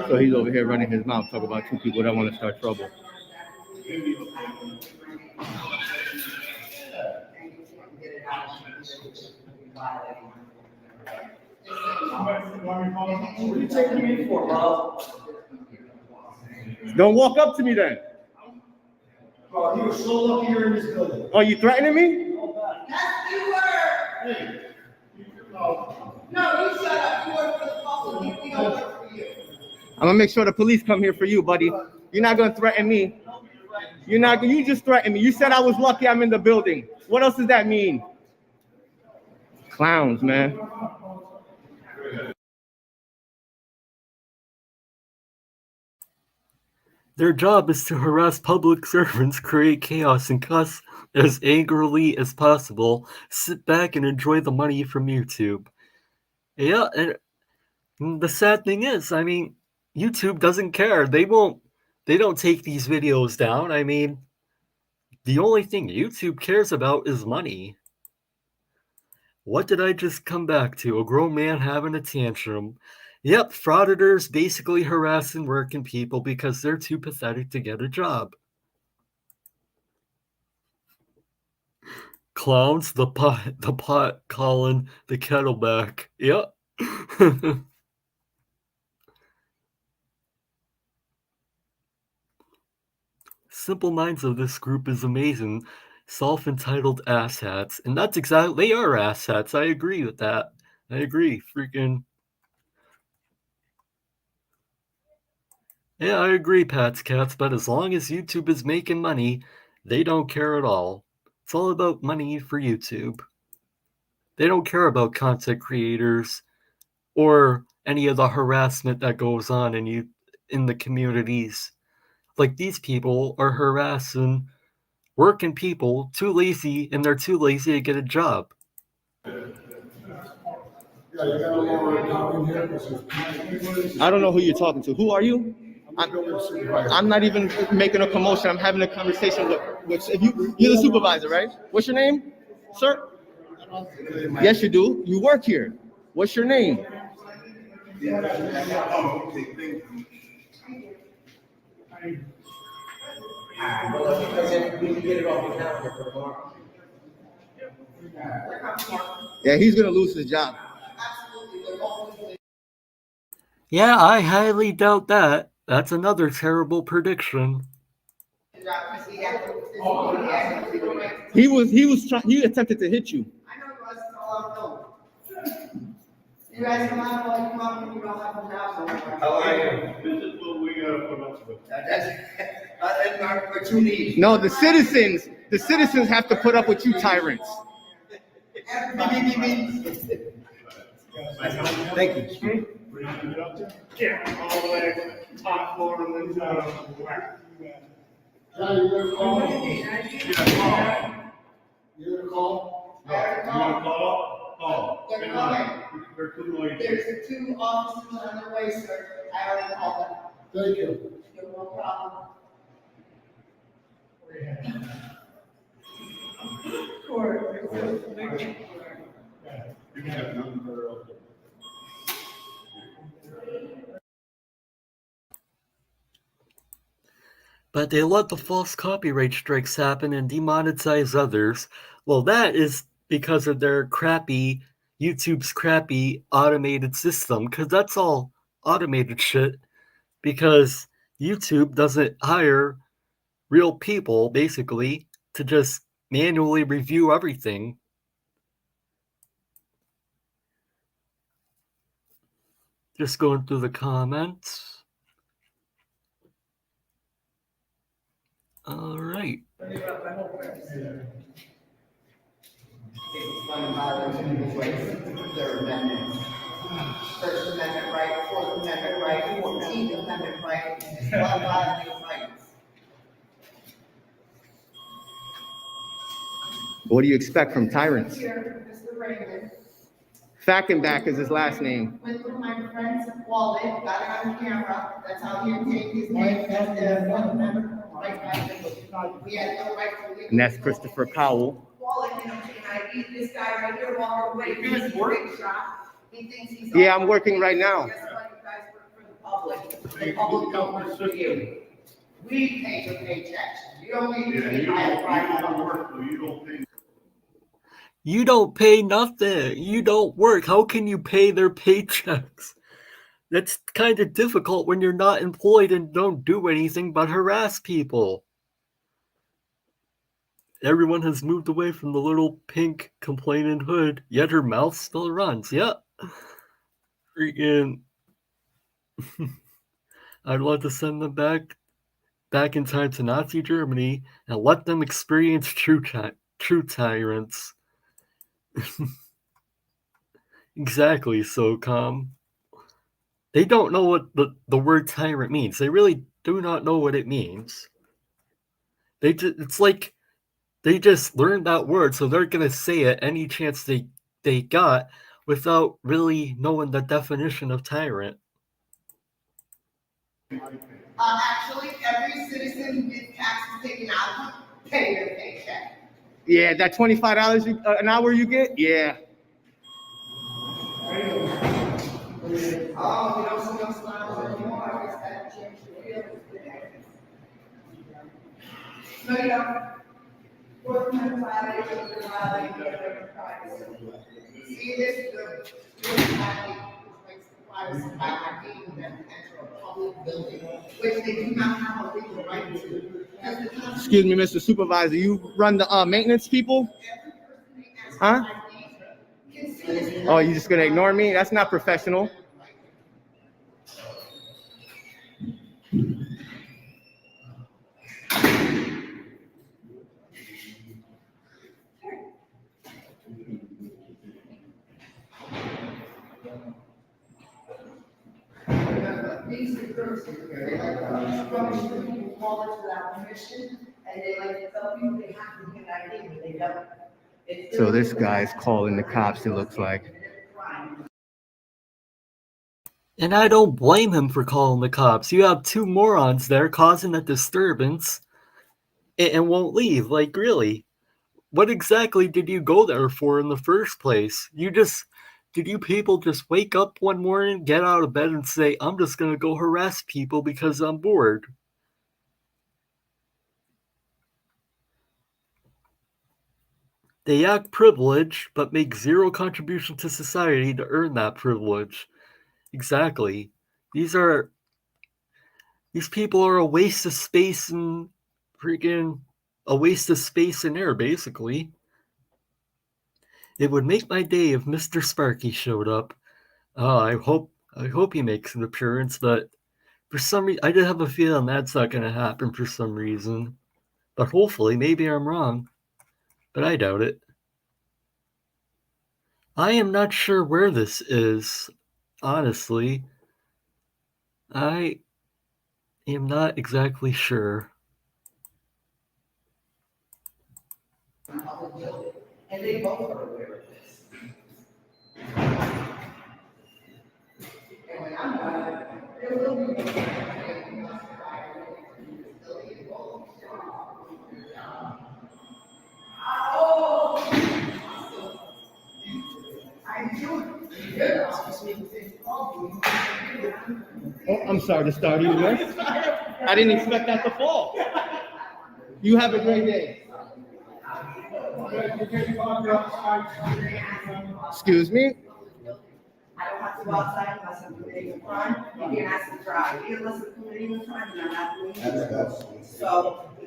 So he's over here running his mouth, talk about two people that want to start trouble. What are you taking me for, bro? Don't walk up to me then. Bro, you were so lucky you're in this building. Are you threatening me? Yes, you were. Hey. No, you shut up, you work for the public, we don't work for you. I'm gonna make sure the police come here for you, buddy. You're not gonna threaten me. You just threatened me. You said I was lucky I'm in the building. What else does that mean? Clowns, man. Their job is to harass public servants, create chaos, and cuss as angrily as possible, sit back and enjoy the money from YouTube. Yeah, and the sad thing is, I mean, YouTube doesn't care. They don't take these videos down. I mean, the only thing YouTube cares about is money. What did I just come back to? A grown man having a tantrum. Yep, frauditors basically harassing working people because they're too pathetic to get a job. Clowns, the pot calling the kettle back. Yep. Simple minds of this group is amazing. Self-entitled asshats. And that's exactly, they are asshats. I agree with that. I agree. Freaking. Yeah, I agree, Patz, Catz, but as long as YouTube is making money, they don't care at all. It's all about money for YouTube. They don't care about content creators or any of the harassment that goes on in the communities. Like, these people are harassing working people too lazy, and they're too lazy to get a job. I don't know who you're talking to. Who are you? I'm not even making a commotion. I'm having a conversation with you're the supervisor, right? What's your name, sir? Yes, you do. You work here. What's your name? Yeah, he's gonna lose his job. Yeah, I highly doubt that. That's another terrible prediction. He attempted to hit you. I know you guys all know. You guys come out while you come out when you don't have a job. How are you? This is what we gotta put up with. That's not what you need. No, the citizens have to put up with you tyrants. Thank you. Yeah, all the way top floor and then down. Johnny, you're gonna call? You're gonna call? No, you're gonna call? Oh. They're coming. They're too late. There's 2 officers on their way, sir. I already called them. Thank you. You're no problem. You can have none better of it. But they let the false copyright strikes happen and demonetize others. Well, that is because of their YouTube's crappy automated system, because that's all automated shit, because YouTube doesn't hire real people, basically, to just manually review everything. Just going through the comments. All right. Third Amendment. First Amendment right, Fourth Amendment right, 14th Amendment right, one violating rights. What do you expect from tyrants? Here, Mr. Raymond, Fackenbach is his last name. went through my friend's wallet, got it on camera, that's how he obtained his name, that's the Fourth Amendment right violation. We had no right to leave. And that's Christopher Powell. Wallet and obtain ID, this guy right here walking away, he's a big shot. He thinks he's. Yeah, I'm working right now. Guess what, you guys work for the public, the public don't work for you. We pay your paychecks, you don't need to Yeah, be you hired by don't the work, so you don't pay. You don't pay nothing. You don't work. How can you pay their paychecks? That's kind of difficult when you're not employed and don't do anything but harass people. Everyone has moved away from the little pink complaining hood, yet her mouth still runs. Yep. Freaking. I'd love to send them back in time to Nazi Germany and let them experience true tyrants. Exactly, SOCOM. They don't know what the word tyrant means. They really do not know what it means. It's like they just learned that word, so they're gonna say it any chance they got without really knowing the definition of tyrant. Actually, every citizen who gets taxes taken out, pay their paycheck. Yeah, that $25 an hour you get? Yeah. Oh, we don't see no smiles anymore, I guess that changed the field today. No, you don't. Fourth Amendment violation, you're violating their privacy. See, this is the violation which makes the privacy by being them enter a public building, which they do not have a legal right to. Excuse me, Mr. Supervisor, you run the maintenance people? Huh? Oh, you just gonna ignore me? That's not professional. These are persons, they like to rubbish the people's wallets without permission, and and they like to tell people they have to get ID, but they don't. So this guy's calling the cops, it looks like. And I don't blame him for calling the cops. You have two morons there causing a disturbance and won't leave. Like, really? What exactly did you go there for in the first place? Did you people just wake up one morning, get out of bed, and say, I'm just going to go harass people because I'm bored? They act privileged, but make zero contribution to society to earn that privilege. Exactly. These people are a waste of space and a waste of space and air, basically. It would make my day if Mr. Sparky showed up. I hope he makes an appearance, but for some reason, I did have a feeling that's not going to happen for some reason. But hopefully, maybe I'm wrong. But I doubt it. I am not sure where this is, honestly. I am not exactly sure. And they both are aware of this. And when I'm done, there will be. Oh, I'm sorry to start you there. I didn't expect that to fall. You have a great day. Excuse me? I don't have to go outside unless I'm committing a crime. You can't ask to drive. Unless I'm committing a crime, and I'm not doing it. So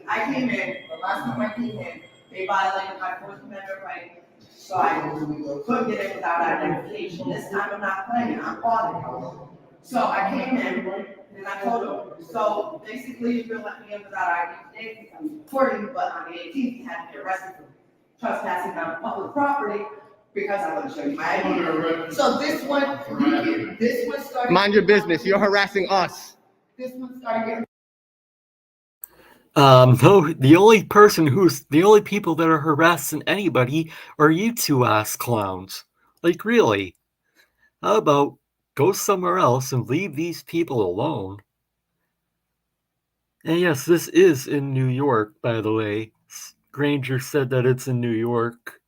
I came in, the last time I came in, they violated my Fourth Amendment right. So I couldn't get in without identification. This time I'm not playing, I'm auditing. So I came in and I told them, so basically you can let me in without ID today because I'm reporting, but on the 18th you had to be arrested for trespassing on public property because I want to show you my ID. So this one started. Mind your business, you're harassing us. This one started getting. No, the only people that are harassing anybody are you two ass clowns. Like, really? How about go somewhere else and leave these people alone? And yes, this is in New York, by the way. Granger said that it's in New York.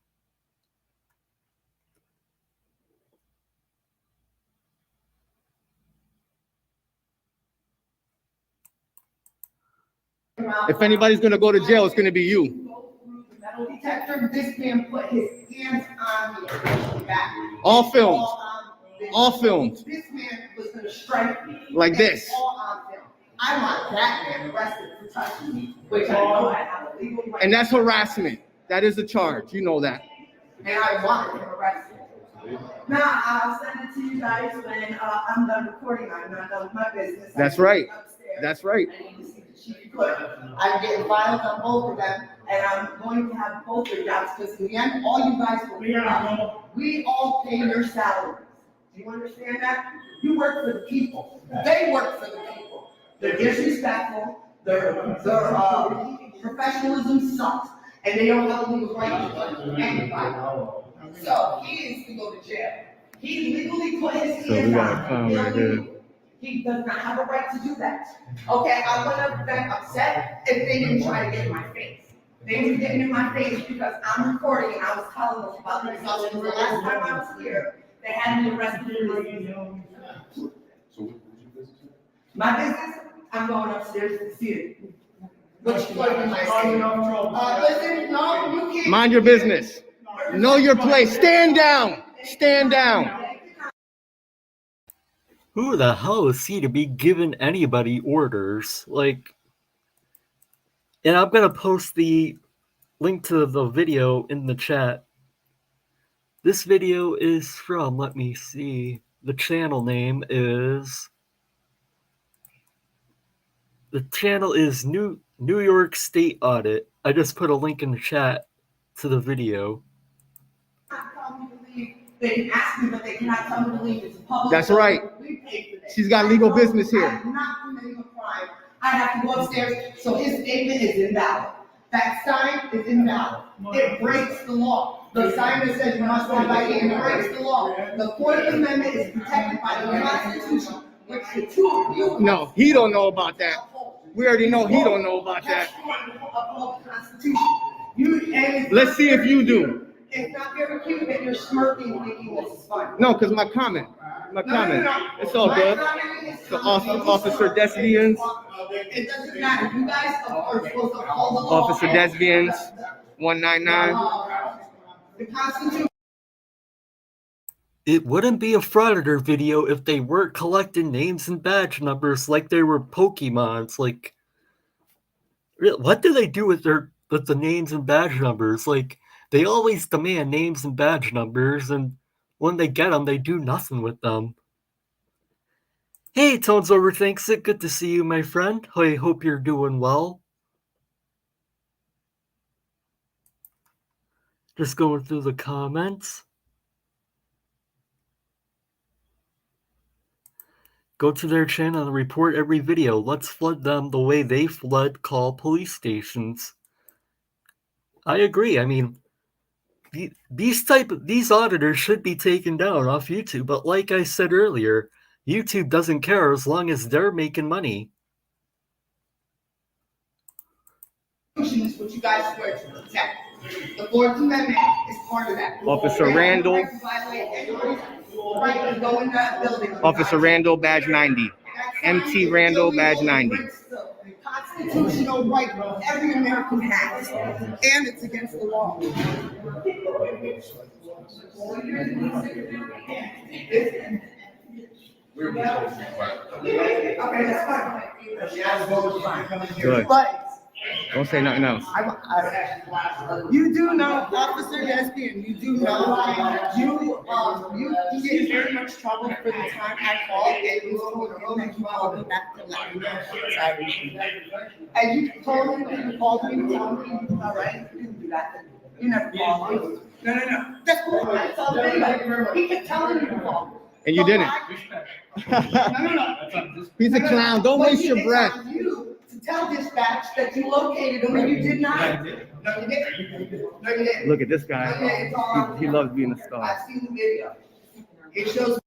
If anybody's going to go to jail, it's going to be you. Metal detector, this man put his hands on me. All filmed. All filmed. This man was going to strike me. Like this. All on film. I want that man arrested for touching me, which I know I have a legal right. And that's harassment. That is a charge. You know that. And I want him arrested. Now, I'll send it to you guys when I'm done recording. I'm not done with my business. That's right. That's right. I need to see the chief clerk. I'm getting filed on both of them, and I'm going to have both their jobs, because in the end, all you guys will be we all pay your salaries. Do you understand that? You work for the people. They work for the people. They're disrespectful. Their professionalism sucks, and they don't have a legal right to touch anybody. So he needs to go to jail. He legally put his hands on him. He does not have a right to do that. Okay, I would have been upset if they didn't try to get in my face. They were getting in my face because I'm recording and I was telling them about the results. The last time I was here, they had me arrested for this. My business, I'm going upstairs to see it. Which clerk am I saying? Listen, no, you can't. Mind your business. Know your place. Stand down. Stand down. Who the hell is he to be giving anybody orders? Like, and I'm gonna post the link to the video in the chat. This video is from, let me see, the channel name is, the channel is New York State Audit. I just put a link in the chat to the video. They can ask me, but they cannot tell me to leave. It's a public. That's right. We pay for this. She's got legal business here. I'm not committing a crime. I have to go upstairs, so his statement is invalid. That sign is invalid. It breaks the law. The sign that says you must have ID, it breaks the law. The Fourth Amendment is protected by the Constitution, which the two of you. No, he don't know about that. We already know he don't know about that. Uphold the Constitution. Let's see if you do. It's not very cute that you're smirking thinking this is fun. No, because my comment. It's all good. So Officer Desvians. It doesn't matter. You guys are supposed to uphold the law. Officer Desvians, 199. The Constitution. It wouldn't be a Frauditor video if they weren't collecting names and badge numbers like they were Pokemons. Like, what do they do with the names and badge numbers? Like, they always demand names and badge numbers, and when they get them, they do nothing with them. Hey, Tones Overthinks It. Good to see you, my friend. I hope you're doing well. Just going through the comments. Go to their channel and report every video. Let's flood them the way they flood call police stations. I agree. I mean, these auditors should be taken down off YouTube. But like I said earlier, YouTube doesn't care as long as they're making money. Is what you guys swear to protect. The Fourth Amendment is part of that. Officer Randall. Right to go in that building. Officer Randall, badge 90. MT Randall, badge 90. The constitutional right every American has, and it's against the law. Okay, that's fine. Good. But Don't say nothing else. you do know, Officer Desbian, you do know, you get very much trouble for the time I called and you told him that you called me back to let me know. And you told him that you called me to tell me, all right, you didn't do that. You never called me. No. That's cool. I told him, he kept telling me to call. And you didn't. No. He's a clown. Don't waste your breath. You to tell dispatch that you located him and you did not. No, you didn't. Look at this guy. He loves being a star. I've seen the video. It shows.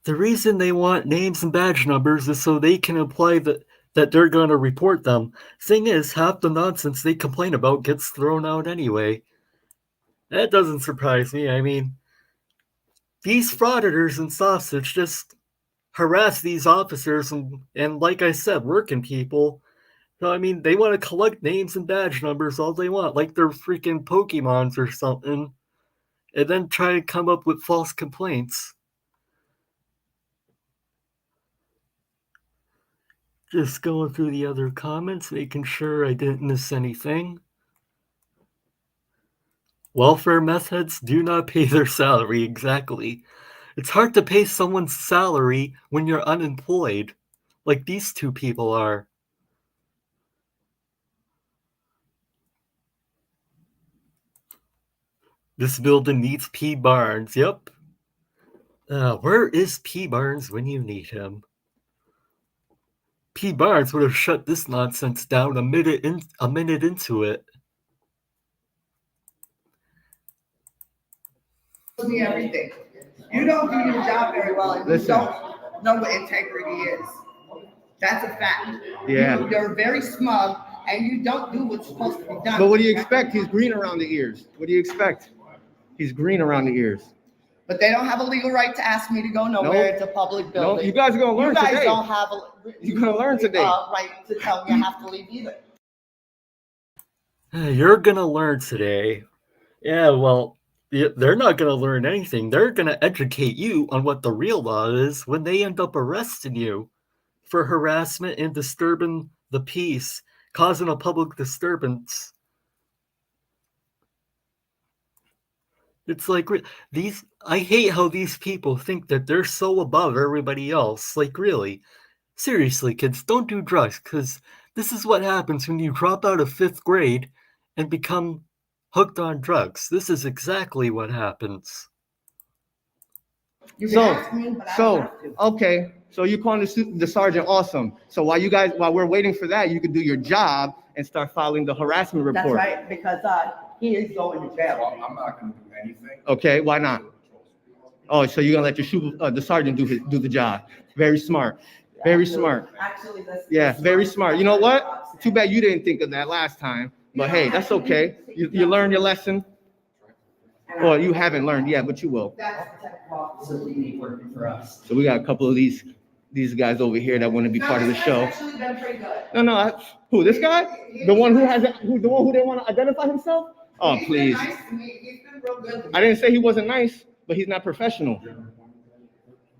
The reason they want names and badge numbers is so they can imply that they're going to report them. Thing is, half the nonsense they complain about gets thrown out anyway. That doesn't surprise me. I mean, these frauditors and Sovcits just harass these officers and like I said, working people. So, I mean, they want to collect names and badge numbers all they want, like they're freaking Pokemons or something, and then try to come up with false complaints. Just going through the other comments, making sure I didn't miss anything. Welfare methods do not pay their salary, exactly. It's hard to pay someone's salary when you're unemployed, like these two people are. This building needs P. Barnes, yep. Where is P. Barnes when you need him? P. Barnes would have shut this nonsense down a minute into it. Me everything. You don't do your job very well, and you don't know what integrity is. That's a fact. Yeah. You're very smug, and you don't do what's supposed to be done. But what do you expect? He's green around the ears. What do you expect? He's green around the ears. But they don't have a legal right to ask me to go nowhere. It's a public building. No, you guys are gonna learn today. You guys don't have a. You're gonna learn today. Right to tell me I have to leave either. You're gonna learn today. Yeah, well, they're not gonna learn anything. They're gonna educate you on what the real law is when they end up arresting you for harassment and disturbing the peace, causing a public disturbance. It's like I hate how these people think that they're so above everybody else. Like, really, seriously, kids, don't do drugs, because this is what happens when you drop out of 5th grade and become hooked on drugs. This is exactly what happens. You can ask me, but I don't have to. Okay. So you calling the sergeant awesome. So while we're waiting for that, you could do your job and start filing the harassment report. That's right, because he is going to jail. Well, I'm not gonna do anything. Okay, why not? Oh, so you're gonna let the sergeant do the job. Very smart. Very smart. Actually, Yeah, very smart. You know what? Too bad you didn't think of that last time. But hey, that's okay. You learned your lesson. Well, you haven't learned yet, but you will. That's the type of officer we need working for us. So we got a couple of these guys over here that want to be part of the show. Actually been pretty good. No. Who? This guy? The one who didn't want to identify himself? Oh, please. He's been nice to me. He's been real good to me. I didn't say he wasn't nice, but he's not professional.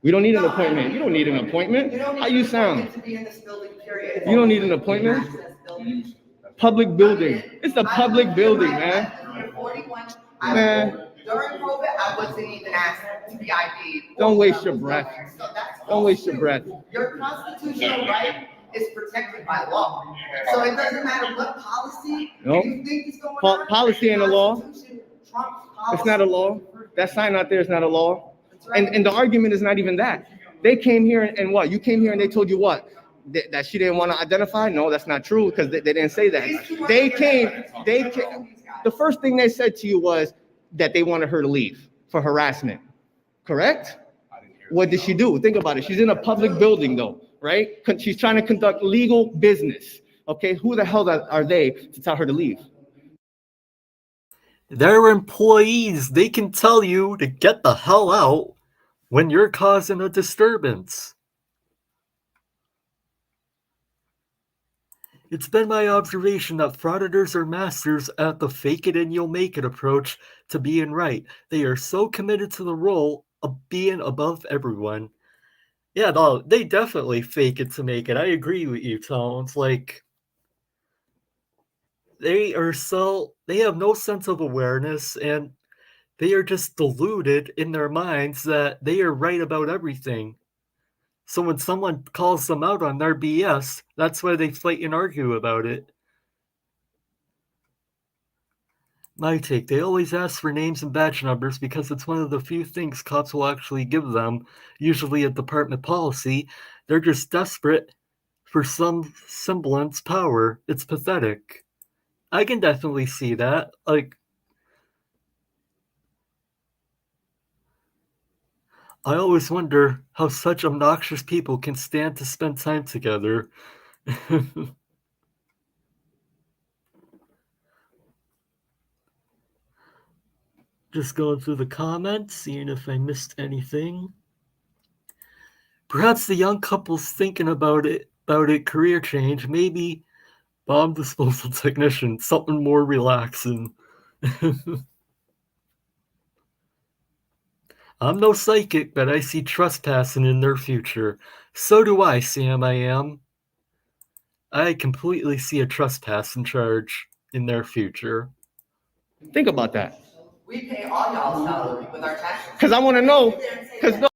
We don't need an appointment. You don't need an appointment. How you sound? To be in this building, period. You don't need an appointment. Access building. Public building. It's a public building, man. You're 41. Man. During COVID, I wasn't even asked to be ID'd. Don't waste your breath. So that's Don't waste your breath. Your constitutional right is protected by law. So it doesn't matter what policy Nope. you think is going on. Policy ain't a law. Constitution trumps policy. It's not a law. That sign out there is not a law. That's right. And the argument is not even that. They came here and what? You came here and they told you what? That she didn't want to identify? No, that's not true because they didn't say that. They came. The first thing they said to you was that they wanted her to leave for harassment. Correct? What did she do? Think about it. She's in a public building though, right? She's trying to conduct legal business. Okay, who the hell are they to tell her to leave? They're employees. They can tell you to get the hell out when you're causing a disturbance. It's been my observation that frauditors are masters at the fake it and you'll make it approach to being right. They are so committed to the role of being above everyone. Yeah, no, they definitely fake it to make it. I agree with you, Tom. It's like they have no sense of awareness and they are just deluded in their minds that they are right about everything. So when someone calls them out on their BS, that's why they fight and argue about it. My take, they always ask for names and badge numbers because it's one of the few things cops will actually give them, usually a department policy. They're just desperate for some semblance power. It's pathetic. I can definitely see that. I always wonder how such obnoxious people can stand to spend time together. Just going through the comments, seeing if I missed anything. Perhaps the young couple's thinking about it, career change, maybe bomb disposal technician, something more relaxing. I'm no psychic, but I see trespassing in their future. So do I, Sam, I am. I completely see a trespassing charge in their future. Think about that. We pay all y'all's salary with our taxes. Because I want to know. Because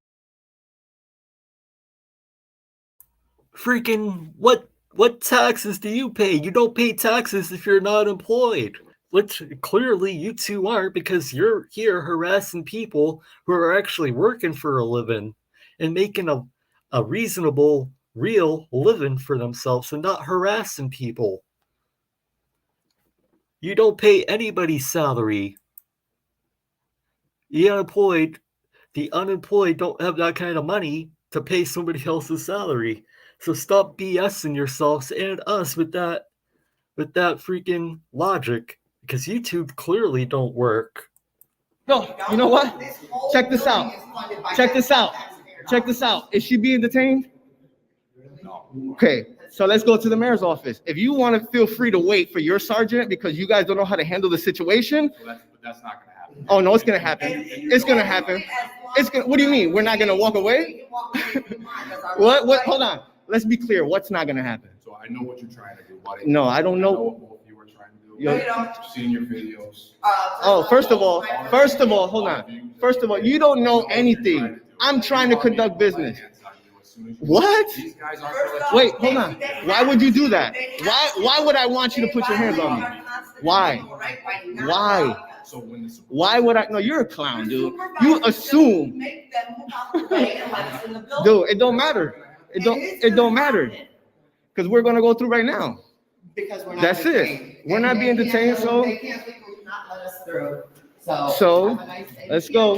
Freaking, what taxes do you pay? You don't pay taxes if you're not employed. Which clearly you two aren't because you're here harassing people who are actually working for a living and making a reasonable, real living for themselves and not harassing people. You don't pay anybody's salary. The unemployed don't have that kind of money to pay somebody else's salary. So stop BSing yourselves and us with that freaking logic. Because you two clearly don't work. no, you know what? Check this out. Check this out. Check this out. Is she being detained? No. Okay, so let's go to the mayor's office. If you want to feel free to wait for your sergeant because you guys don't know how to handle the situation. So that's not gonna happen. Oh no, it's gonna happen. It's gonna happen. What do you mean? We're not gonna walk away? What? Hold on. Let's be clear. What's not gonna happen? So I know what you're trying to do. No, I don't know. what both you were trying to do. Yo- I've seen your videos. Oh, first of all, hold on. First of all, you don't know anything. I'm trying to conduct business. What? These guys aren't gonna let you- Wait, hold on. Why would you do that? Why would I want you to put your hands on me? Why? So when the Why would I? No, you're a clown, dude. You assume. Make them move out the way and let us in the building. Dude, it don't matter. It don't matter. Because we're gonna go through right now. Because we're not. That's it. detained. We're not being They can't- detained, so- They can't legally not let us through, so. So, have a nice day. let's go.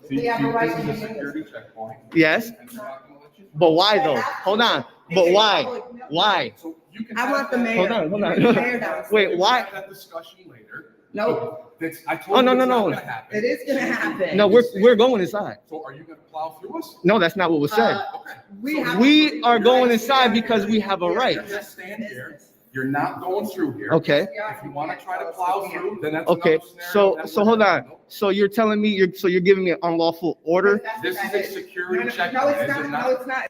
We have a right to This is a do security checkpoint. Yes, And they're not gonna let you. but why though? Hold on. But why? Why? So you can I have want the that- mayor. Hold on. The mayor downstairs. Wait, We why? can have that discussion later. No, That's, I told Oh, you no, it's no, not no. gonna happen. it is gonna happen. No, we're going inside. So are you gonna plow through us? No, that's not what was said. Okay. We have. We are going inside because we have a right. You're gonna stand here. You're not going through here. Okay. If you wanna try to plow through, then that's Okay. another scenario. So hold on. So you're telling me you're giving me an unlawful order? This is a security No, checkpoint, it's is not, it no, not? it's not.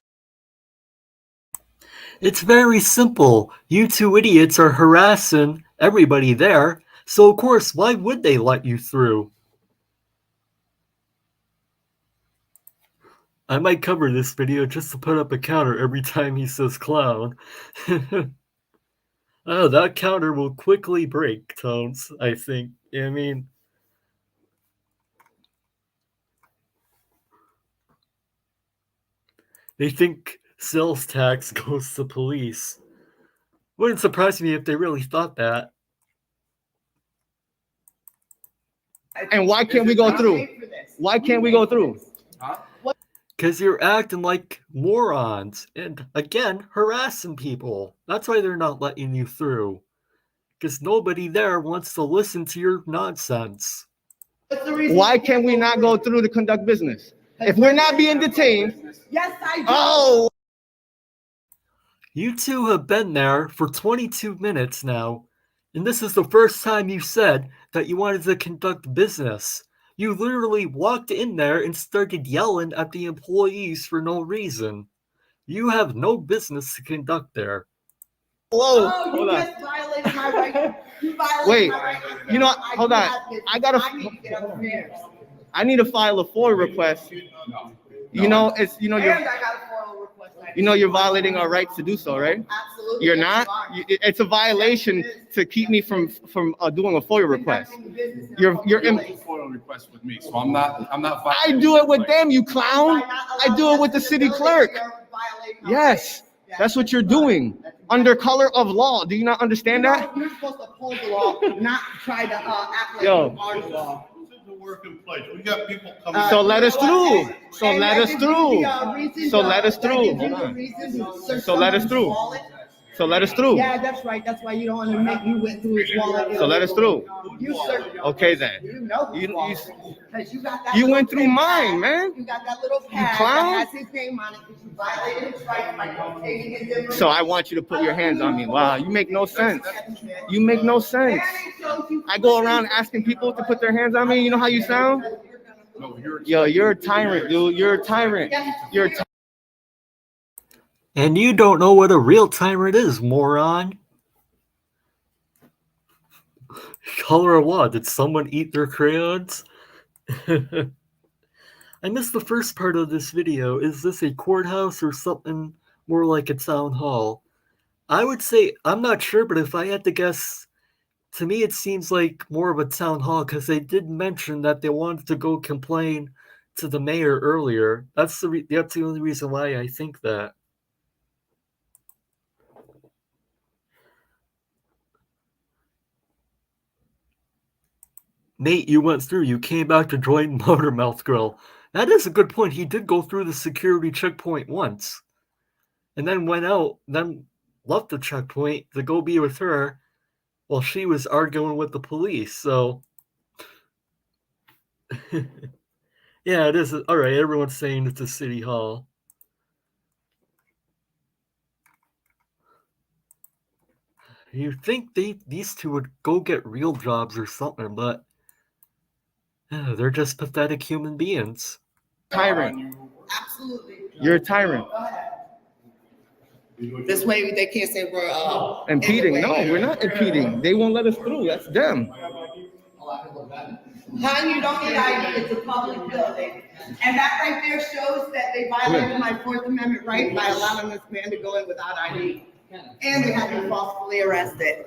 It's very simple. You two idiots are harassing everybody there, so of course, why would they let you through? I might cover this video just to put up a counter every time he says clown. Oh, that counter will quickly break, Tones, I think. I mean, they think sales tax goes to police. Wouldn't surprise me if they really thought that. And why can't we go through? Why can't we go through? Huh? Because you're acting like morons and, again, harassing people. That's why they're not letting you through. Because nobody there wants to listen to your nonsense. Why can't we not go through to conduct business? If we're not being detained, Yes, I do. oh, You two have been there for 22 minutes now, and this is the first time you said that you wanted to conduct business. You literally walked in there and started yelling at the employees for no reason. You have no business to conduct there. whoa, Oh, hold you on. just violated my right. You violated Wait, my right. you know what? Hold on. I gotta- I need to get upstairs. I need to file a FOIA request. You know, it's And I got a FOIA request. you're violating our rights to do so, right? Absolutely. You're yes, not. you are. It's a violation to keep me from doing a FOIA request. You're in. It's a FOIA request with me, so I'm not. I do it with them, you clown. I do it with the city clerk. Yes, that's what you're doing under color of law. Do you not understand that? You're supposed to uphold the law, not try to act like Yo. you are the law. This is the working place. We got people coming. So let us through. So And let I us give you through. the, reason, So let us I through. give you Hold the on. reason to search So let us someone's through. wallet. So let us through. Yeah, that's right. That's why you don't want to make you went through his wallet. So let us through. You search. Okay then. You know whose You- you- wallet. 'Cause you got that You little went through pin mine, pad. man. You got that little pad clown. that has his name on it, because you violated his rights by taking his information. So I want you to put your hands on me. Wow, you make no sense. You make no sense. I go around asking people to put their hands on me. You know how you sound? No, you're. Yo, you're a tyrant, dude. You're a tyrant. You're a tyrant. And you don't know what a real tyrant is, moron. Color of law. Did someone eat their crayons? I missed the first part of this video. Is this a courthouse or something more like a town hall? I would say, I'm not sure, but if I had to guess, to me it seems like more of a town hall because they did mention that they wanted to go complain to the mayor earlier. That's the only reason why I think that. Nate, you went through. You came back to join Motormouth Grill. That is a good point. He did go through the security checkpoint once. And then went out, then left the checkpoint to go be with her while she was arguing with the police. So, yeah, it is. All right, everyone's saying it's a city hall. You'd think these two would go get real jobs or something, but they're just pathetic human beings. Tyrant. Absolutely. You're a tyrant. Go ahead. This way they can't say we're Impeding. in the No, way. we're not impeding. They won't let us through. That's them. Hon, you don't need ID, it's a public building. And that right there shows that they violated my Fourth Amendment right by allowing this man to go in without ID. And they had me falsely arrested.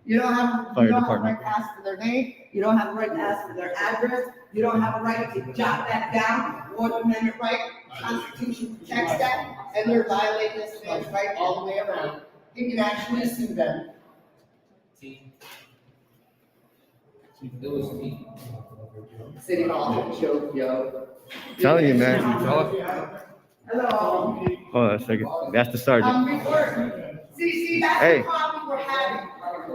You don't have, Fire you don't have a department. right to ask for their name, you don't have a right to ask for their address, you don't have a right to jot that down, Fourth Amendment right, Constitution protects that, and they're violating this man's right all the way around. You can actually sue them. City Hall, joke, yo. Telling you, man. Hello. Hold on a second. That's the sergeant. Before, see, that's Hey. the problem we're having.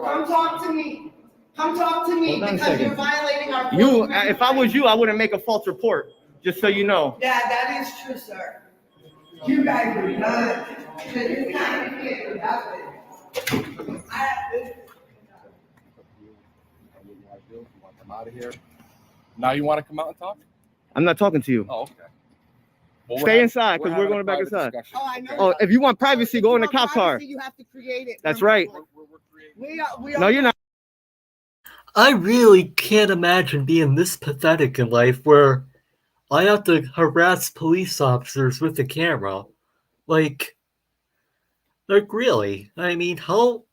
Come talk to me. Come talk to me Hold on a because second. you're violating our. You, if I was you, I wouldn't make a false report, just so you know. Yeah, that is true, sir. You guys are done. It's not gonna get nothing. I have this. Come out of here. Now you want to come out and talk? I'm not talking to you. Oh, okay. Well, Stay inside, because we're having going a back private inside. discussion. Oh, I know. Oh, if you want privacy, go in the If you want cop car. privacy, you have to create it. That's right. We are. No, you're not. I really can't imagine being this pathetic in life where I have to harass police officers with a camera. Like really? I mean, how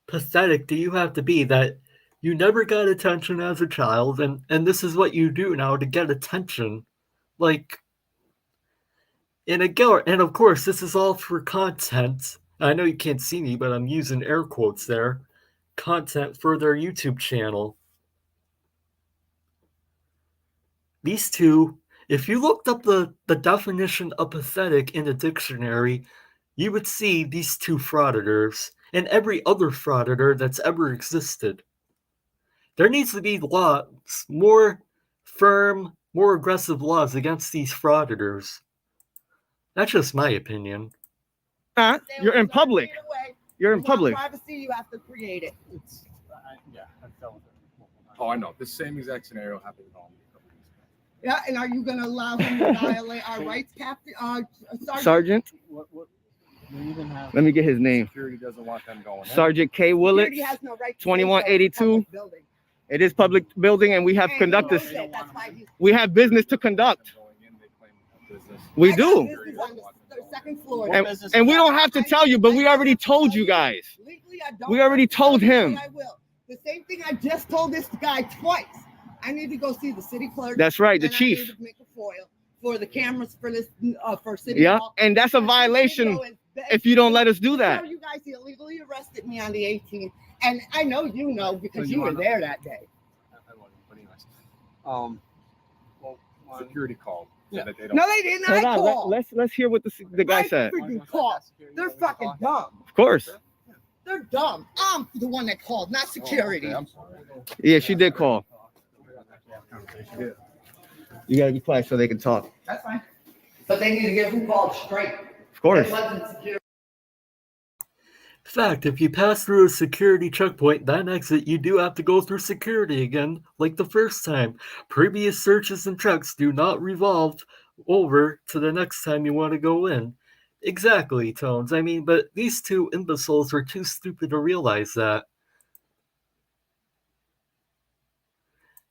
pathetic do you have to be that you never got attention as a child, and this is what you do now to get attention? Like, and of course, this is all for content. I know you can't see me, but I'm using air quotes there. Content for their YouTube channel. These two, if you looked up the definition of pathetic in the dictionary, you would see these two frauditors and every other frauditor that's ever existed. There needs to be laws, more firm, more aggressive laws against these frauditors. That's just my opinion. You're in public. You're in You want public. privacy, you have to create it. Oh, I know. This same exact scenario happened on me a couple weeks ago. Yeah, and are you gonna allow him to violate our rights, Captain, Sergeant? Sergeant, let me get his name. Security doesn't want them going in. Sergeant K. Willett, Security has no right to 2182. public building. It is public building, and we have And conducted. he knows that, that's why he's- We have business to conduct. Going in, they claim business. We I got do. business on the second floor. And we don't have to tell you, but we already told you guys. Legally, I don't We already have to told tell you, him. but I will. The same thing I just told this guy twice. I need to go see the city clerk. That's right, the and I chief. need to make a FOIL for the cameras for this, for city Yeah, hall. and that's a violation if you don't let us do that. You guys illegally arrested me on the 18th, and I know you know because you were there that day. Security called. Yeah. That they don't. No, they didn't. Hold I on, called. let's hear what the guy I said. freaking called. They're fucking dumb. Of course. They're dumb. I'm the one that called, not security. Okay, I'm sorry. Yeah, she did call. You gotta be quiet so they can talk. That's fine. But they need to get who called straight. Of course. It wasn't security. Fact, if you pass through a security checkpoint, that exit, you do have to go through security again, like the first time. Previous searches and checks do not revolve over to the next time you want to go in. Exactly, Tones. I mean, but these two imbeciles are too stupid to realize that.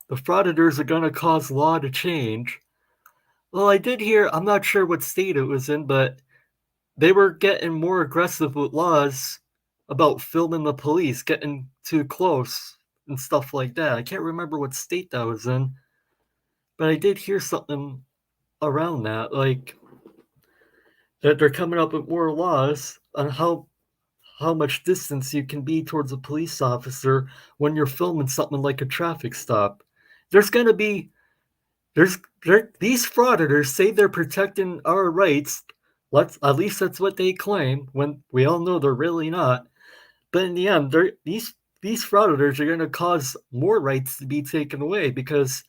The frauditors are going to cause law to change. Well, I did hear, I'm not sure what state it was in, but they were getting more aggressive with laws about filming the police, getting too close and stuff like that. I can't remember what state that was in, but I did hear something around that, like that they're coming up with more laws on how much distance you can be towards a police officer when you're filming something like a traffic stop. There's going to be these frauditors say they're protecting our rights. At least that's what they claim, when we all know they're really not. But in the end, these frauditors are going to cause more rights to be taken away because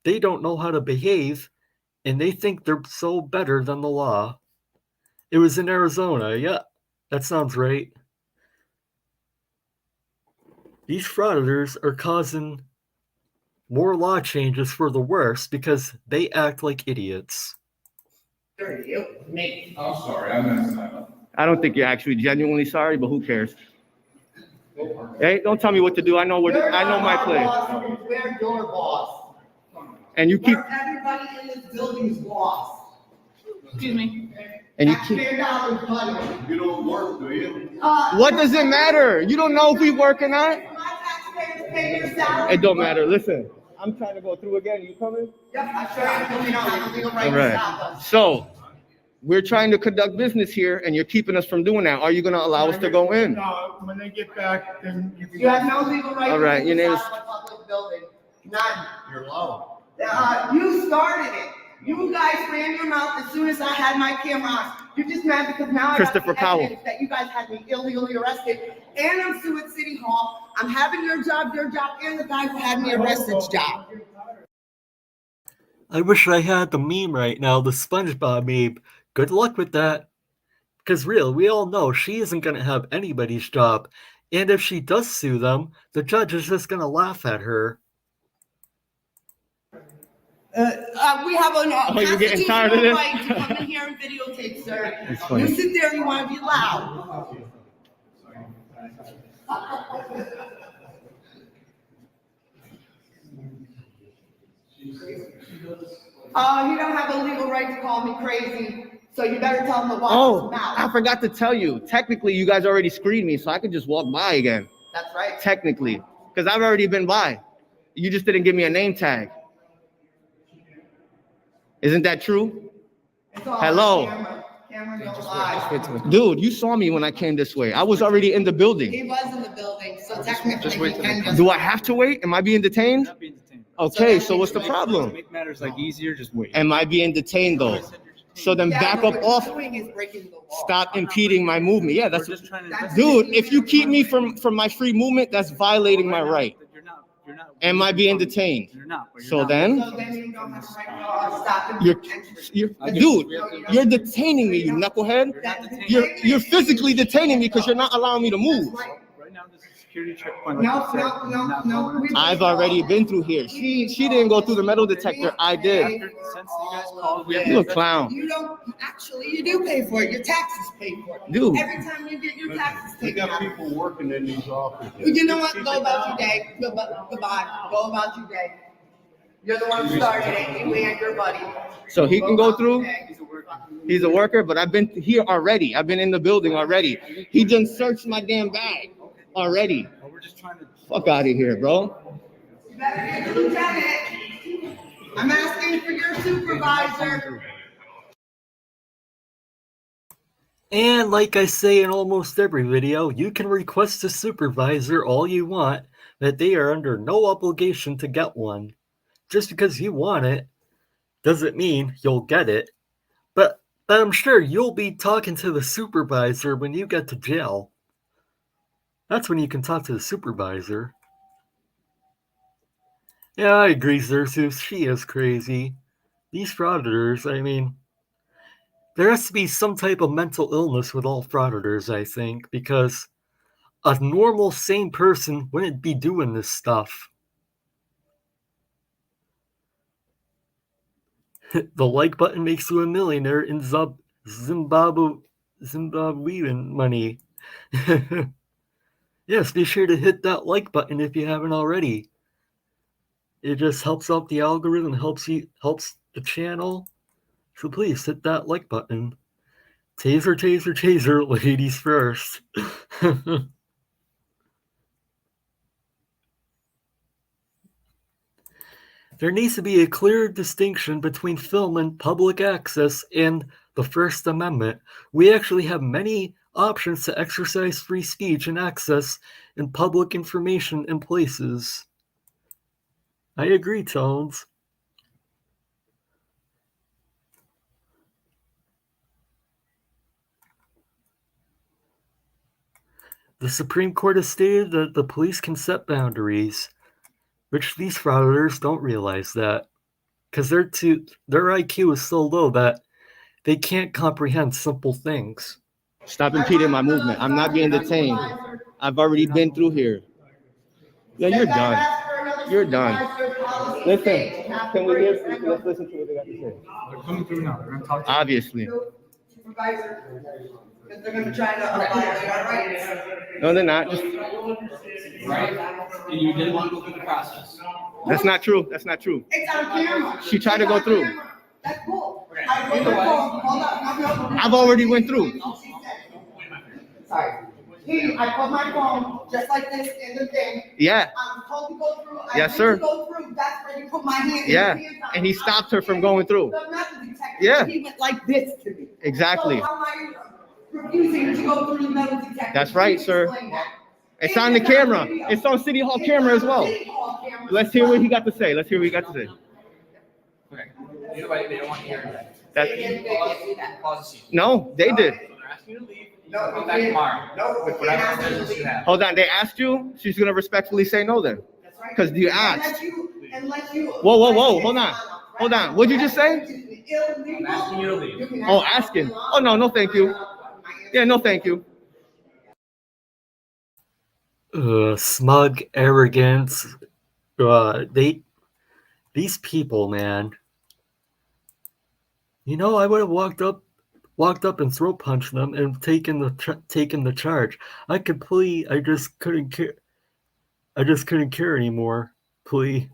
they don't know how to behave and they think they're so better than the law. It was in Arizona. Yeah, that sounds right. These frauditors are causing more law changes for the worse because they act like idiots. Me. I'm sorry, I messed that up. I don't think you're actually genuinely sorry, but who cares? Hey, don't tell me what to do. I know my place. We're your boss. And you keep Everybody in this building's boss. Excuse me. and you keep. Taxpayer dollars money. You don't work, do you? What does it matter? You don't know if we working on it. My pay your salary. It don't matter. Listen, I'm trying to go through again. You coming? Yep, I'm sure you don't have a legal right All to right. stop us. So we're trying to conduct business here, and you're keeping us from doing that. Are you going to allow us to go in? No, when they get back, then you can. You have no legal right All right, to your do name this is- out of a public building. None. You're low. You started it. You guys ran your mouth as soon as I had my camera on. You're just mad because now I got Christopher the Powell. evidence that you guys had me illegally arrested, and I'm suing City Hall. I'm having your job, and the guy who had me arrested's job. I wish I had the meme right now, the SpongeBob meme. Good luck with that. Because real, we all know she isn't going to have anybody's job. And if she does sue them, the judge is just going to laugh at her. We have a you're getting tired of constitutional this? right to come in here and videotape, sir. It's funny. You sit there, you want to be loud. You don't have a legal right to call me crazy, so you better tell him to watch Oh, his I mouth. forgot to tell you. Technically, you guys already screened me, so I could just walk by again. That's right. Technically, because I've already been by. You just didn't give me a name tag. Isn't that true? It's all on Hello. camera. Camera don't lie. Dude, you saw me when I came this way. I was already in the building. He was in the building, so technically he can just. Do I have to wait? Am I being detained? Not being detained. Okay, so what's the To problem? make matters like easier, just wait. Am I being detained though? So then Yeah, back but up what off. you're doing is breaking the law. Stop impeding my movement. Yeah, We're that's just trying to. That's- dude. If you keep me from my free movement, that's violating my right. You're not. Am I being detained? You're not. But you're So not. then, So then you don't have a right to stop and you're, entry. dude, you're detaining me, you knucklehead. You're physically detaining me because you're not allowing me to move. Right now, this is a security checkpoint. No, Like you said, no, you're no, not no. going we- into- I've already been through here. She didn't go through the metal detector. I did. Since you guys called, we have You a clown, You don't, actually, you do pay for it. Your taxes pay for it. dude. Every time you get your taxes We taken got out. people working in these offices. You know what? Go about your day. Goodbye. Go about your day. You're the one who started it. You and your buddy. So he can go through. Okay. He's a worker, but I've been here already. I've been in the building already. He done searched my damn bag already. But we're just trying to. Fuck out of here, bro. You better get the lieutenant. I'm asking for your supervisor. And like I say in almost every video, you can request a supervisor all you want, but they are under no obligation to get one. Just because you want it doesn't mean you'll get it. But I'm sure you'll be talking to the supervisor when you get to jail. That's when you can talk to the supervisor. Yeah, I agree, Xerxes. She is crazy. These frauditors, I mean, there has to be some type of mental illness with all frauditors, I think, because a normal, sane person wouldn't be doing this stuff. The like button makes you a millionaire in Zimbabwean money. Yes, be sure to hit that like button if you haven't already. It just helps out the algorithm, helps the channel. So please hit that like button. Taser, taser, taser, ladies first. There needs to be a clear distinction between film and public access and the First Amendment. We actually have many options to exercise free speech and access in public information and places. I agree, Tones. The Supreme Court has stated that the police can set boundaries, which these frauditors don't realize that, because their IQ is so low that they can't comprehend simple things. Stop impeding my movement. I'm not being detained. I've already been through here. Yeah, you're done. You're done. Listen, can we hear? Let's listen to what they got to say. They're coming through now. They're gonna talk to you. Obviously. Supervisor, because they're gonna try to violate our rights. No, they're not. Just, Right? And you didn't want to go through the process. that's not true. That's not true. It's on camera. She tried to go It's on through. camera. That's cool. Hold up. No. I've already went through. Sorry. I put my phone just like this in the thing. Yeah. I'm told to go through. Yes, sir. Go through. That's where you put my hand. Yeah. And he stopped her from going through. The metal detector. Yeah. He went like this to me. Exactly. So how am I refusing to go through the metal detector? That's right, Please sir. explain that. It's on the camera. It's on City Hall camera as well. Let's hear what he got to say. Let's hear what he got to say. Okay. Either way, they don't want to hear that. Pause the scene. No, they did. So they're asking you to leave. Come back tomorrow. With whatever business you have. Hold on. They asked you. She's gonna respectfully say no then, because you asked. Whoa. Hold on. What'd you just say? I'm asking you to leave. Oh, asking. Oh no, thank you. Yeah, no, thank you. Smug arrogance. These people, man. You know, I would have walked up and throat punched them and taken the charge. I just couldn't care. I just couldn't care anymore. Plea.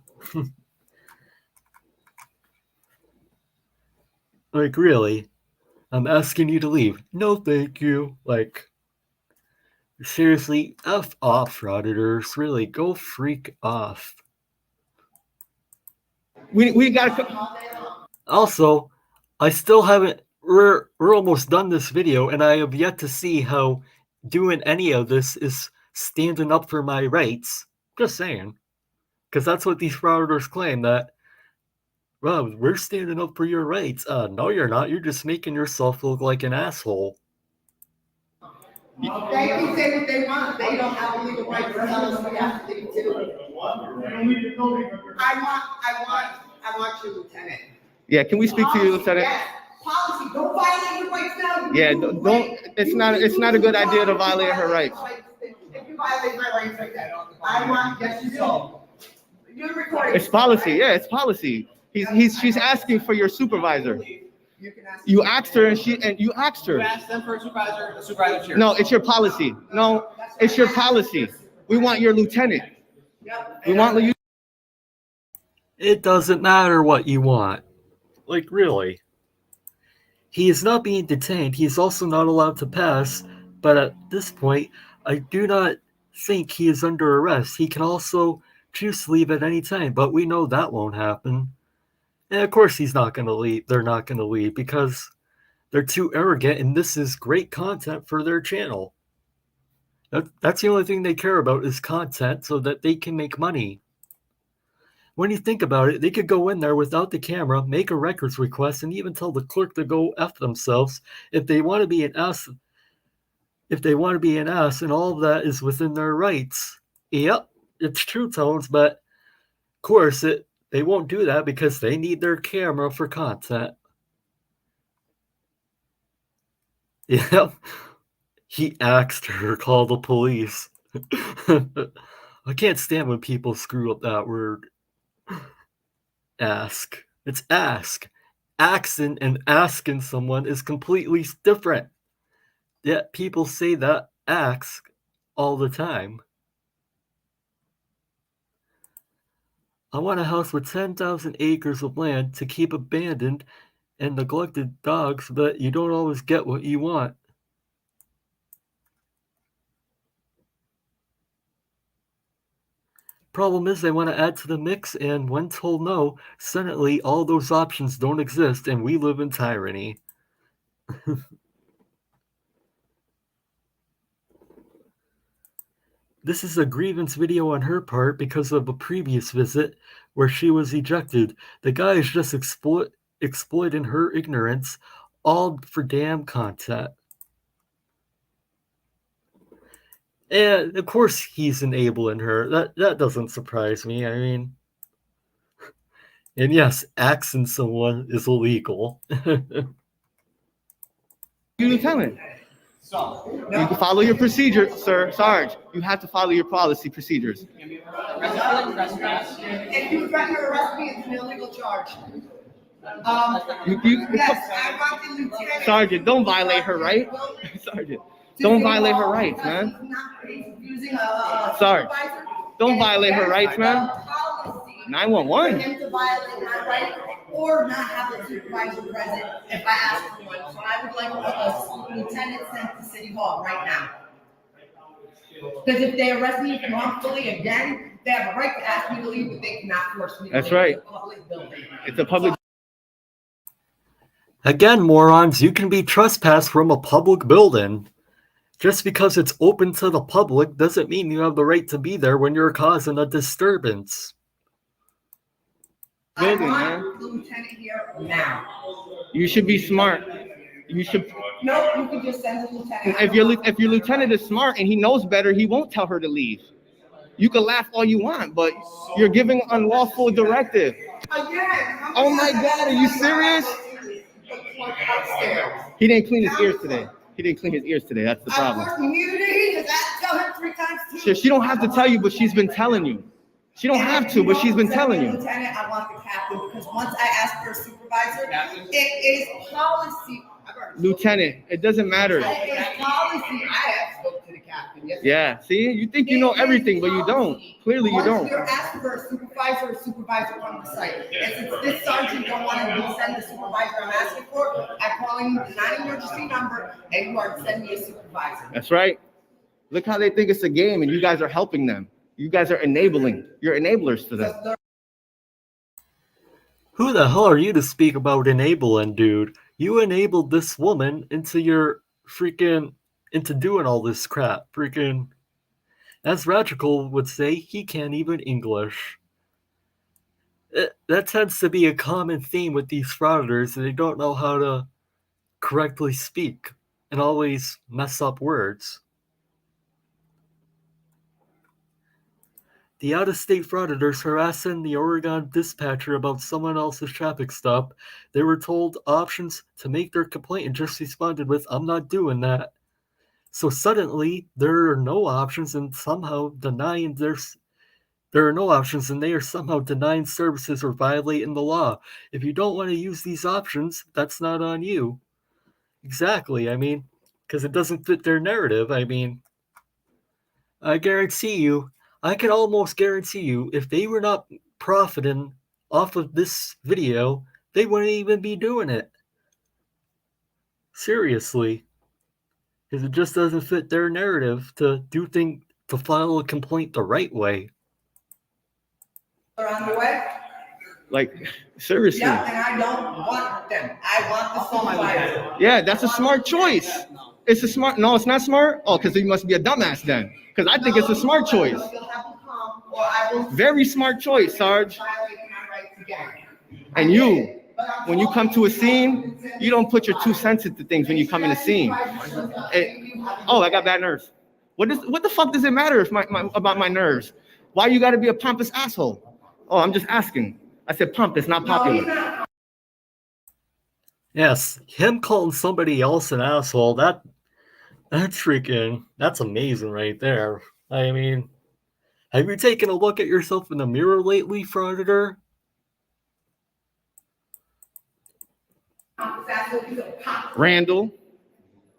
Like, really? I'm asking you to leave. No, thank you. Like, seriously, F off, Frauditors. Really, go freak off. We gotta. Also, I still haven't. We're almost done this video, and I have yet to see how doing any of this is standing up for my rights. Just saying, because that's what these frauditors claim, that, well, we're standing up for your rights. No, you're not. You're just making yourself look like an asshole. They can say what they want. They don't have a legal right to tell us we have to leave too. I want your lieutenant. Yeah, can we speak to you, Lieutenant? Yes. Policy, don't violate your rights now. Yeah, don't. It's not a good idea to violate her rights. If you violate my rights like that, yes, you do. You're recording. It's policy. Yeah, it's policy. She's asking for your supervisor. You asked her, and you asked her. You asked them for a supervisor. The supervisor's here. No, it's your policy. No, it's your policy. We want your lieutenant. We want you. It doesn't matter what you want. Like, really. He is not being detained. He is also not allowed to pass. But at this point, I do not think he is under arrest. He can also choose to leave at any time. But we know that won't happen. And of course he's not going to leave. They're not going to leave because they're too arrogant. And this is great content for their channel. That's the only thing they care about is content so that they can make money. When you think about it, they could go in there without the camera, make a records request, and even tell the clerk to go F themselves if they want to be an ass. If they want to be an ass, and all of that is within their rights. Yep, it's true, Tones, but of course they won't do that because they need their camera for content. Yep, he asked her to call the police. I can't stand when people screw up that word. Ask. It's ask. Asking and asking someone is completely different. Yet people say that ask all the time. I want a house with 10,000 acres of land to keep abandoned and neglected dogs, but you don't always get what you want. Problem is they want to add to the mix, and when told no, suddenly all those options don't exist and we live in tyranny. This is a grievance video on her part because of a previous visit where she was ejected. The guy is just exploiting her ignorance, all for damn content. And of course he's enabling her. That doesn't surprise me. I mean, and yes, axing someone is illegal. You lieutenant. You can follow your procedure, sir. Sarge, you have to follow your policy procedures. If you threaten to arrest me, it's an illegal charge. Yes, I want the lieutenant. Sergeant, don't violate her right. Sergeant, don't violate her rights, man. Sarge, don't violate her rights, man. 911. For him to violate my right or not have a supervisor present if I ask for one. So I would like a lieutenant sent to City Hall right now. Because if they arrest me wrongfully again, they have a right to ask me to leave, but they cannot force me to leave. That's right. It's a public building. It's a public. Again, morons, you can be trespassed from a public building. Just because it's open to the public doesn't mean you have the right to be there when you're causing a disturbance. I want the lieutenant here now. You should be smart. You should. No, you can just send the lieutenant. If your lieutenant is smart and he knows better, he won't tell her to leave. You can laugh all you want, but you're giving unlawful directive. Again. Oh my God, are you serious? He didn't clean his ears today. That's the problem. Tell her 3 times. She don't have to tell you, but she's been telling you. She don't have to, but she's been telling you. Lieutenant, I want the captain because once I ask for a supervisor, it is policy. Lieutenant, it doesn't matter. It is policy. I have spoken to the captain. Yes, Yeah, see, you think you know everything, but you don't. Clearly, you Once don't. you're asking for a supervisor on the site, and since this sergeant don't want to resend the supervisor I'm asking for, I'm calling the non-emergency number, and you are sending me a supervisor. That's right. Look how they think it's a game, and you guys are helping them. You guys are enabling. You're enablers to them. Who the hell are you to speak about enabling, dude? You enabled this woman into into doing all this crap. As Radical would say, he can't even English. That tends to be a common theme with these frauditors. They don't know how to correctly speak and always mess up words. The out-of-state frauditors harassing the Oregon dispatcher about someone else's traffic stop. They were told options to make their complaint and just responded with, "I'm not doing that." So suddenly, there are no options and somehow denying there are no options and they are somehow denying services or violating the law. If you don't want to use these options, that's not on you. Exactly, because it doesn't fit their narrative. I can almost guarantee you, if they were not profiting off of this video, they wouldn't even be doing it. Seriously. Because it just doesn't fit their narrative to file a complaint the right way. They're on the way? Like, seriously. Yeah, and I don't want them. I want the supervisor. Yeah, that's a smart choice. No, it's not smart? Oh, because he must be a dumbass then. Because I think it's a smart choice. Very smart choice, Sarge. And you, when you come to a scene, you don't put your 2 cents into things when you come in a scene. I got bad nerves. What the fuck does it matter about my nerves? Why you gotta be a pompous asshole? Oh, I'm just asking. I said pompous, not popular. Yes, him calling somebody else an asshole, that's amazing right there. Have you taken a look at yourself in the mirror lately, Frauditor? Randall,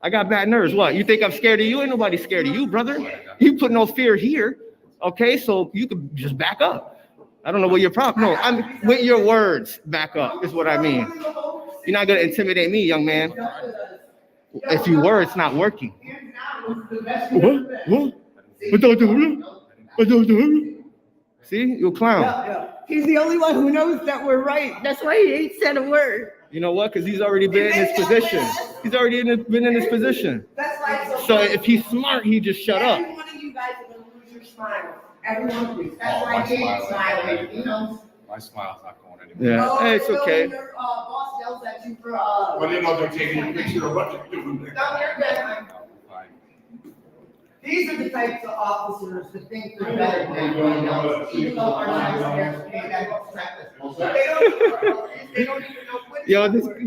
I got bad nerves. What? You think I'm scared of you? Ain't nobody scared of you, brother. You put no fear here. Okay, so you could just back up. I don't know what your problem. No, I'm with your words. Back up is what I mean. You're not gonna intimidate me, young man. If you were, it's not working. What? See, you a clown. Yeah. He's the only one who knows that we're right. That's why he ain't said a word. You know what? Because he's already been in his position. He's already been in his position. That's why. So if he's smart, he just shut up. Every one of you guys are gonna lose your smile. Every one of you. That's why he's smiling. You know. My smile's not going anywhere. Yeah, hey, it's okay. Your boss yells at you for Well, they know they're taking a picture of what they're doing there. No, you're good. These are the types of officers that think they're better than everyone else, even though our taxpayers pay that much taxes. They don't even know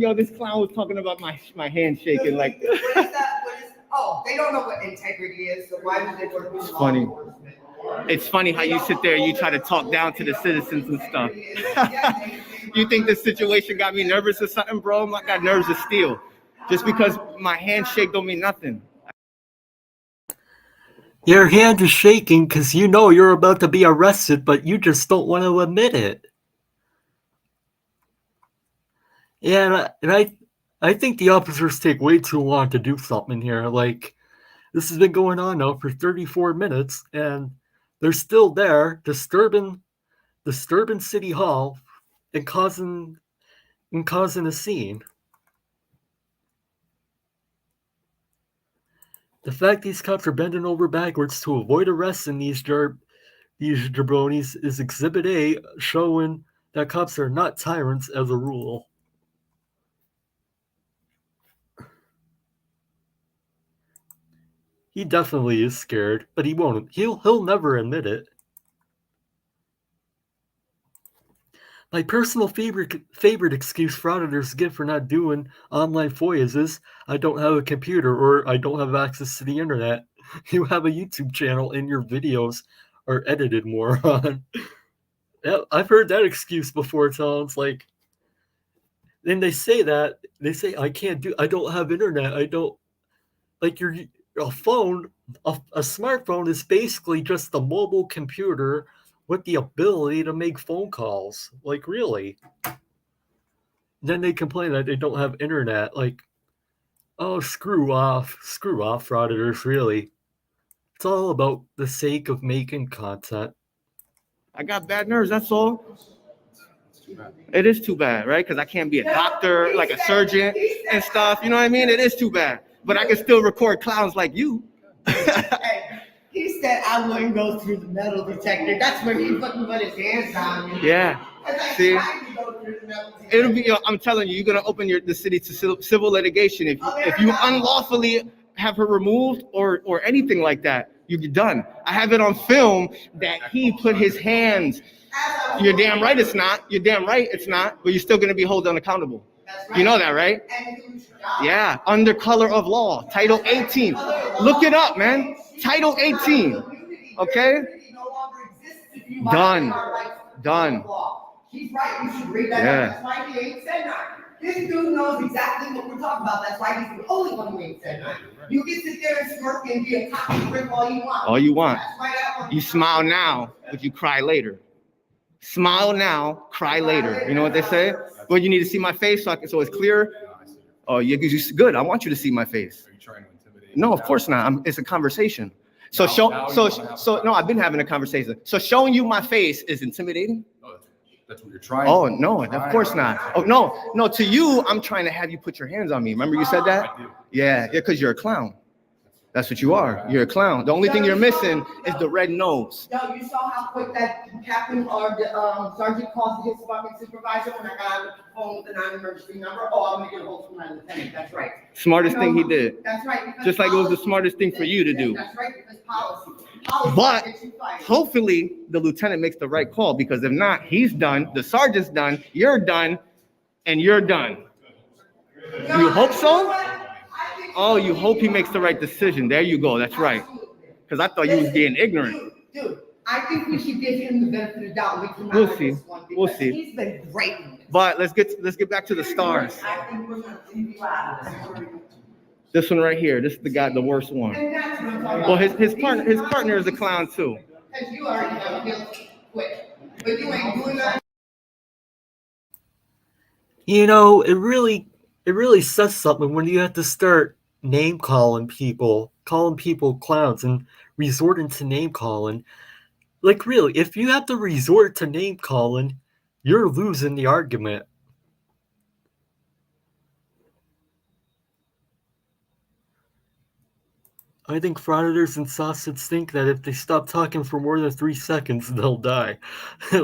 what. This clown was talking about my hand shaking like. What is that? They don't know what integrity is, so why would they work with law Funny. enforcement? It's funny how you sit there and you try to talk down to the citizens and stuff. You think this situation got me nervous or something, bro? I got nerves of steel. Just because my hand shake don't mean nothing. Your hand is shaking because you know you're about to be arrested, but you just don't want to admit it. Yeah, and I think the officers take way too long to do something here. Like, This has been going on now for 34 minutes, and they're still there disturbing City Hall and causing a scene. The fact these cops are bending over backwards to avoid arresting these jabronis is Exhibit A, showing that cops are not tyrants as a rule. He definitely is scared, but he won't. He'll never admit it. My personal favorite excuse frauditors give for not doing online FOIAs is, I don't have a computer or I don't have access to the internet. You have a YouTube channel and your videos are edited, moron. Yeah, I've heard that excuse before. It sounds like. Then they say I don't have internet. I don't, like, a phone, a smartphone is basically just a mobile computer with the ability to make phone calls. Like, really? Then they complain that they don't have internet. Like, oh, screw off, frauditors, really. It's all about the sake of making content. I got bad nerves, that's all. It is too bad, right? Because I can't be a doctor, like a surgeon and stuff. You know what I mean? It is too bad. But I can still record clowns like you. He said I wouldn't go through the metal detector. That's when he fucking put his hands on me. Yeah. See, it'll be. I'm telling you, you're gonna open the city to civil litigation if you unlawfully have her removed or anything like that. You're done. I have it on film that he put his hands. You're damn right it's not. You're damn right it's not. But you're still gonna be held accountable. You know that, right? Yeah. Under color of law, Title 18. Look it up, man. Title 18. Okay. Done. He's right. You should read that. Yeah. That's why he ain't said nothing. This dude knows exactly what we're talking about. That's why he's the only one who ain't said nothing. You can sit there and smirk and be a cop and brick all you want. All you want. You smile now, but you cry later. Smile now, cry later. You know what they say? Well, you need to see my face so it's clear. Oh, you're good. I want you to see my face. Are you trying to intimidate? No, of course not. It's a conversation. So no, I've been having a conversation. So showing you my face is intimidating? No, that's what you're trying. Oh, no, of course not. Oh, no, to you, I'm trying to have you put your hands on me. Remember you said that? I do. Yeah, because you're a clown. That's what you are. You're a clown. The only thing you're missing is the red nose. Yo, you saw how quick that captain or the sergeant called his fucking supervisor when I got on the phone with the non-emergency number? Oh, I'm gonna get a hold of my lieutenant. That's right. Smartest thing he did. That's right. Just like it was the smartest thing for you to do. That's right, because policy. But gets you fired. hopefully the lieutenant makes the right call, because if not, he's done, the sergeant's done, you're done, and you're done. You hope so? Oh, you hope he makes the right decision. There you go. That's right. Because I thought you was being ignorant. Dude, I think we should give him the benefit of the doubt. We can We'll see. We'll see. He's been great. But let's get back to the stars. I think we're gonna leave you out of this. This one right here. This is the worst one. And that's what I'm talking Well, about. his partner is a clown too. Because you already have a guilty quick, but you ain't doing that. You know, it really says something when you have to start name calling people clowns and resorting to name calling. Like, really, if you have to resort to name calling, you're losing the argument. I think frauditors and Sovcits think that if they stop talking for more than 3 seconds, they'll die.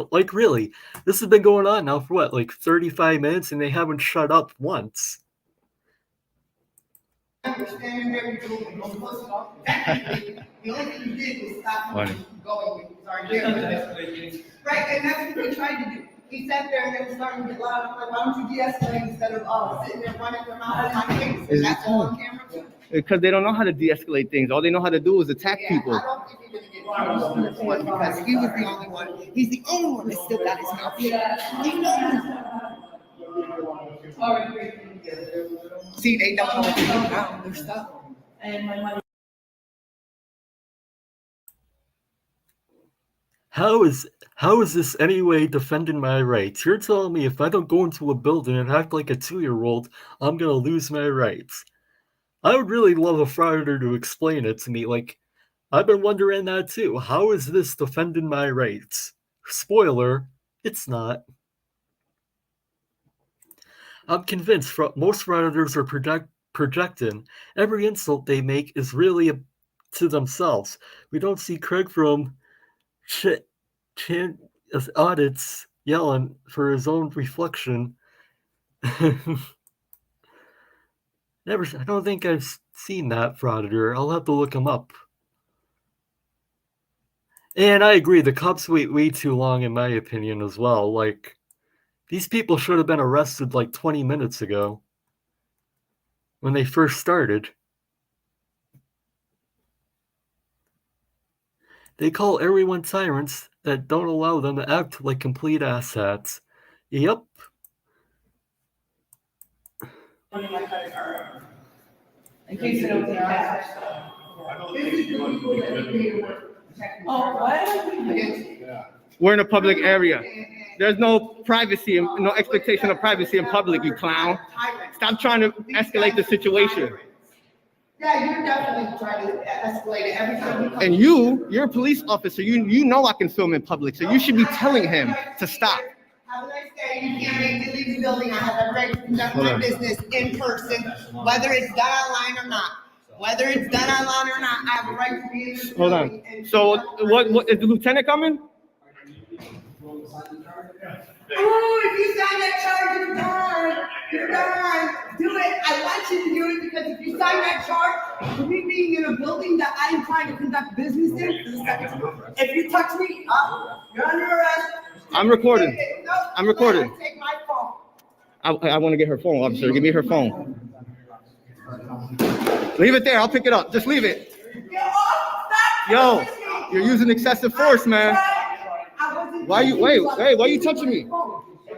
Like, really, this has been going on now for what, like 35 minutes, and they haven't shut up once. Understanding where you're doing, the only thing you did was stop Funny. him from going with our Right, and that's what we tried to do. He sat there and they were starting to get loud. I'm like, why don't you de-escalate instead of sitting there running their mouth in my face? And that's all on camera too. Because they don't know how to de-escalate things. All they know how to do is attack people. I don't think you're gonna get violent on this one because he was the only one. He's the only one that still got his mouth shut. You know. See, they don't know what to do now. They're stuck. How is this any way defending my rights? You're telling me if I don't go into a building and act like a 2-year-old, I'm gonna lose my rights. I would really love a frauditor to explain it to me. Like, I've been wondering that too. How is this defending my rights? Spoiler, it's not. I'm convinced most frauditors are projecting. Every insult they make is really to themselves. We don't see Craig from audits yelling for his own reflection. Never. I don't think I've seen that frauditor. I'll have to look him up. And I agree, the cops wait way too long, in my opinion, as well. Like, these people should have been arrested like 20 minutes ago when they first started. They call everyone tyrants that don't allow them to act like complete asshats. Yep. In case you don't take cash. Oh, what? We're in a public area. There's no privacy, and no expectation of privacy in public, you clown. Stop trying to escalate the situation. Yeah, you're definitely trying to escalate it every time you come. And you're a police officer. You know I can film in public, so you should be telling him to stop. Have a nice day. You can't make me leave the building. I have every right to conduct my business in person, whether it's done online or not. Whether it's done online or not, I have a right to be in this Hold building. on. So what is the lieutenant coming? Oh, if you sign that charge, you're done. You're done. Do it. I want you to do it because if you sign that charge, for me being in a building that I am trying to conduct business in, if you touch me, you're under arrest. I'm recording. No, I'm recording. Take my phone. I want to get her phone, officer. Give me her phone. Leave it there. I'll pick it up. Just leave it. Yo, you're using excessive force, man. Why are you touching me?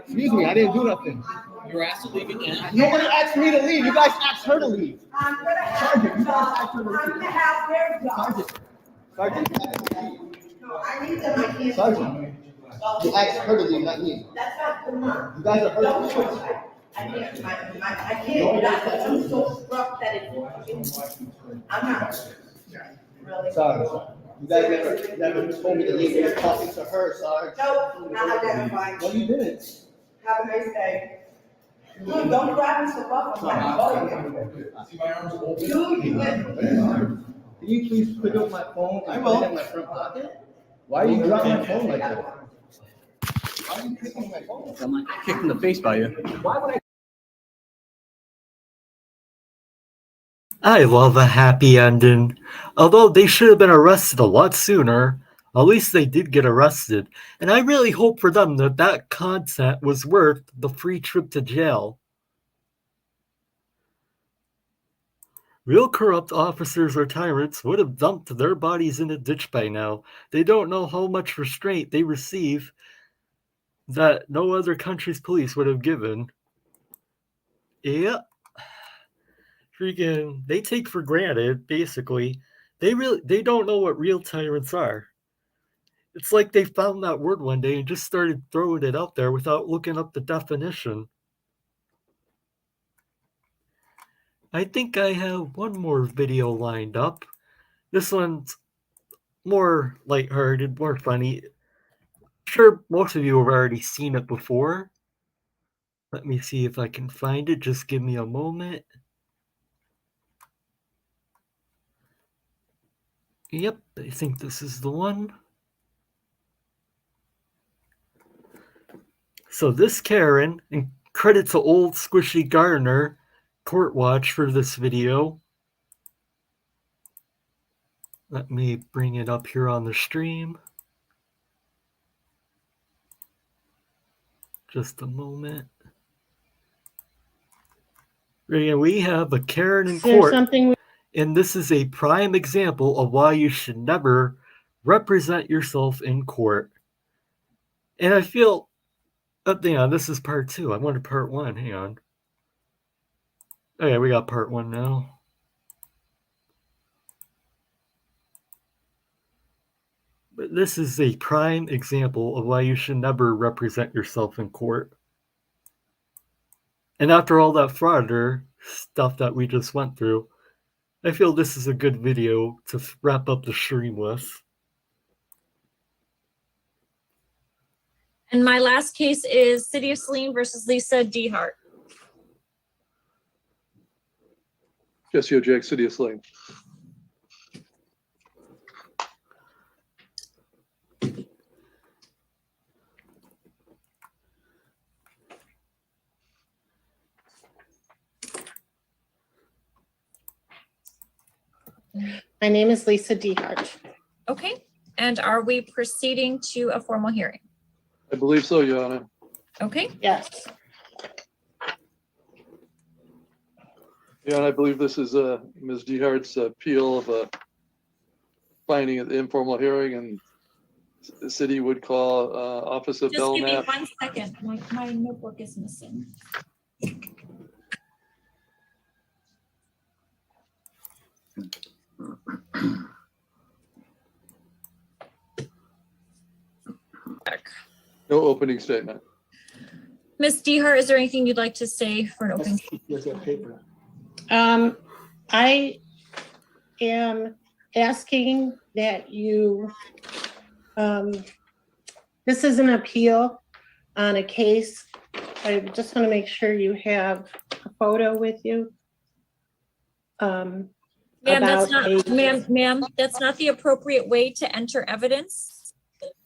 Excuse me, I didn't do nothing. You were asked to leave again. Nobody asked me to leave. You guys asked her to leave. I'm gonna have their job. I'm gonna have their job. Sergeant. No, I need them. I can't. Sergeant. You asked her to leave, not me. That's not good enough. You guys are Don't hurting. push that. I can't. I can't. That's I'm so struck that it's. I'm not. Really. Sorry. You guys never told me to leave. You were talking to her, Sarge. No, not identified. No, you didn't. Have a nice day. Dude, don't grab me so rough. I'm not going. See my arms open? Dude, you went. Can you please pick up my phone and put it in my front pocket? Why are you dropping my phone like that? Why are you picking my phone? I'm like kicked in the face by you. Why would I love a happy ending. Although they should have been arrested a lot sooner, at least they did get arrested. And I really hope for them that that content was worth the free trip to jail. Real corrupt officers or tyrants would have dumped their bodies in a ditch by now. They don't know how much restraint they receive that no other country's police would have given. Yeah. Freaking, they take for granted, basically. They don't know what real tyrants are. It's like they found that word one day and just started throwing it out there without looking up the definition. I think I have one more video lined up. This one's more lighthearted, more funny. I'm sure most of you have already seen it before. Let me see if I can find it. Just give me a moment. Yep, I think this is the one. So this Karen, and credit to old Squishy Gardener, Court Watch for this video. Let me bring it up here on the stream. Just a moment. We have a Karen in court. And this is a prime example of why you should never represent yourself in court. And I feel, hang on, this is part 2. I wanted part 1. Hang on. Okay, we got part 1 now. But this is a prime example of why you should never represent yourself in court. And after all that frauditor stuff that we just went through, I feel this is a good video to wrap up the stream with. And my last case is City of Saline versus Lisa Dehart. Jesse O'Jack, City of Saline. My name is Lisa Dehart. Okay, and are we proceeding to a formal hearing? I believe so, Your Honor. Okay. Yes. Your Honor, I believe this is Ms. Dehart's appeal of a finding at the informal hearing, and the city would kcall Office of Just give me Belknap. 1 second. My notebook is missing. No opening statement. Ms. Dehart, is there anything you'd like to say for an open? I am asking that you, this is an appeal on a case. I just want to make sure you have a photo with you. Ma'am, that's not, ma'am, that's not the appropriate way to enter evidence.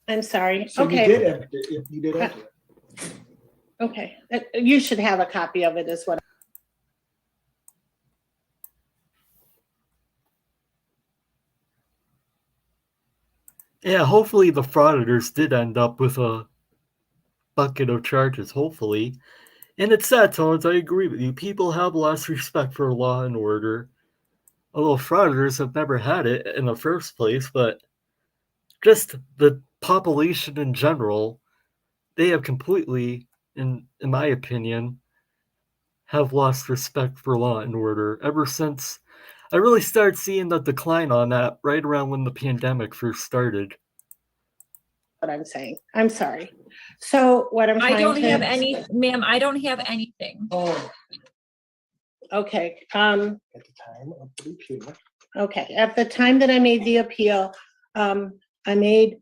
I'm sorry. So Okay. you did enter it, if you did enter it. Okay, you should have a copy of it as well. Yeah, hopefully the frauditors did end up with a bucket of charges, hopefully. And it's sad, Tones, I agree with you. People have less respect for law and order. Although frauditors have never had it in the first place, but just the population in general, they have completely, in my opinion, have lost respect for law and order ever since I really started seeing the decline on that right around when the pandemic first started. What I'm saying. I'm sorry. So what I'm trying to... I don't have any, ma'am, I don't have anything. Oh. Okay. At the time of the appeal. Okay, at the time that I made the appeal, I made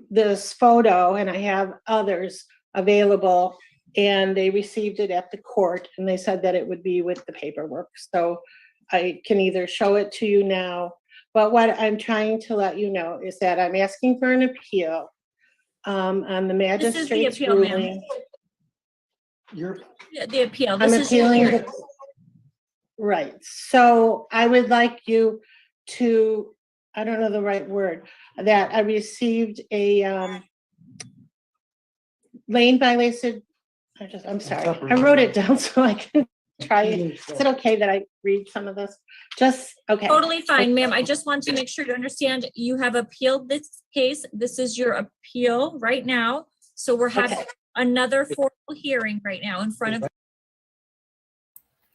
this photo, and I have others available, and they received it at the court, and they said that it would be with the paperwork. So I can either show it to you now, but what I'm trying to let you know is that I'm asking for an appeal on the magistrate's ruling. You're the appeal. I'm This is your appealing. hearing. Right. So I would like you to, I don't know the right word, that I received a lane violation. I'm sorry. I wrote it down so I can try it. Is it okay that I read some of this? Just, okay. Totally fine, ma'am. I just want to make sure to understand you have appealed this case. This is your appeal right now. So we're having another formal hearing right now in front of.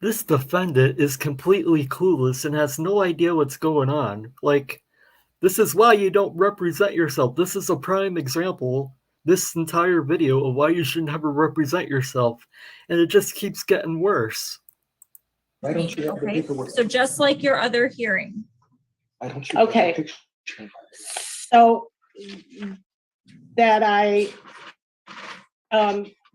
This defendant is completely clueless and has no idea what's going on. Like, this is why you don't represent yourself. This is a prime example, this entire video, of why you should never represent yourself. And it just keeps getting worse. Why don't you have the paperwork? So just like your other hearing. Why don't you have the Okay. picture? So that I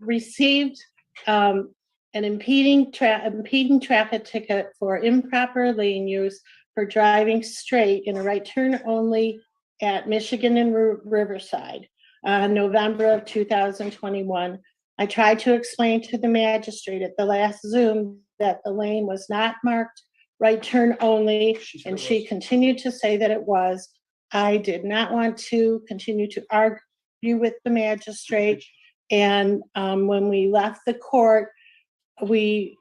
received an impeding traffic ticket for improper lane use for driving straight in a right turn only at Michigan and Riverside, November of 2021. I tried to explain to the magistrate at the last Zoom that the lane was not marked right turn only, and she continued to say that it was. I did not want to continue to argue with the magistrate, and when we left the court, we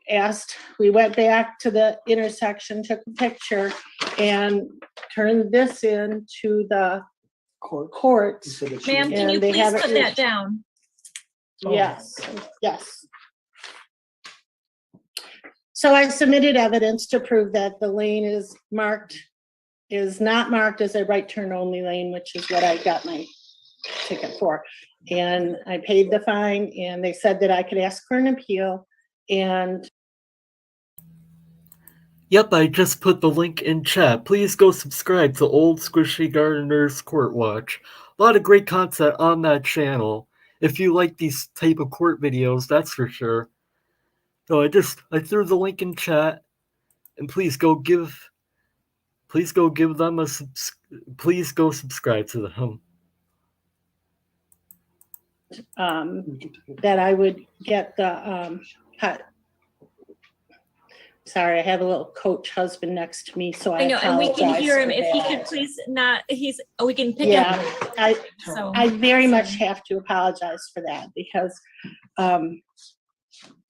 went back to the intersection, took a picture, and turned this in to the court. Ma'am, can you please put that down? Yes, yes. So I submitted evidence to prove that the lane is not marked as a right turn only lane, which is what I got my ticket for. And I paid the fine, and they said that I could ask for an appeal. And Yep, I just put the link in chat. Please go subscribe to Old Squishy Gardener's Court Watch. A lot of great content on that channel. If you like these type of court videos, that's for sure. So I threw the link in chat, and please go give them a please go subscribe to them. That I would get the sorry, I have a little coach husband next to me, so I know, and we can apologize hear him. for If he that. could please not, we can pick Yeah, him. So I very much have to apologize for that because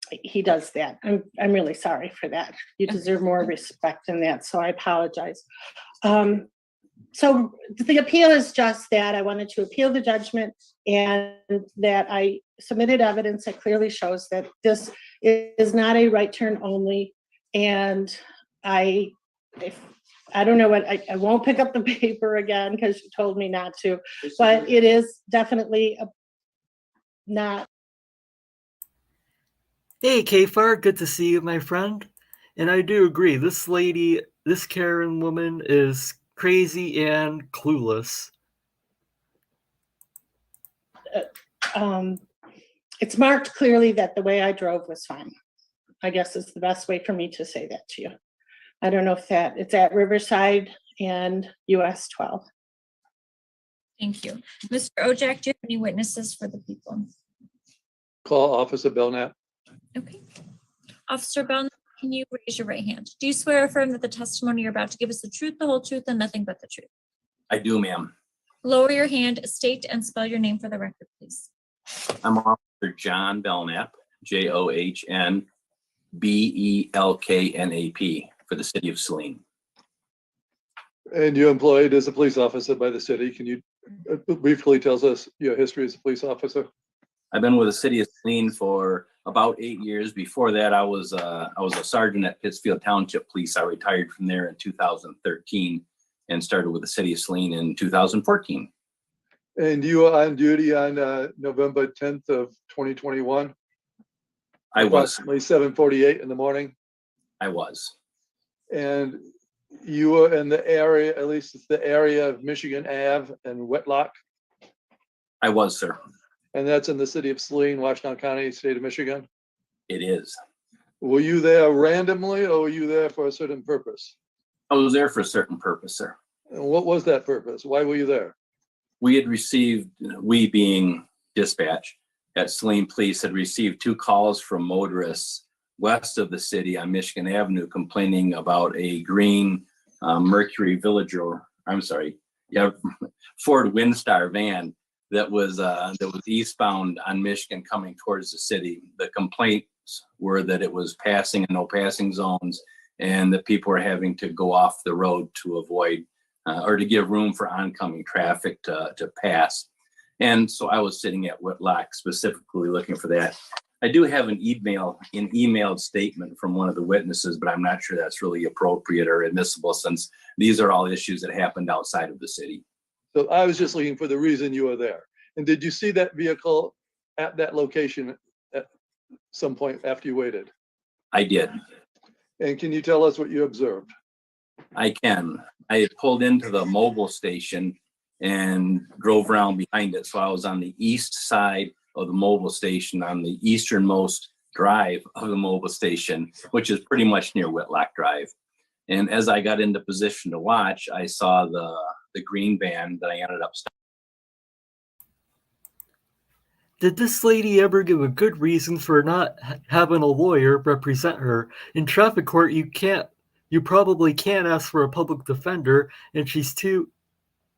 he does that. I'm really sorry for that. You deserve more respect than that, so I apologize. So the appeal is just that I wanted to appeal the judgment and that I submitted evidence that clearly shows that this is not a right turn only. And I don't know what, I won't pick up the paper again because you told me not to, but it is definitely not. Hey, Kfar, good to see you, my friend. And I do agree, this lady, this Karen woman is crazy and clueless. It's marked clearly that the way I drove was fine. I guess is the best way for me to say that to you. I don't know if it's at Riverside and US 12. thank you. Mr. Ojak, do you have any witnesses for the people? Call Officer Belknap. Okay. Officer Belknap, can you raise your right hand? Do you swear or affirm that the testimony you're about to give us the truth, the whole truth, and nothing but the truth? I do, ma'am. Lower your hand, state and spell your name for the record, please. I'm Officer John Belknap, JOHN for the city of Saline. And you're employed as a police officer by the city. Can you briefly tell us your history as a police officer? I've been with the city of Saline for about 8 years. Before that, I was a sergeant at Pittsfield Township Police. I retired from there in 2013 and started with the city of Saline in 2014. And you were on duty on November 10th of 2021? I was. Approximately 7:48 in the morning? I was. And you were in the area, at least it's the area of Michigan Ave and Whitlock? I was, sir. And that's in the city of Saline, Washington County, state of Michigan? It is. Were you there randomly or were you there for a certain purpose? I was there for a certain purpose, sir. And what was that purpose? Why were you there? We had received, we being dispatch at Saline Police, had received 2 calls from motorists west of the city on Michigan Avenue complaining about a green Mercury Villager, Ford Windstar van that was eastbound on Michigan coming towards the city. The complaints were that it was passing in no passing zones and that people were having to go off the road to avoid or to give room for oncoming traffic to pass. And so I was sitting at Whitlock specifically looking for that. I do have an emailed statement from one of the witnesses, but I'm not sure that's really appropriate or admissible since these are all issues that happened outside of the city. So I was just looking for the reason you were there. And did you see that vehicle at that location at some point after you waited? I did. And can you tell us what you observed? I can. I had pulled into the mobile station and drove around behind it. So I was on the east side of the mobile station, on the easternmost drive of the mobile station, which is pretty much near Whitlock Drive. And as I got into position to watch, I saw the green van that I ended up stopping. Did this lady ever give a good reason for not having a lawyer represent her? In traffic court, you probably can't ask for a public defender, and she's too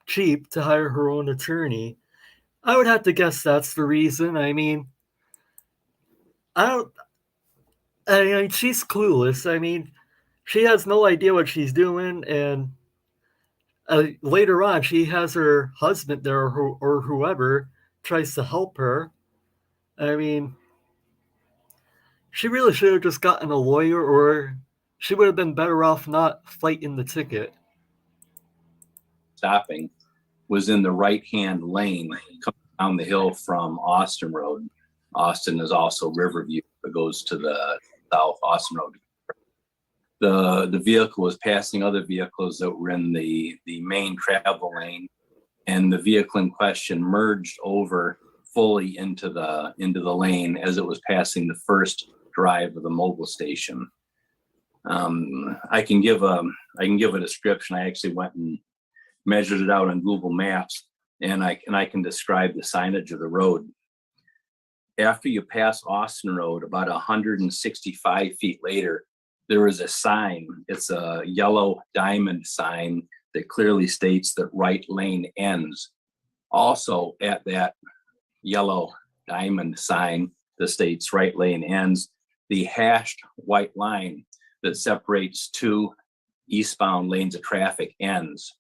cheap to hire her own attorney. I would have to guess that's the reason. I mean, she's clueless. I mean, she has no idea what she's doing, and later on, she has her husband there or whoever tries to help her. I mean, she really should have just gotten a lawyer, or she would have been better off not fighting the ticket. Stopping was in the right-hand lane coming down the hill from Austin Road. Austin is also Riverview that goes to the south, Austin Road. the vehicle was passing other vehicles that were in the main travel lane, and the vehicle in question merged over fully into the lane as it was passing the first drive of the mobile station. I can give a description. I actually went and measured it out on Google Maps, and I can describe the signage of the road. After you pass Austin Road, about 165 feet later, there is a sign. It's a yellow diamond sign that clearly states that right lane ends. Also at that yellow diamond sign that states right lane ends, the hashed white line that separates two eastbound lanes of traffic ends.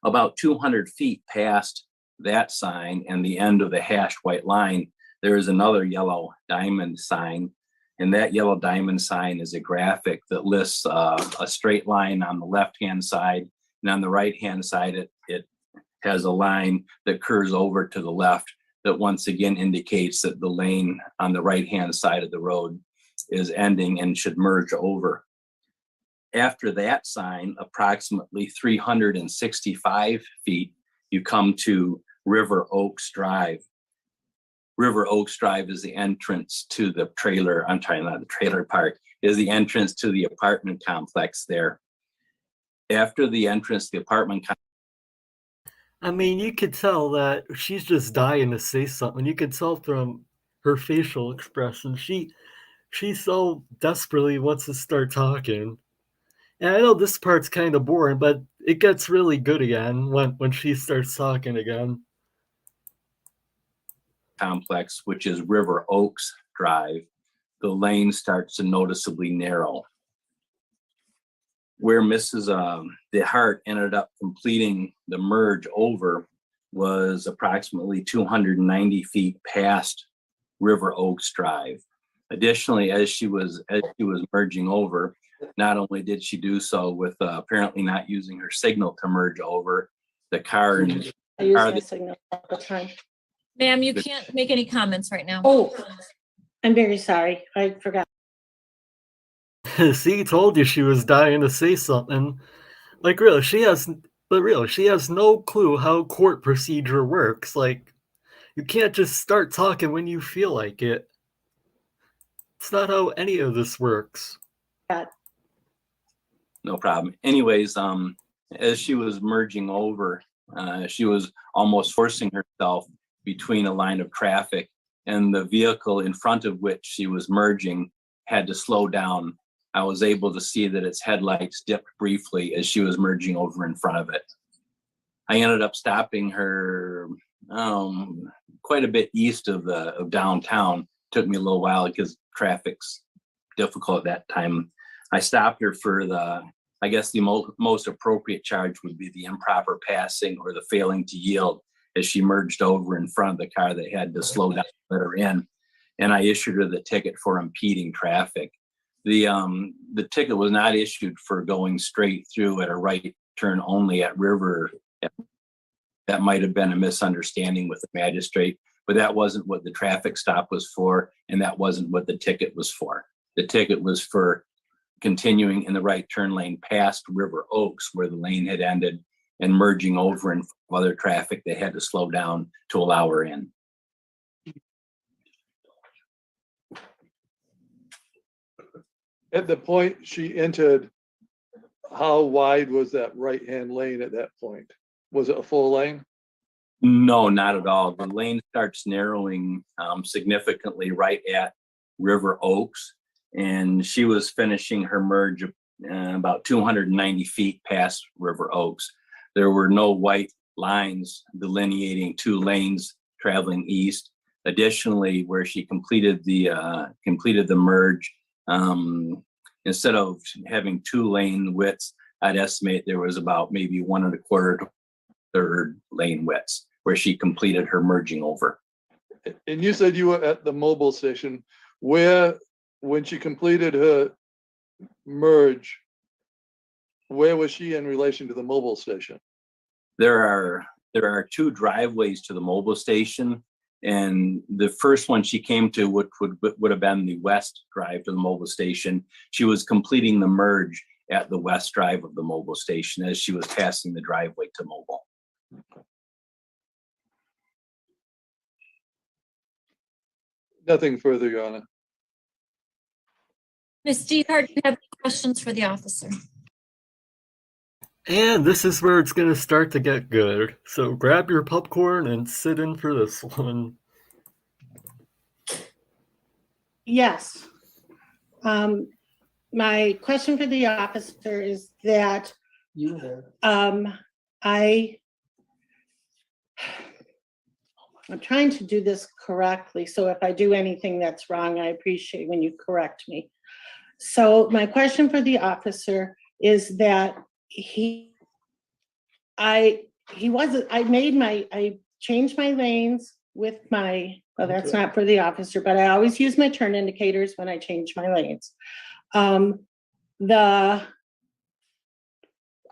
About 200 feet past that sign and the end of the hashed white line, there is another yellow diamond sign. And that yellow diamond sign is a graphic that lists a straight line on the left-hand side. And on the right-hand side, it has a line that curves over to the left that once again indicates that the lane on the right-hand side of the road is ending and should merge over. After that sign, approximately 365 feet, you come to River Oaks Drive. River Oaks Drive is the entrance to the trailer, I'm sorry, not the trailer park, is the entrance to the apartment complex there. After the entrance to the apartment complex, I mean, you could tell that she's just dying to say something. You could tell from her facial expression. She so desperately wants to start talking. And I know this part's kind of boring, but it gets really good again when she starts talking again. complex, which is River Oaks Drive, the lane starts to noticeably narrow. Where Mrs. DeHart ended up completing the merge over was approximately 290 feet past River Oaks Drive. Additionally, as she was merging over, not only did she do so with apparently not using her signal to merge over, the car and I use my signal all the time. Ma'am, you can't make any comments right now. Oh, I'm very sorry. I forgot. See, told you she was dying to say something. Like, really, she has no clue how court procedure works. Like, you can't just start talking when you feel like it. It's not how any of this works. no problem. Anyways, as she was merging over, she was almost forcing herself between a line of traffic, and the vehicle in front of which she was merging had to slow down. I was able to see that its headlights dipped briefly as she was merging over in front of it. I ended up stopping her quite a bit east of downtown. Took me a little while because traffic's difficult at that time. I stopped her for I guess the most appropriate charge would be the improper passing or the failing to yield as she merged over in front of the car that had to slow down to let her in. And I issued her the ticket for impeding traffic. The ticket was not issued for going straight through at a right turn only at River. That might have been a misunderstanding with the magistrate, but that wasn't what the traffic stop was for, and that wasn't what the ticket was for. The ticket was for continuing in the right turn lane past River Oaks, where the lane had ended, and merging over in other traffic. They had to slow down to allow her in. At the point she entered, how wide was that right-hand lane at that point? Was it a full lane? No, not at all. The lane starts narrowing significantly right at River Oaks, and she was finishing her merge about 290 feet past River Oaks. There were no white lines delineating two lanes traveling east. Additionally, where she completed the merge, instead of having two lane widths, I'd estimate there was about maybe 1 1/4 to 1/3 lane widths where she completed her merging over. And you said you were at the mobile station where, when she completed her merge, where was she in relation to the mobile station? There are two driveways to the mobile station, And the first one she came to would have been the west drive to the mobile station. She was completing the merge at the west drive of the mobile station as she was passing the driveway to mobile. Nothing further, Your Honor. Ms. Diehard, do you have any questions for the officer? And this is where it's going to start to get good. So grab your popcorn and sit in for this one. Yes. My question for the officer is that I'm trying to do this correctly. So if I do anything that's wrong, I appreciate when you correct me. So my question for the officer is that I changed my lanes with my, well, that's not for the officer, but I always use my turn indicators when I change my lanes. I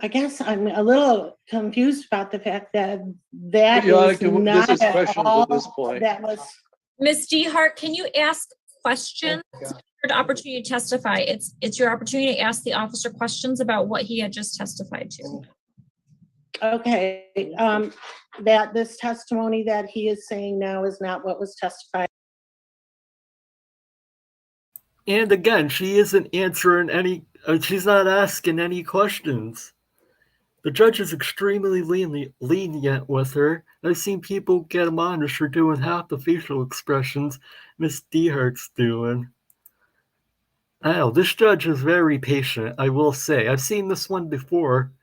guess I'm a little confused about the fact that Your is Honor, not this is at questions all, at this point. that was. Ms. Diehard, can you ask questions? The opportunity to testify. It's your opportunity to ask the officer questions about what he had just testified to. Okay, that this testimony that he is saying now is not what was testified. And again, she isn't answering any, she's not asking any questions. The judge is extremely lenient with her. I've seen people get admonished for doing half the facial expressions Miss Diehardt's doing. I know, this judge is very patient, I will say. I've seen this one before,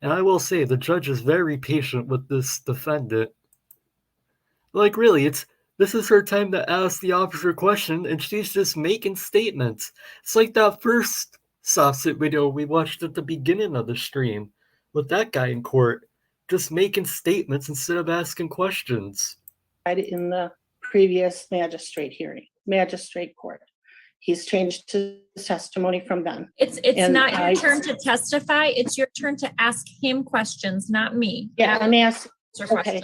and I will say the judge is very patient with this defendant. Like, really, this is her time to ask the officer a question, and she's just making statements. It's like that first SovCit video we watched at the beginning of the stream with that guy in court, just making statements instead of asking questions. In the previous magistrate court. He's changed his testimony from then. It's not your turn to testify. It's your turn to ask him questions, not me. Yeah, I'm asking. Okay,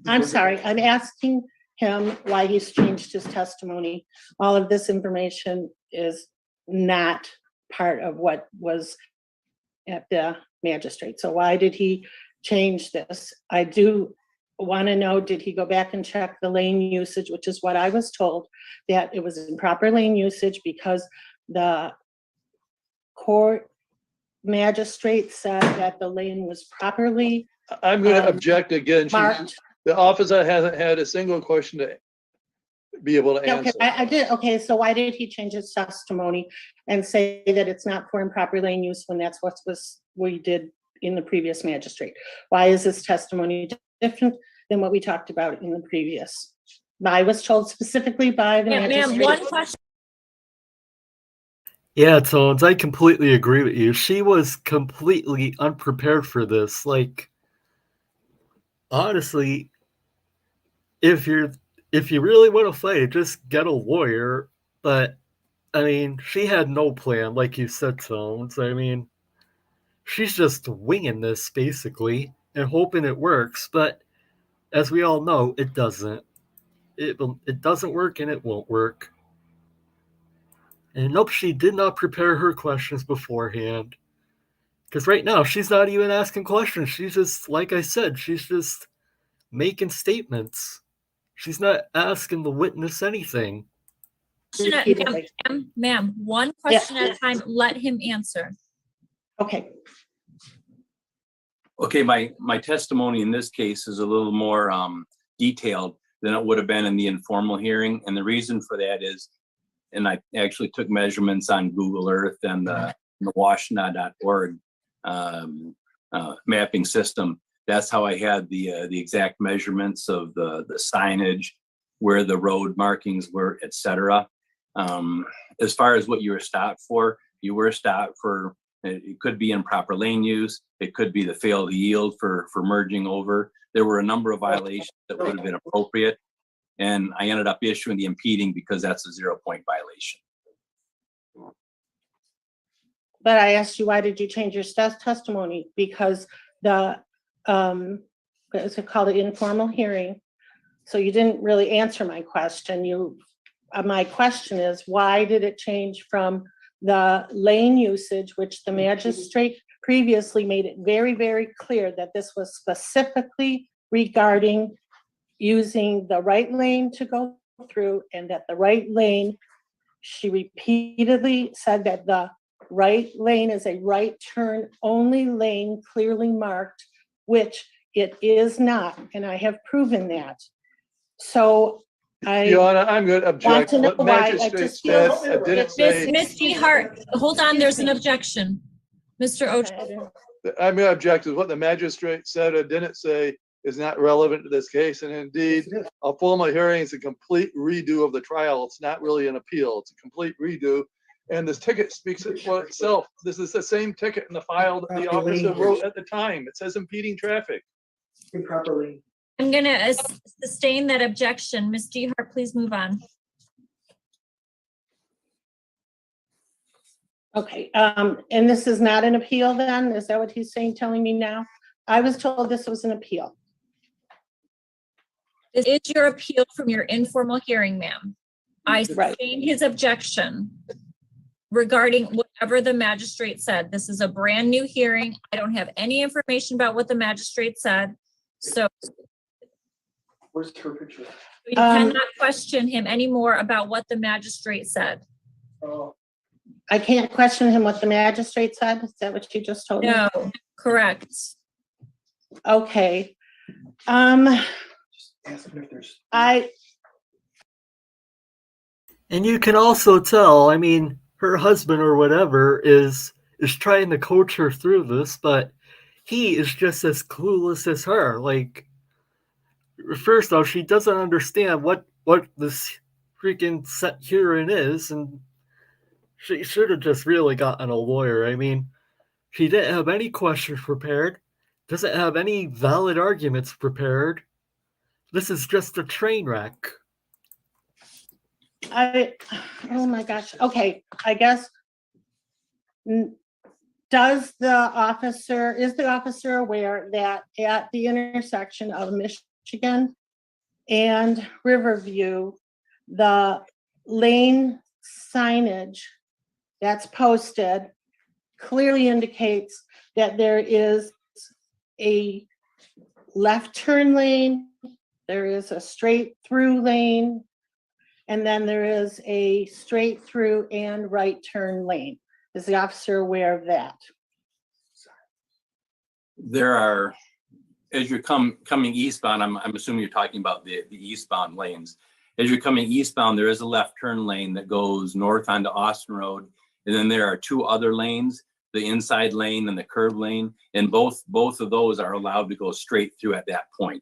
I'm sorry. I'm asking him why he's changed his testimony. All of this information is not part of what was at the magistrate. So why did he change this? I do want to know, did he go back and check the lane usage, which is what I was told, that it was improper lane usage because the court magistrate said that the lane was properly I'm going to object again. marked. The officer hasn't had a single question to be able to answer. Okay, I did. Okay, so why did he change his testimony and say that it's not for improper lane use when that's what we did in the previous magistrate? Why is this testimony different than what we talked about in the previous? I was told specifically by the magistrate. Ma'am, one question. Yeah, Tones, I completely agree with you. She was completely unprepared for this. Like, honestly, if you really want to fight, just get a lawyer. But I mean, she had no plan, like you said, Tones. I mean, she's just winging this basically and hoping it works. But as we all know, it doesn't. It doesn't work, and it won't work. And nope, she did not prepare her questions beforehand. Because right now, she's not even asking questions. She's just, like I said, she's just making statements. She's not asking the witness anything. Ma'am, one question at a time. Let him answer. Okay. Okay, my testimony in this case is a little more detailed than it would have been in the informal hearing. And the reason for that is, and I actually took measurements on Google Earth and the WashNA.org mapping system. That's how I had the exact measurements of the signage, where the road markings were, etc. As far as what you were stopped for, you were stopped for, it could be improper lane use. It could be the fail to yield for merging over. There were a number of violations that would have been appropriate. And I ended up issuing the impeding because that's a 0-point violation. But I asked you, why did you change your testimony? Because the, what's it called, the informal hearing So you didn't really answer my question. My question is, why did it change from the lane usage, which the magistrate previously made it very, very clear that this was specifically regarding using the right lane to go through, and that the right lane, she repeatedly said that the right lane is a right turn only lane, clearly marked, which it is not, and I have proven that. So Your Honor, I'm going to want object. to know What why. I magistrate just feel. said, didn't say. Ms. Dehart, hold on, there's an objection. Mr. Ochoa. I'm going to object to what the magistrate said or didn't say is not relevant to this case. And indeed, a formal hearing is a complete redo of the trial. It's not really an appeal. It's a complete redo. And this ticket speaks for itself. This is the same ticket in the file that the officer wrote at the time. It says impeding traffic. Improperly. I'm gonna sustain that objection. Ms. Dehart, please move on. Okay, and this is not an appeal then? Is that what he's saying, telling me now? I was told this was an appeal. This is your appeal from your informal hearing, ma'am. I sustain his objection regarding whatever the magistrate said. This is a brand new hearing. I don't have any information about what the magistrate said. So Where's her picture? you cannot question him anymore about what the magistrate said. Oh. I can't question him what the magistrate said? Is that what you just told me? No, correct. Okay. Ask him if there's. And you can also tell, I mean, her husband or whatever is trying to coach her through this, but he is just as clueless as her. Like, first off, she doesn't understand what this freaking set hearing is, and she should have just really gotten a lawyer. I mean, she didn't have any questions prepared, doesn't have any valid arguments prepared. This is just a train wreck. Oh my gosh. Okay, I guess. Is the officer aware that at the intersection of Michigan and Riverview, the lane signage that's posted clearly indicates that there is a left turn lane, there is a straight through lane, and then there is a straight through and right turn lane. Is the officer aware of that? There are, as you're coming eastbound, I'm assuming you're talking about the eastbound lanes. As you're coming eastbound, there is a left turn lane that goes north onto Austin Road. And then there are two other lanes, the inside lane and the curb lane. And both of those are allowed to go straight through at that point.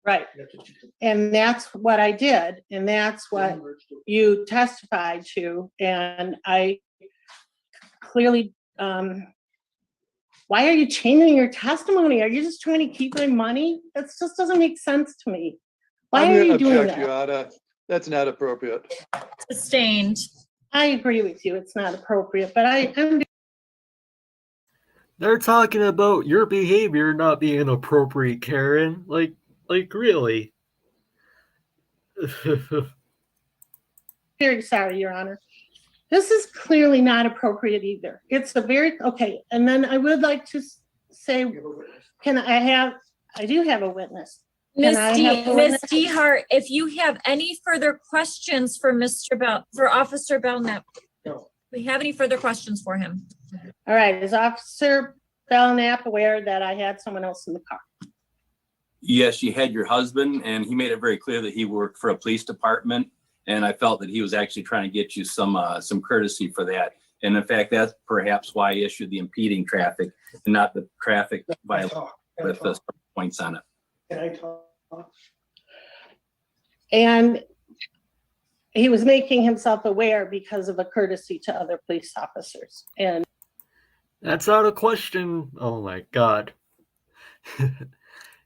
Right. And that's what I did. And that's what you testified to. And I clearly, why are you changing your testimony? Are you just trying to keep my money? That just doesn't make sense to me. Why are you doing that? Your Honor. That's not appropriate. Sustained. I agree with you. It's not appropriate, but I'm. They're talking about your behavior not being appropriate, Karen. Like really. Very sorry, Your Honor. This is clearly not appropriate either. It's a very, okay. And then I would like to say, I do have a witness. Ms. Dehart, if you have any further questions for for Officer Belknap, do we have any further questions for him? All right, is Officer Belknap aware that I had someone else in the car? Yes, you had your husband, and he made it very clear that he worked for a police department. And I felt that he was actually trying to get you some courtesy for that. And in fact, that's perhaps why I issued the impeding traffic and not the traffic violation with the points on it. Can I talk? And he was making himself aware because of a courtesy to other police officers. And that's not a question. Oh my God.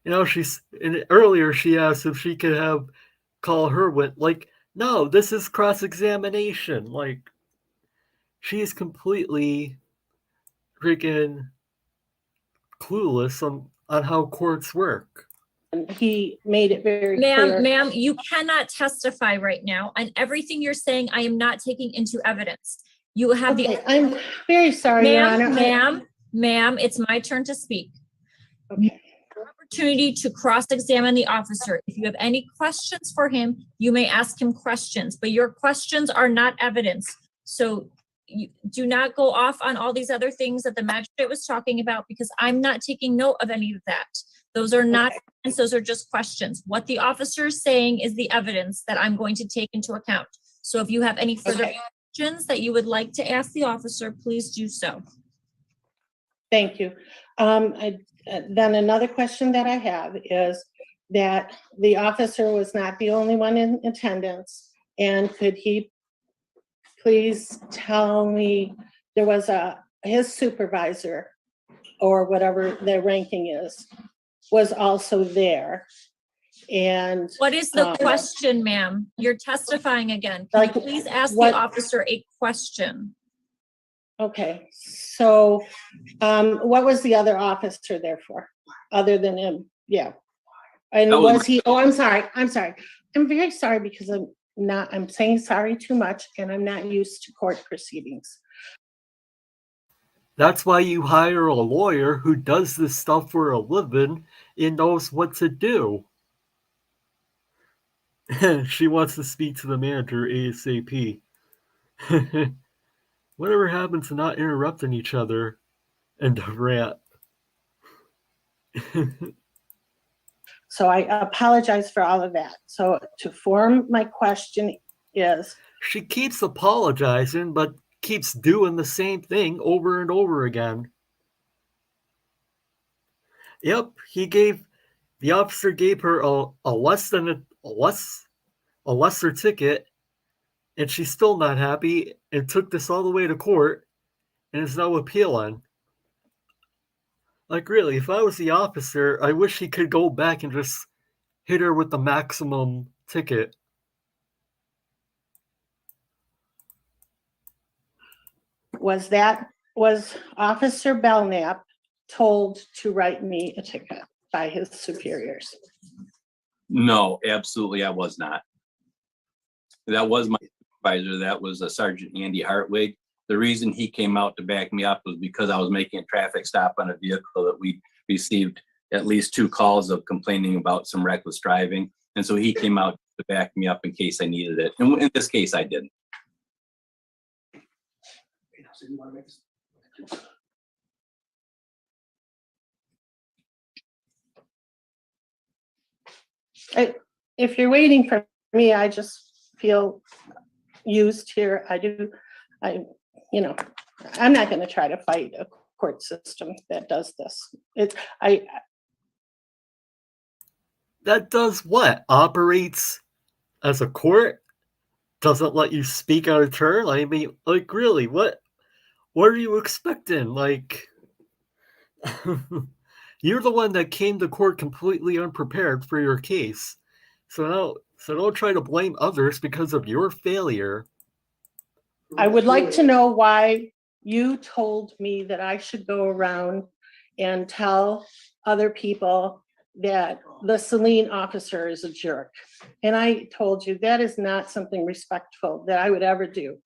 Earlier she asked if she could call her no, this is cross-examination. Like, she's completely freaking clueless on how courts work. he made it very Ma'am, clear. ma'am, you cannot testify right now, and everything you're saying, I am not taking into evidence. You have Okay, I'm very sorry, Your Honor. Ma'am, it's my turn to speak. Okay. Opportunity to cross-examine the officer. If you have any questions for him, you may ask him questions, but your questions are not evidence. So you do not go off on all these other things that the magistrate was talking about, because I'm not taking note of any of that. Those are not evidence, those are just questions. What the officer is saying is the evidence that I'm going to take into account. So if you have any further questions that you would like to ask the officer, please do so. Thank you. Then another question that I have is that the officer was not the only one in attendance. And could he please tell me, there was his supervisor or whatever their ranking is, was also there. And what is the question, ma'am? You're testifying again. Can you please ask the officer a question? Okay, so what was the other officer there for, other than him? Yeah. And was he, oh, I'm sorry. I'm very sorry because I'm saying sorry too much and I'm not used to court proceedings. That's why you hire a lawyer who does this stuff for a living and knows what to do. She wants to speak to the manager ASAP. Whatever happened to not interrupting each other and the rat? So I apologize for all of that. So to form my question is... She keeps apologizing, but keeps doing the same thing over and over again. Yep, the officer gave her a lesser ticket, and she's still not happy and took this all the way to court and is now appealing. Like, really, if I was the officer, I wish he could go back and just hit her with the maximum ticket. Was Officer Belknap told to write me a ticket by his superiors? No, absolutely, I was not. That was my supervisor. That was Sergeant Andy Hartwig. The reason he came out to back me up was because I was making a traffic stop on a vehicle that we received at least 2 calls of complaining about some reckless driving. And so he came out to back me up in case I needed it. And in this case, I didn't. If you're waiting for me, I just feel used here. I'm not going to try to fight a court system that does this. That does what? Operates as a court? Doesn't let you speak out of turn? I mean, like, really, what are you expecting? Like, you're the one that came to court completely unprepared for your case. So don't try to blame others because of your failure. I would like to know why you told me that I should go around and tell other people that the Celine officer is a jerk. And I told you that is not something respectful that I would ever do.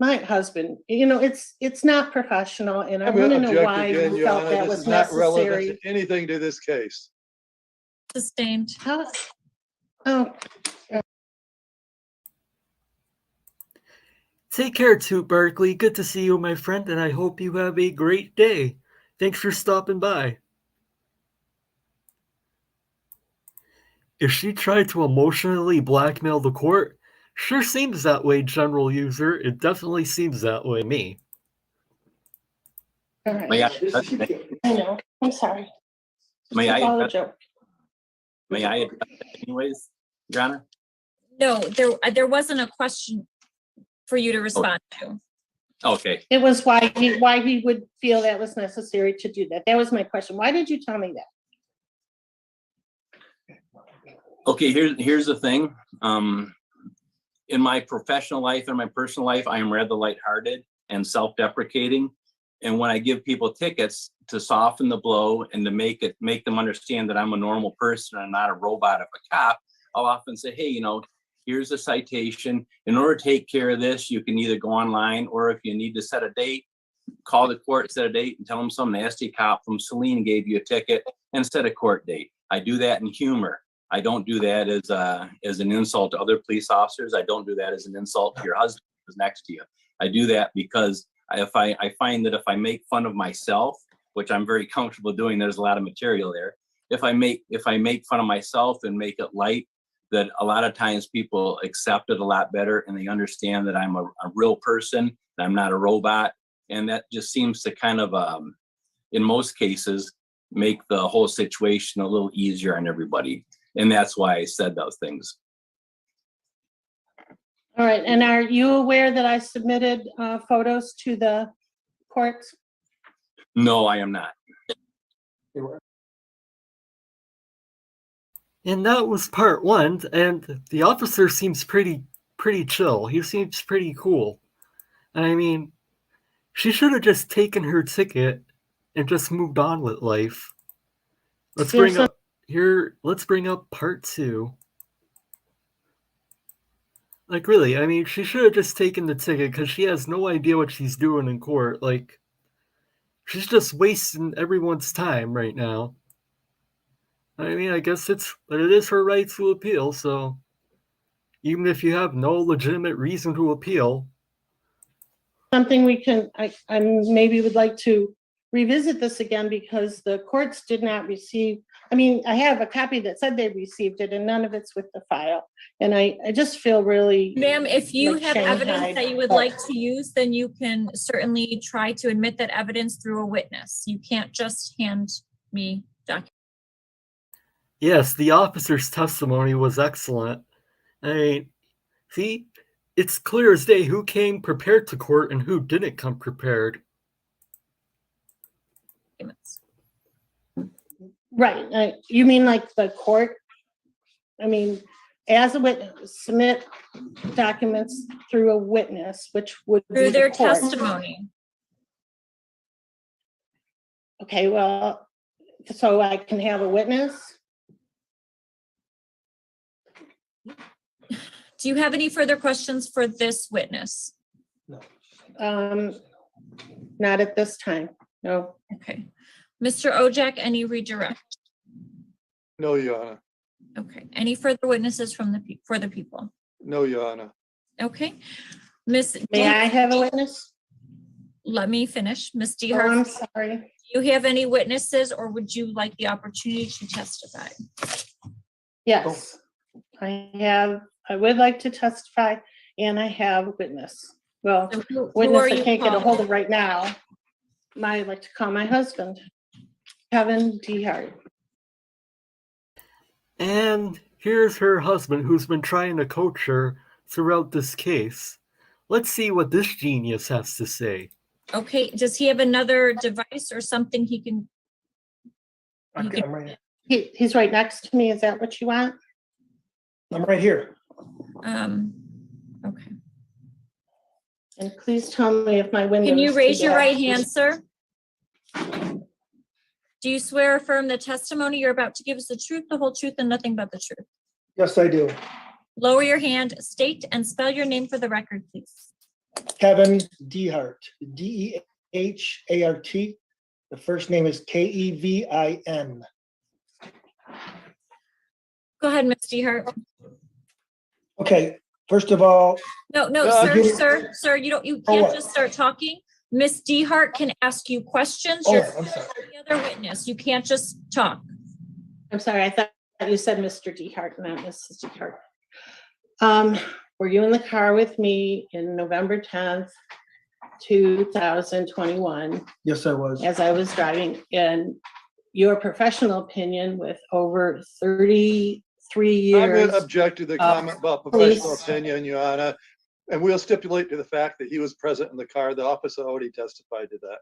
My husband, it's not professional, and I want to know why you felt that was not relevant necessary. to anything to this case. Sustained. Take care, Toot Barkley. Good to see you, my friend, and I hope you have a great day. Thanks for stopping by. If she tried to emotionally blackmail the court, sure seems that way, general user. It definitely seems that way to me. All right. I know. I'm sorry. May I all a joke. May I address it anyways, Your Honor? No, there wasn't a question for you to respond to. Okay. It was why he would feel that was necessary to do that. That was my question. Why did you tell me that? Okay, here's the thing. In my professional life and my personal life, I am rather lighthearted and self-deprecating. And when I give people tickets to soften the blow and to make them understand that I'm a normal person and not a robot of a cop, I'll often say, hey, here's a citation. In order to take care of this, you can either go online, or if you need to set a date, call the court, set a date, and tell them some nasty cop from Saline gave you a ticket and set a court date. I do that in humor. I don't do that as an insult to other police officers. I don't do that as an insult to your husband who's next to you. I do that because I find that if I make fun of myself, which I'm very comfortable doing, there's a lot of material there. If I make fun of myself and make it light, that a lot of times people accept it a lot better, and they understand that I'm a real person, that I'm not a robot. And that just seems to kind of, in most cases, make the whole situation a little easier on everybody. And that's why I said those things. All right, and are you aware that I submitted photos to the courts? No, I am not. And that was part one, and the officer seems pretty chill. He seems pretty cool. I mean, she should have just taken her ticket and just moved on with life. Let's bring up part two. Like, really, I mean, she should have just taken the ticket because she has no idea what she's doing in court. Like, she's just wasting everyone's time right now. I mean, I guess it is her right to appeal, so even if you have no legitimate reason to appeal. Something we can, I maybe would like to revisit this again, because the courts did not receive, I mean, I have a copy that said they received it and none of it's with the file. And I just feel really. Ma'am, if you like have shanghaied. evidence that you would like to use, then you can certainly try to admit that evidence through a witness. You can't just hand me documents. Yes, the officer's testimony was excellent. I mean, see, it's clear as day who came prepared to court and who didn't come prepared. Right, you mean like the court? I mean, as a witness, submit documents through a witness, which would be Through their the court. testimony. Okay, well, so I can have a witness? Do you have any further questions for this witness? Not at this time, no. Okay. Mr. Ojak, any redirect? No, Your Honor. Okay. Any further witnesses for the people? No, Your Honor. Okay. Miss. May I have a witness? Let me finish. Miss Oh, DeHart. I'm sorry. Do you have any witnesses, or would you like the opportunity to testify? Yes, I would like to testify, and I have a witness. Well, So who witness are I you can't get a hold calling? of right now. I'd like to call my husband, Kevin DeHart. And here's her husband, who's been trying to coach her throughout this case. Let's see what this genius has to say. Okay, does he have another device or something he can? I'm right He's right next to me. Is that what you want? I'm right here. Okay. And please tell me if my window. Can you is raise too your bad. right hand, sir? Do you swear or affirm the testimony you're about to give is the truth, the whole truth, and nothing but the truth? Yes, I do. Lower your hand, state and spell your name for the record, please. Kevin DeHart, D-E-H-A-R-T. The first name is K-E-V-I-N. Go ahead, Ms. DeHart. Okay, first of all. No, sir, you can't what? just start talking. Ms. DeHart can ask you questions. Oh, You're I'm sorry. the other witness. You can't just talk. I'm sorry, I thought you said Mr. DeHart, not Mrs. DeHart. Were you in the car with me in November 10th, 2021? Yes, I was. As I was driving, in your professional opinion, with over 33 years. I'm going to object to the comment about professional police. opinion, Your Honor. And we'll stipulate to the fact that he was present in the car. The officer already testified to that.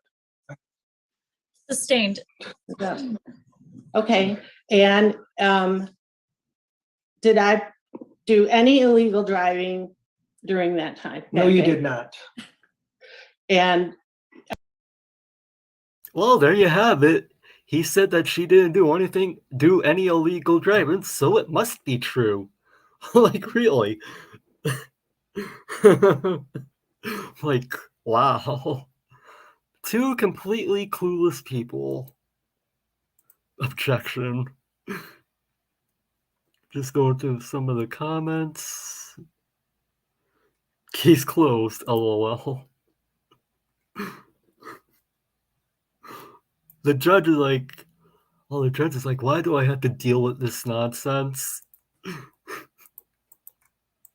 Sustained. Okay, and did I do any illegal driving during that time? No, you did not. And Well, there you have it. He said that she didn't do any illegal driving, so it must be true. Like, really? Like, wow. Two completely clueless people. Objection. Just going through some of the comments. Case closed, lol. The judge is like, the judge is like, why do I have to deal with this nonsense?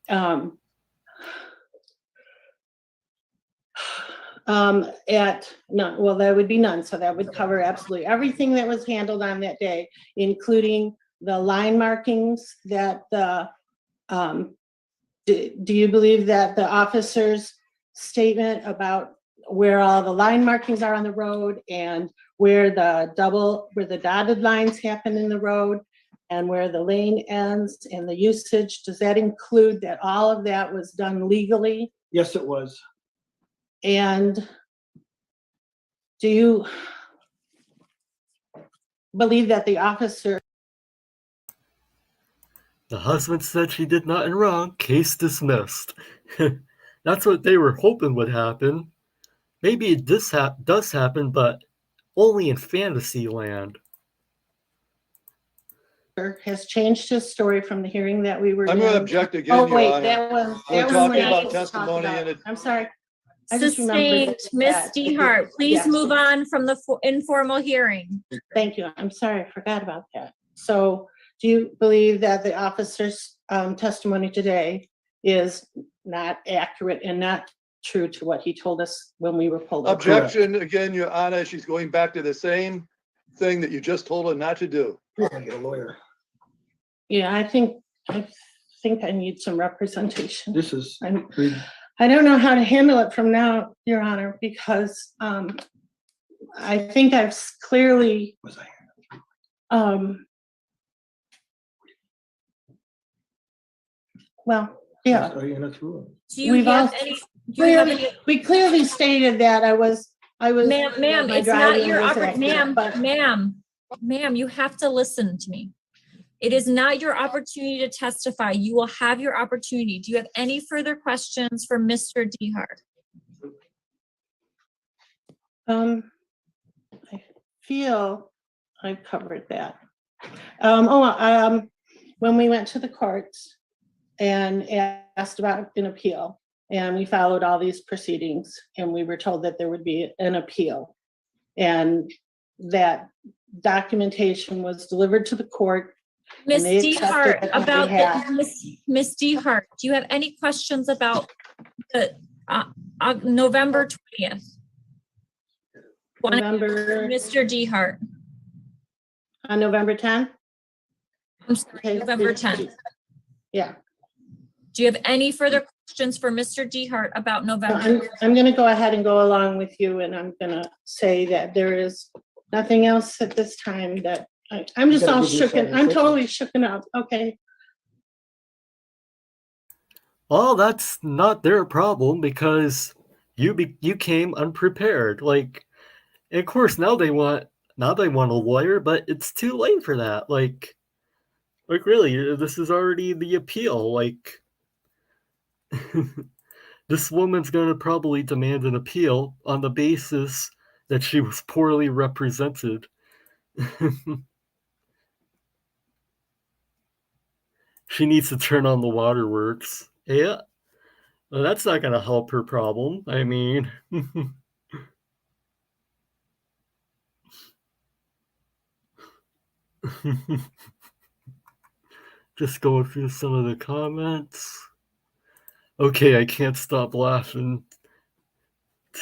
At none, well, there would be none, so that would cover absolutely everything that was handled on that day, including the line markings that the, do you believe that the officer's statement about where all the line markings are on the road and where the dotted lines happen in the road and where the lane ends and the usage, does that include that all of that was done legally? Yes, it was. And do you believe that the officer? The husband said she did nothing wrong. Case dismissed. That's what they were hoping would happen. Maybe this does happen, but only in fantasy land. Has changed his story from the hearing that we were I'm in. going to object again, Oh, Your wait, Honor. that was We're talking when I about was testimony talking and about. it. I'm sorry. I just remembered Sustained, Miss that. DeHart, please Yes. move on from the informal hearing. Thank you. I'm sorry, I forgot about that. So do you believe that the officer's testimony today is not accurate and not true to what he told us when we were pulled over? Objection again, Your Honor. She's going back to the same thing that you just told her not to do. We're gonna get a lawyer. Yeah, I think I need some representation. This is. I don't know how to handle it from now, Your Honor, because I think I've clearly well, yeah. Do you have any? We clearly stated that I was. Ma'am, my it's not driving your was opportunity, accurate, ma'am, you have to listen to me. It is not your opportunity to testify. You will have your opportunity. Do you have any further questions for Mr. DeHart? I feel I've covered that. When we went to the courts and asked about an appeal, and we followed all these proceedings, and we were told that there would be an appeal, and that documentation was delivered to the court. Miss and they DeHart, accepted it on behalf. Miss DeHart, do you have any questions about the November 20th? Mr. DeHart. On November 10th? I'm sorry, November 10th. Yeah. Do you have any further questions for Mr. DeHart about November? I'm going to go ahead and go along with you, and I'm going to say that there is nothing else at this time that I'm just all shooken. I'm totally shooken up. Okay. Well, that's not their problem because you came unprepared. Like, of course, now they want a lawyer, but it's too late for that. Like really, this is already the appeal. Like, this woman's gonna probably demand an appeal on the basis that she was poorly represented. She needs to turn on the waterworks. Yeah. Well, that's not going to help her problem. I mean, just going through some of the comments. Okay, I can't stop laughing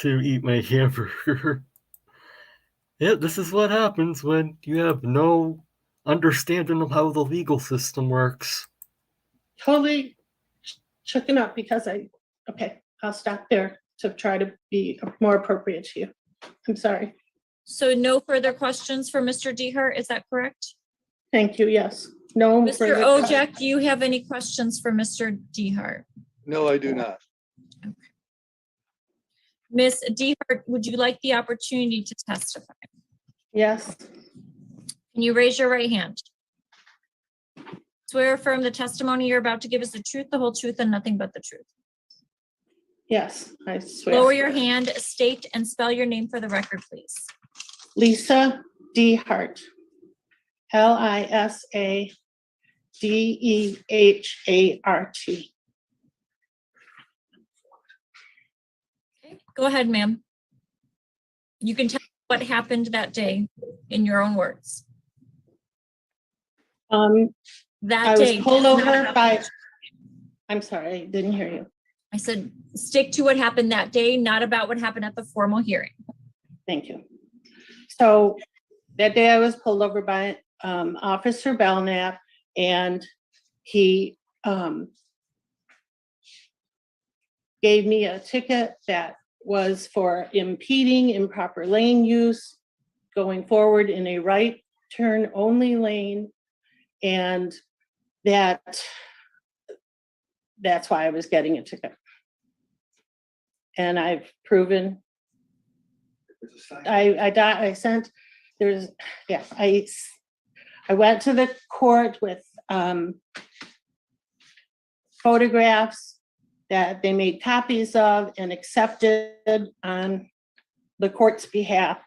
to eat my hamburger. Yeah, this is what happens when you have no understanding of how the legal system works. Totally shooken up because okay, I'll stop there to try to be more appropriate to you. I'm sorry. So no further questions for Mr. DeHart, is that correct? Thank you, yes. No. Mr. Ojek, do you have any questions for Mr. DeHart? No, I do not. Ms. Dehart, would you like the opportunity to testify? Yes, Can you raise your right hand? Swear or affirm the testimony you're about to give is the truth, the whole truth, and nothing but the truth. yes, I swear. Lower your hand, state and spell your name for the record, please. Lisa Dehart. Lisadehart. Go ahead, ma'am. You can tell what happened that day in your own words. That I was day. pulled over by, I'm sorry, I didn't hear you. I said, stick to what happened that day, not about what happened at the formal hearing. Thank you. So that day I was pulled over by Officer Belknap, and he gave me a ticket that was for impeding improper lane use, going forward in a right turn only lane, and that's why I was getting a ticket. And I've proven, I sent, there's, yeah, I went to the court with photographs that they made copies of and accepted on the court's behalf,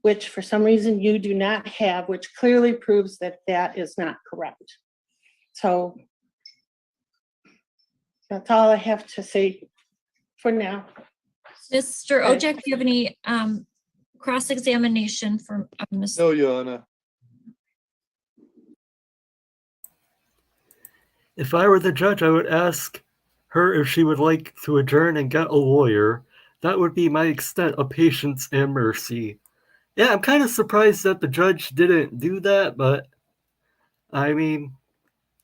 which for some reason you do not have, which clearly proves that that is not correct. So that's all I have to say for now. Mr. Ojek, do you have any cross-examination from Ms.? No, Your Honor. If I were the judge, I would ask her if she would like to adjourn and get a lawyer. That would be my extent of patience and mercy. Yeah, I'm kind of surprised that the judge didn't do that, but I mean,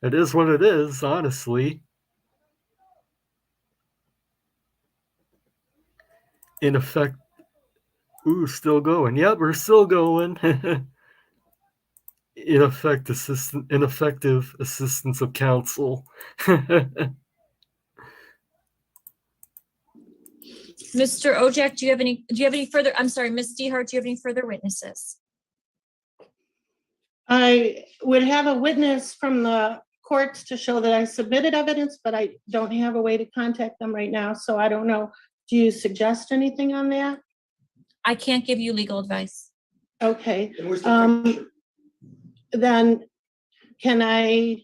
it is what it is, honestly. In effect, ooh, still going. Yep, we're still going. Ineffective assistance of counsel. Mr. Ojek, do you have any further, I'm sorry, Ms. Dehart, do you have any further witnesses? I would have a witness from the courts to show that I submitted evidence, but I don't have a way to contact them right now, so I don't know. Do you suggest anything on that? I can't give you legal advice. Okay. Then can I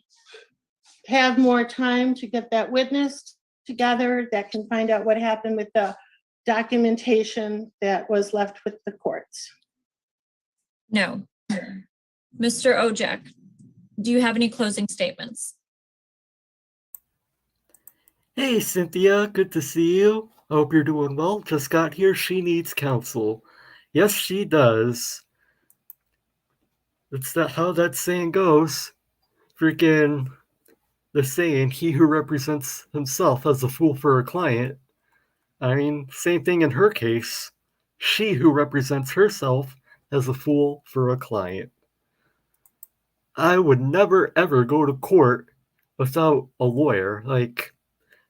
have more time to get that witness together that can find out what happened with the documentation that was left with the courts? No. Mr. Ojek, do you have any closing statements? Hey, Cynthia, good to see you. I hope you're doing well. Just got here. She needs counsel. Yes, she does. That's how that saying goes. Freaking the saying, he who represents himself as a fool for a client. I mean, same thing in her case. She who represents herself as a fool for a client. I would never ever go to court without a lawyer. Like,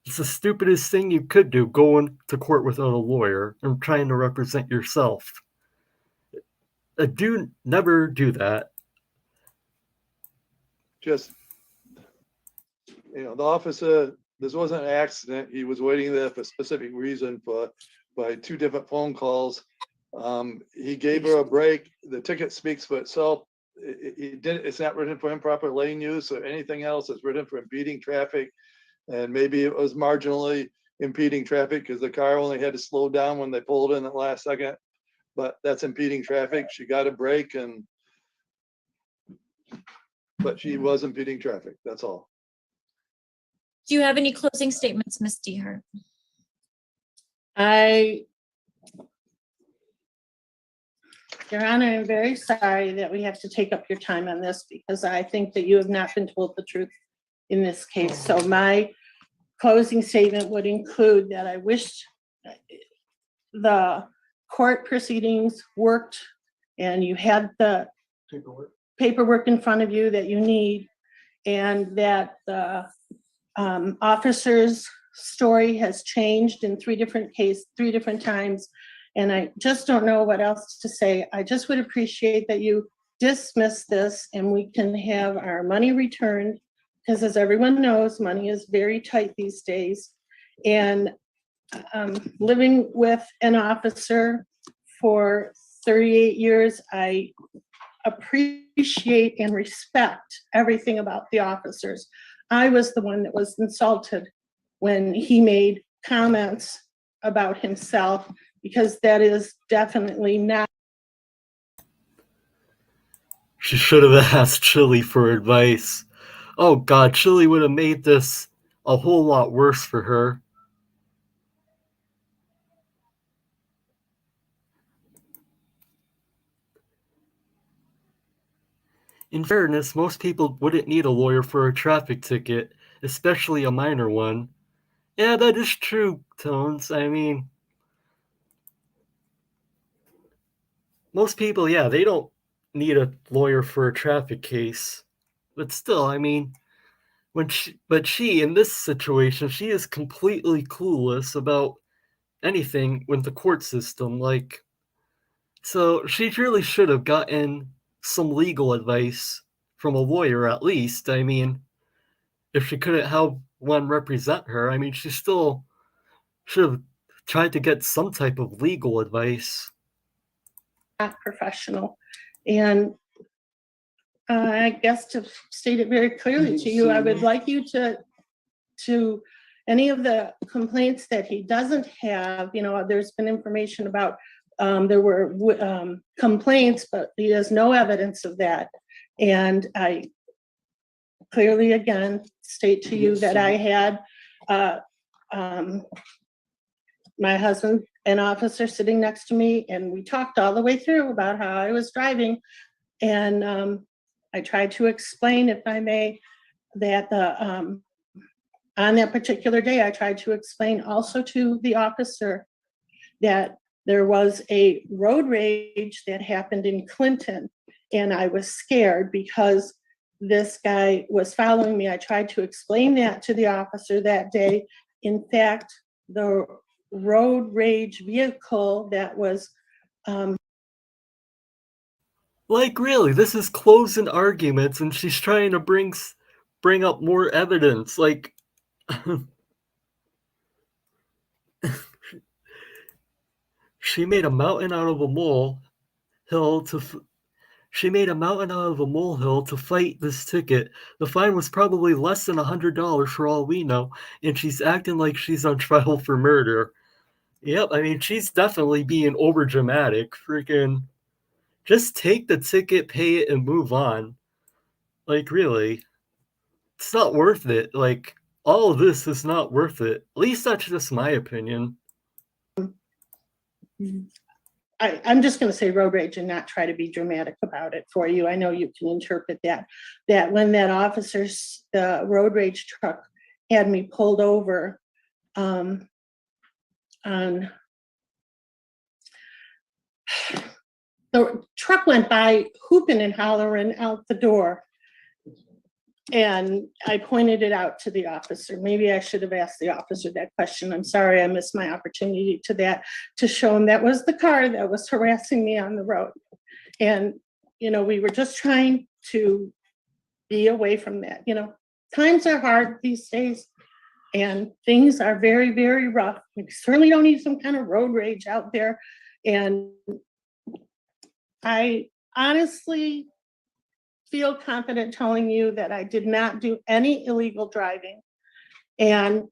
it's the stupidest thing you could do, going to court without a lawyer and trying to represent yourself. Never do that. Just, the officer, this wasn't an accident. He was waiting there for a specific reason by two different phone calls. He gave her a break. The ticket speaks for itself. It's not written for improper lane use or anything else. It's written for impeding traffic. And maybe it was marginally impeding traffic because the car only had to slow down when they pulled in at the last second. But that's impeding traffic. She got a break, but she was impeding traffic. That's all. Do you have any closing statements, Ms. Dehart? Your Honor, I'm very sorry that we have to take up your time on this because I think that you have not been told the truth in this case. So my closing statement would include that I wished the court proceedings worked and you had the paperwork in front of you that you need, and that the officers story has changed in three different times, and I just don't know what else to say. I just would appreciate that you dismiss this and we can have our money returned, because as everyone knows, money is very tight these days. And living with an officer for 38 years, I appreciate and respect everything about the officers. I was the one that was insulted when he made comments about himself, because that is definitely not. She should have asked Chili for advice. Oh God, Chili would have made this a whole lot worse for her. In fairness, most people wouldn't need a lawyer for a traffic ticket, especially a minor one. Yeah, that is true, Tones. I mean, most people, yeah, they don't need a lawyer for a traffic case. But still, I mean, but she, in this situation, she is completely clueless about anything with the court system. Like, so she really should have gotten some legal advice from a lawyer at least. I mean, if she couldn't have one represent her, I mean, she still should have tried to get some type of legal advice. Not professional. And I guess to state it very clearly to you, I would like you to any of the complaints that he doesn't have, there's been information about there were complaints, but he has no evidence of that. And I clearly, again, state to you that I had my husband, an officer, sitting next to me, and we talked all the way through about how I was driving. And I tried to explain, if I may, that on that particular day, I tried to explain also to the officer that there was a road rage that happened in Clinton, and I was scared because this guy was following me. I tried to explain that to the officer that day. In fact, the road rage vehicle that was like, really, this is closing arguments, and she's trying to bring up more evidence. Like, she made a mountain out of a molehill to fight this ticket. The fine was probably less than $100 for all we know, and she's acting like she's on trial for murder. Yep, I mean, she's definitely being overdramatic. Freaking, just take the ticket, pay it, and move on. Like, really, it's not worth it. Like, all of this is not worth it. At least that's just my opinion. I'm just going to say road rage and not try to be dramatic about it for you. I know you can interpret that when that officer's road rage truck had me pulled over on the truck went by hooping and hollering out the door. And I pointed it out to the officer. Maybe I should have asked the officer that question. I'm sorry, I missed my opportunity to show him that was the car that was harassing me on the road. And, we were just trying to be away from that. Times are hard these days and things are very, very rough. We certainly don't need some kind of road rage out there. And I honestly feel confident telling you that I did not do any illegal driving. And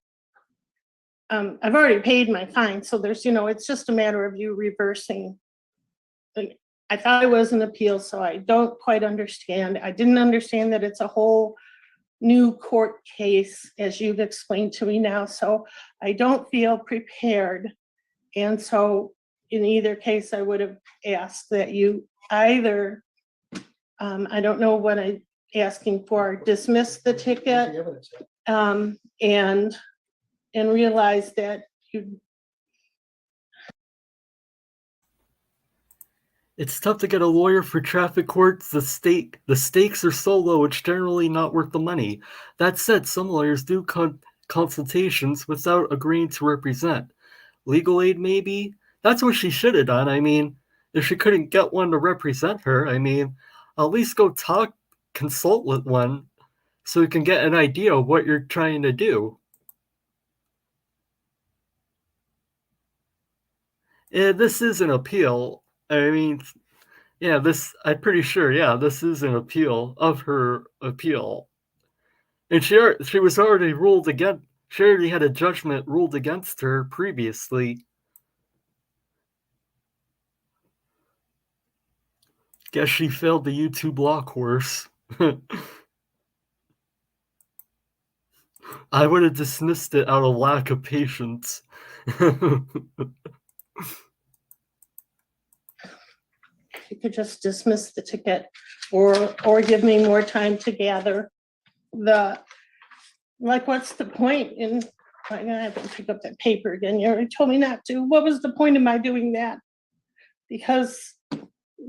I've already paid my fine. So there's, it's just a matter of you reversing. I thought it was an appeal, so I don't quite understand. I didn't understand that it's a whole new court case, as you've explained to me now. So I don't feel prepared. And so in either case, I would have asked that you either I don't know what I'm asking for, dismiss the ticket and realize that It's tough to get a lawyer for traffic courts. The stakes are so low, it's generally not worth the money. That said, some lawyers do consultations without agreeing to represent. Legal aid, maybe? That's what she should have done. I mean, if she couldn't get one to represent her, I mean, at least go consult with one so you can get an idea of what you're trying to do. This is an appeal. I mean, yeah, I'm pretty sure, yeah, this is an appeal of her appeal. And she was already ruled against, she already had a judgment ruled against her previously. Guess she failed the YouTube law course. I would have dismissed it out of lack of patience. You could just dismiss the ticket or give me more time to gather what's the point in, I'm gonna have to pick up that paper again. You already told me not to. What was the point of my doing that? Because,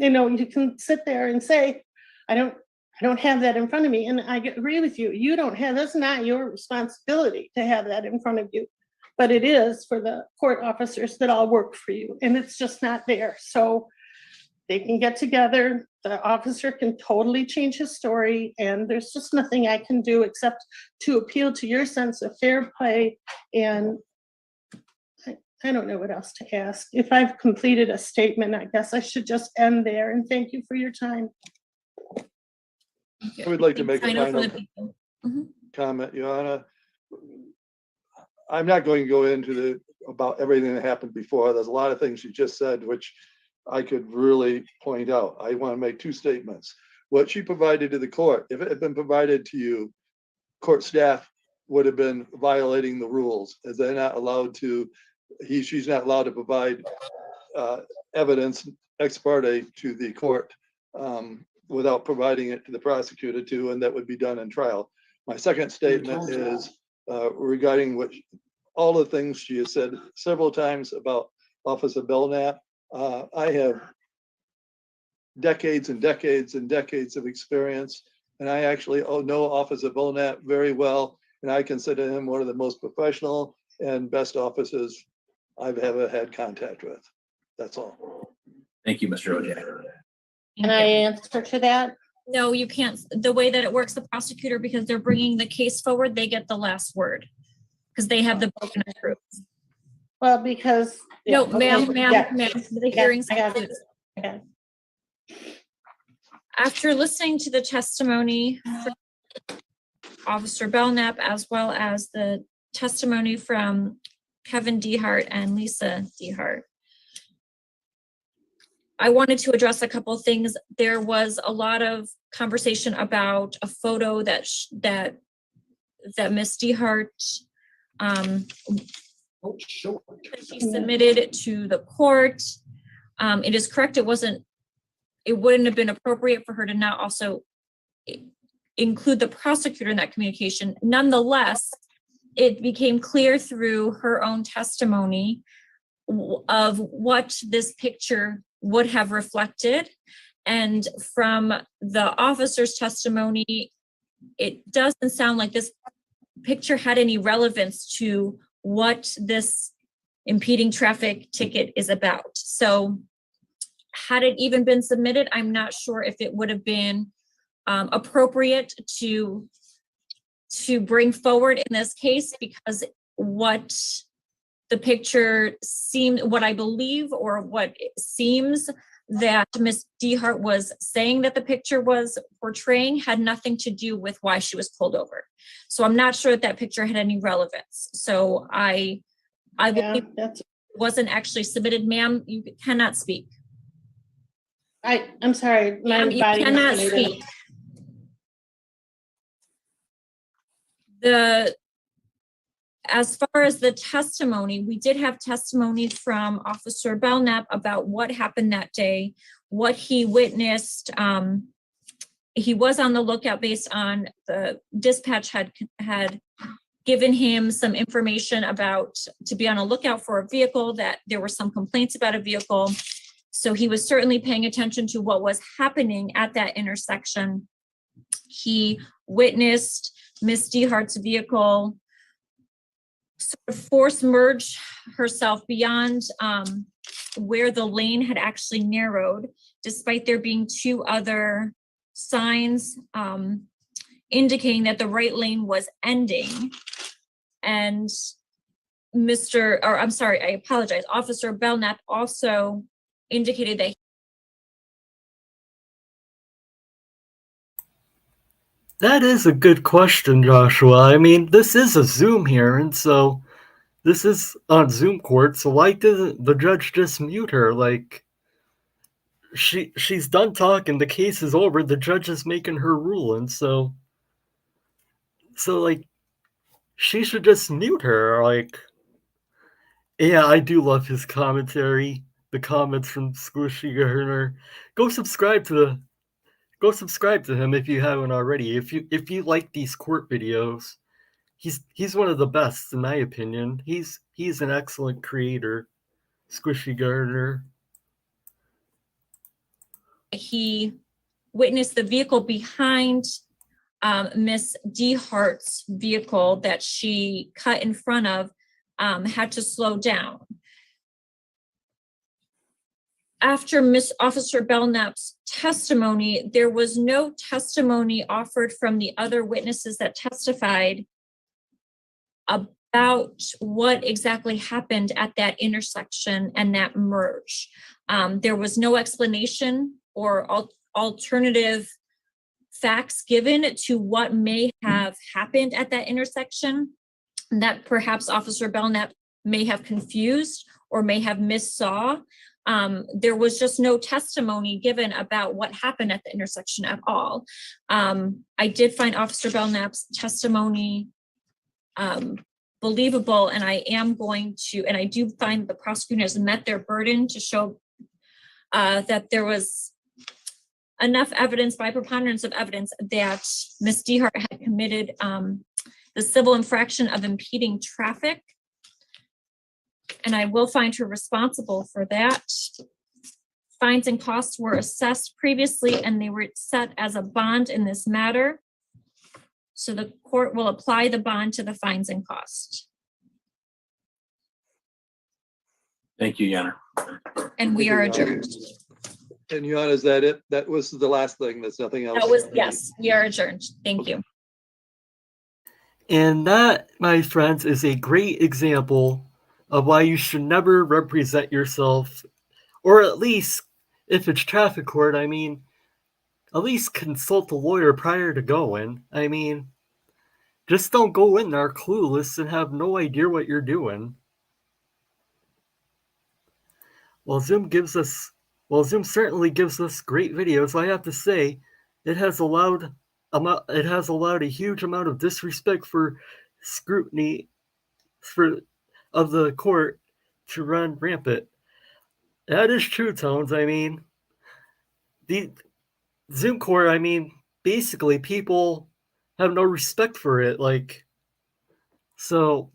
you can sit there and say, I don't have that in front of me. And I agree with you. That's not your responsibility to have that in front of you. But it is for the court officers that all work for you. And it's just not there. So they can get together. The officer can totally change his story. And there's just nothing I can do except to appeal to your sense of fair play. And I don't know what else to ask. If I've completed a statement, I guess I should just end there. And thank you for your time. I would like to make a final comment, Your Honor. I'm not going to go into about everything that happened before. There's a lot of things you just said, which I could really point out. I want to make two statements. What she provided to the court, if it had been provided to you, court staff would have been violating the rules, as they're not allowed to, she's not allowed to provide evidence ex parte to the court without providing it to the prosecutor too, and that would be done in trial. My second statement is regarding all the things she has said several times about Officer Belknap. I have decades and decades and decades of experience, and I actually know Officer Belknap very well, and I consider him one of the most professional and best officers I've ever had contact with. That's all. Thank you, Mr. Ojak. Can I answer to that? No, you can't. The way that it works, the prosecutor, because they're bringing the case forward, they get the last word because they have the burden of proof. Well, because. No, yeah, ma'am, the hearings. Okay. After listening to the testimony from Officer Belknap, as well as the testimony from Kevin Dehart and Lisa Dehart, I wanted to address a couple of things. There was a lot of conversation about a photo that Miss Dehart she submitted to the court. It is correct. It wouldn't have been appropriate for her to not also include the prosecutor in that communication. Nonetheless, it became clear through her own testimony of what this picture would have reflected. And from the officer's testimony, it doesn't sound like this picture had any relevance to what this impeding traffic ticket is about. So had it even been submitted, I'm not sure if it would have been appropriate to bring forward in this case, because what the picture seemed, what I believe, or what it seems that Ms. Dehart was saying that the picture was portraying had nothing to do with why she was pulled over. So I'm not sure that picture had any relevance. So I believe it wasn't actually submitted. Ma'am, you cannot speak. I'm sorry. Ma'am, you cannot speak. As far as the testimony, we did have testimony from Officer Belknap about what happened that day, what he witnessed. He was on the lookout based on the dispatch had given him some information about to be on a lookout for a vehicle, that there were some complaints about a vehicle. So he was certainly paying attention to what was happening at that intersection. He witnessed Ms. Dehart's vehicle sort of force merge herself beyond where the lane had actually narrowed, despite there being two other signs indicating that the right lane was ending. And Officer Belknap also indicated that That is a good question, Joshua. I mean, this is a Zoom hearing, so this is on Zoom court, so why didn't the judge just mute her? Like, she's done talking, the case is over, the judge is making her ruling, so like, she should just mute her. Like, yeah, I do love his commentary, the comments from Squishy Garner. Go subscribe to him if you haven't already. If you like these court videos, he's one of the best in my opinion. He's an excellent creator, Squishy Garner. he witnessed the vehicle behind Miss DeHart's vehicle that she cut in front of had to slow down. After Miss Officer Belknap's testimony, there was no testimony offered from the other witnesses that testified about what exactly happened at that intersection and that merge. There was no explanation or alternative facts given to what may have happened at that intersection that perhaps Officer Belknap may have confused or may have missaw. There was just no testimony given about what happened at the intersection at all. I did find Officer Belknap's testimony believable, and I do find the prosecutor has met their burden to show that there was enough evidence by preponderance of evidence that Ms. DeHart had committed the civil infraction of impeding traffic. And I will find her responsible for that. Fines and costs were assessed previously and they were set as a bond in this matter. So the court will apply the bond to the fines and costs. Thank you, Yenner. And we are adjourned. And Yana, is that it? That was the last thing. There's nothing else. Yes, we are adjourned. Thank you. And that, my friends, is a great example of why you should never represent yourself, or at least, if it's traffic court, I mean, at least consult a lawyer prior to going. I mean, just don't go in there clueless and have no idea what you're doing. Well, Zoom certainly gives us great videos. I have to say, it has allowed a huge amount of disrespect for scrutiny of the court to run rampant. That is true, Tones. I mean, the Zoom court, I mean, basically people have no respect for it. Like, so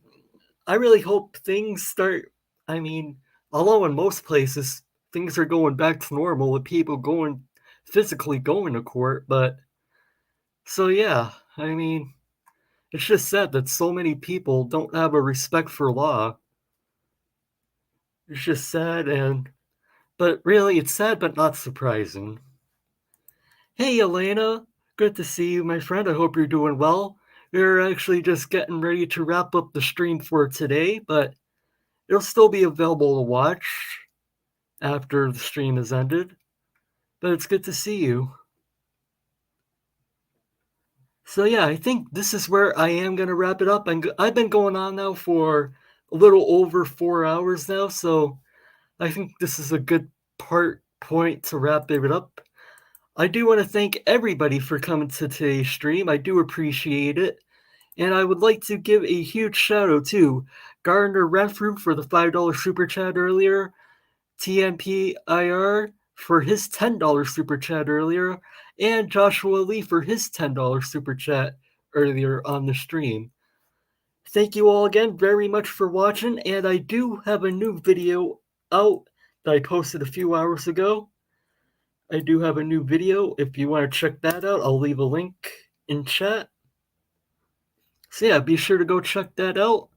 I really hope things start, I mean, although in most places things are going back to normal with people physically going to court, but so yeah, I mean, it's just sad that so many people don't have a respect for law. It's just sad, but really it's sad but not surprising. Hey Elena, good to see you, my friend. I hope you're doing well. We're actually just getting ready to wrap up the stream for today, but it'll still be available to watch after the stream has ended. But it's good to see you. So yeah, I think this is where I am going to wrap it up. I've been going on now for a little over 4 hours now, so I think this is a good point to wrap it up. I do want to thank everybody for coming to today's stream. I do appreciate it. And I would like to give a huge shout out to Gardner Renfrew for the $5 super chat earlier, TMPIR for his $10 super chat earlier, and Joshua Lee for his $10 super chat earlier on the stream. Thank you all again very much for watching, and I do have a new video out that I posted a few hours ago. I do have a new video. If you want to check that out, I'll leave a link in chat. So yeah, be sure to go check that out.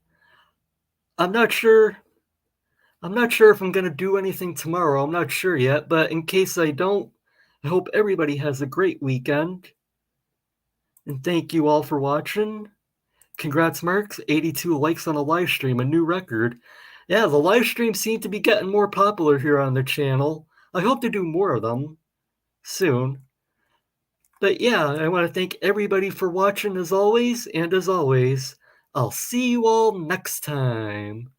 I'm not sure if I'm gonna do anything tomorrow. I'm not sure yet, but in case I don't, I hope everybody has a great weekend. And thank you all for watching. Congrats, Marks. 82 likes on a live stream, a new record. Yeah, the live streams seem to be getting more popular here on the channel. I hope to do more of them soon. But yeah, I want to thank everybody for watching as always, and as always, I'll see you all next time.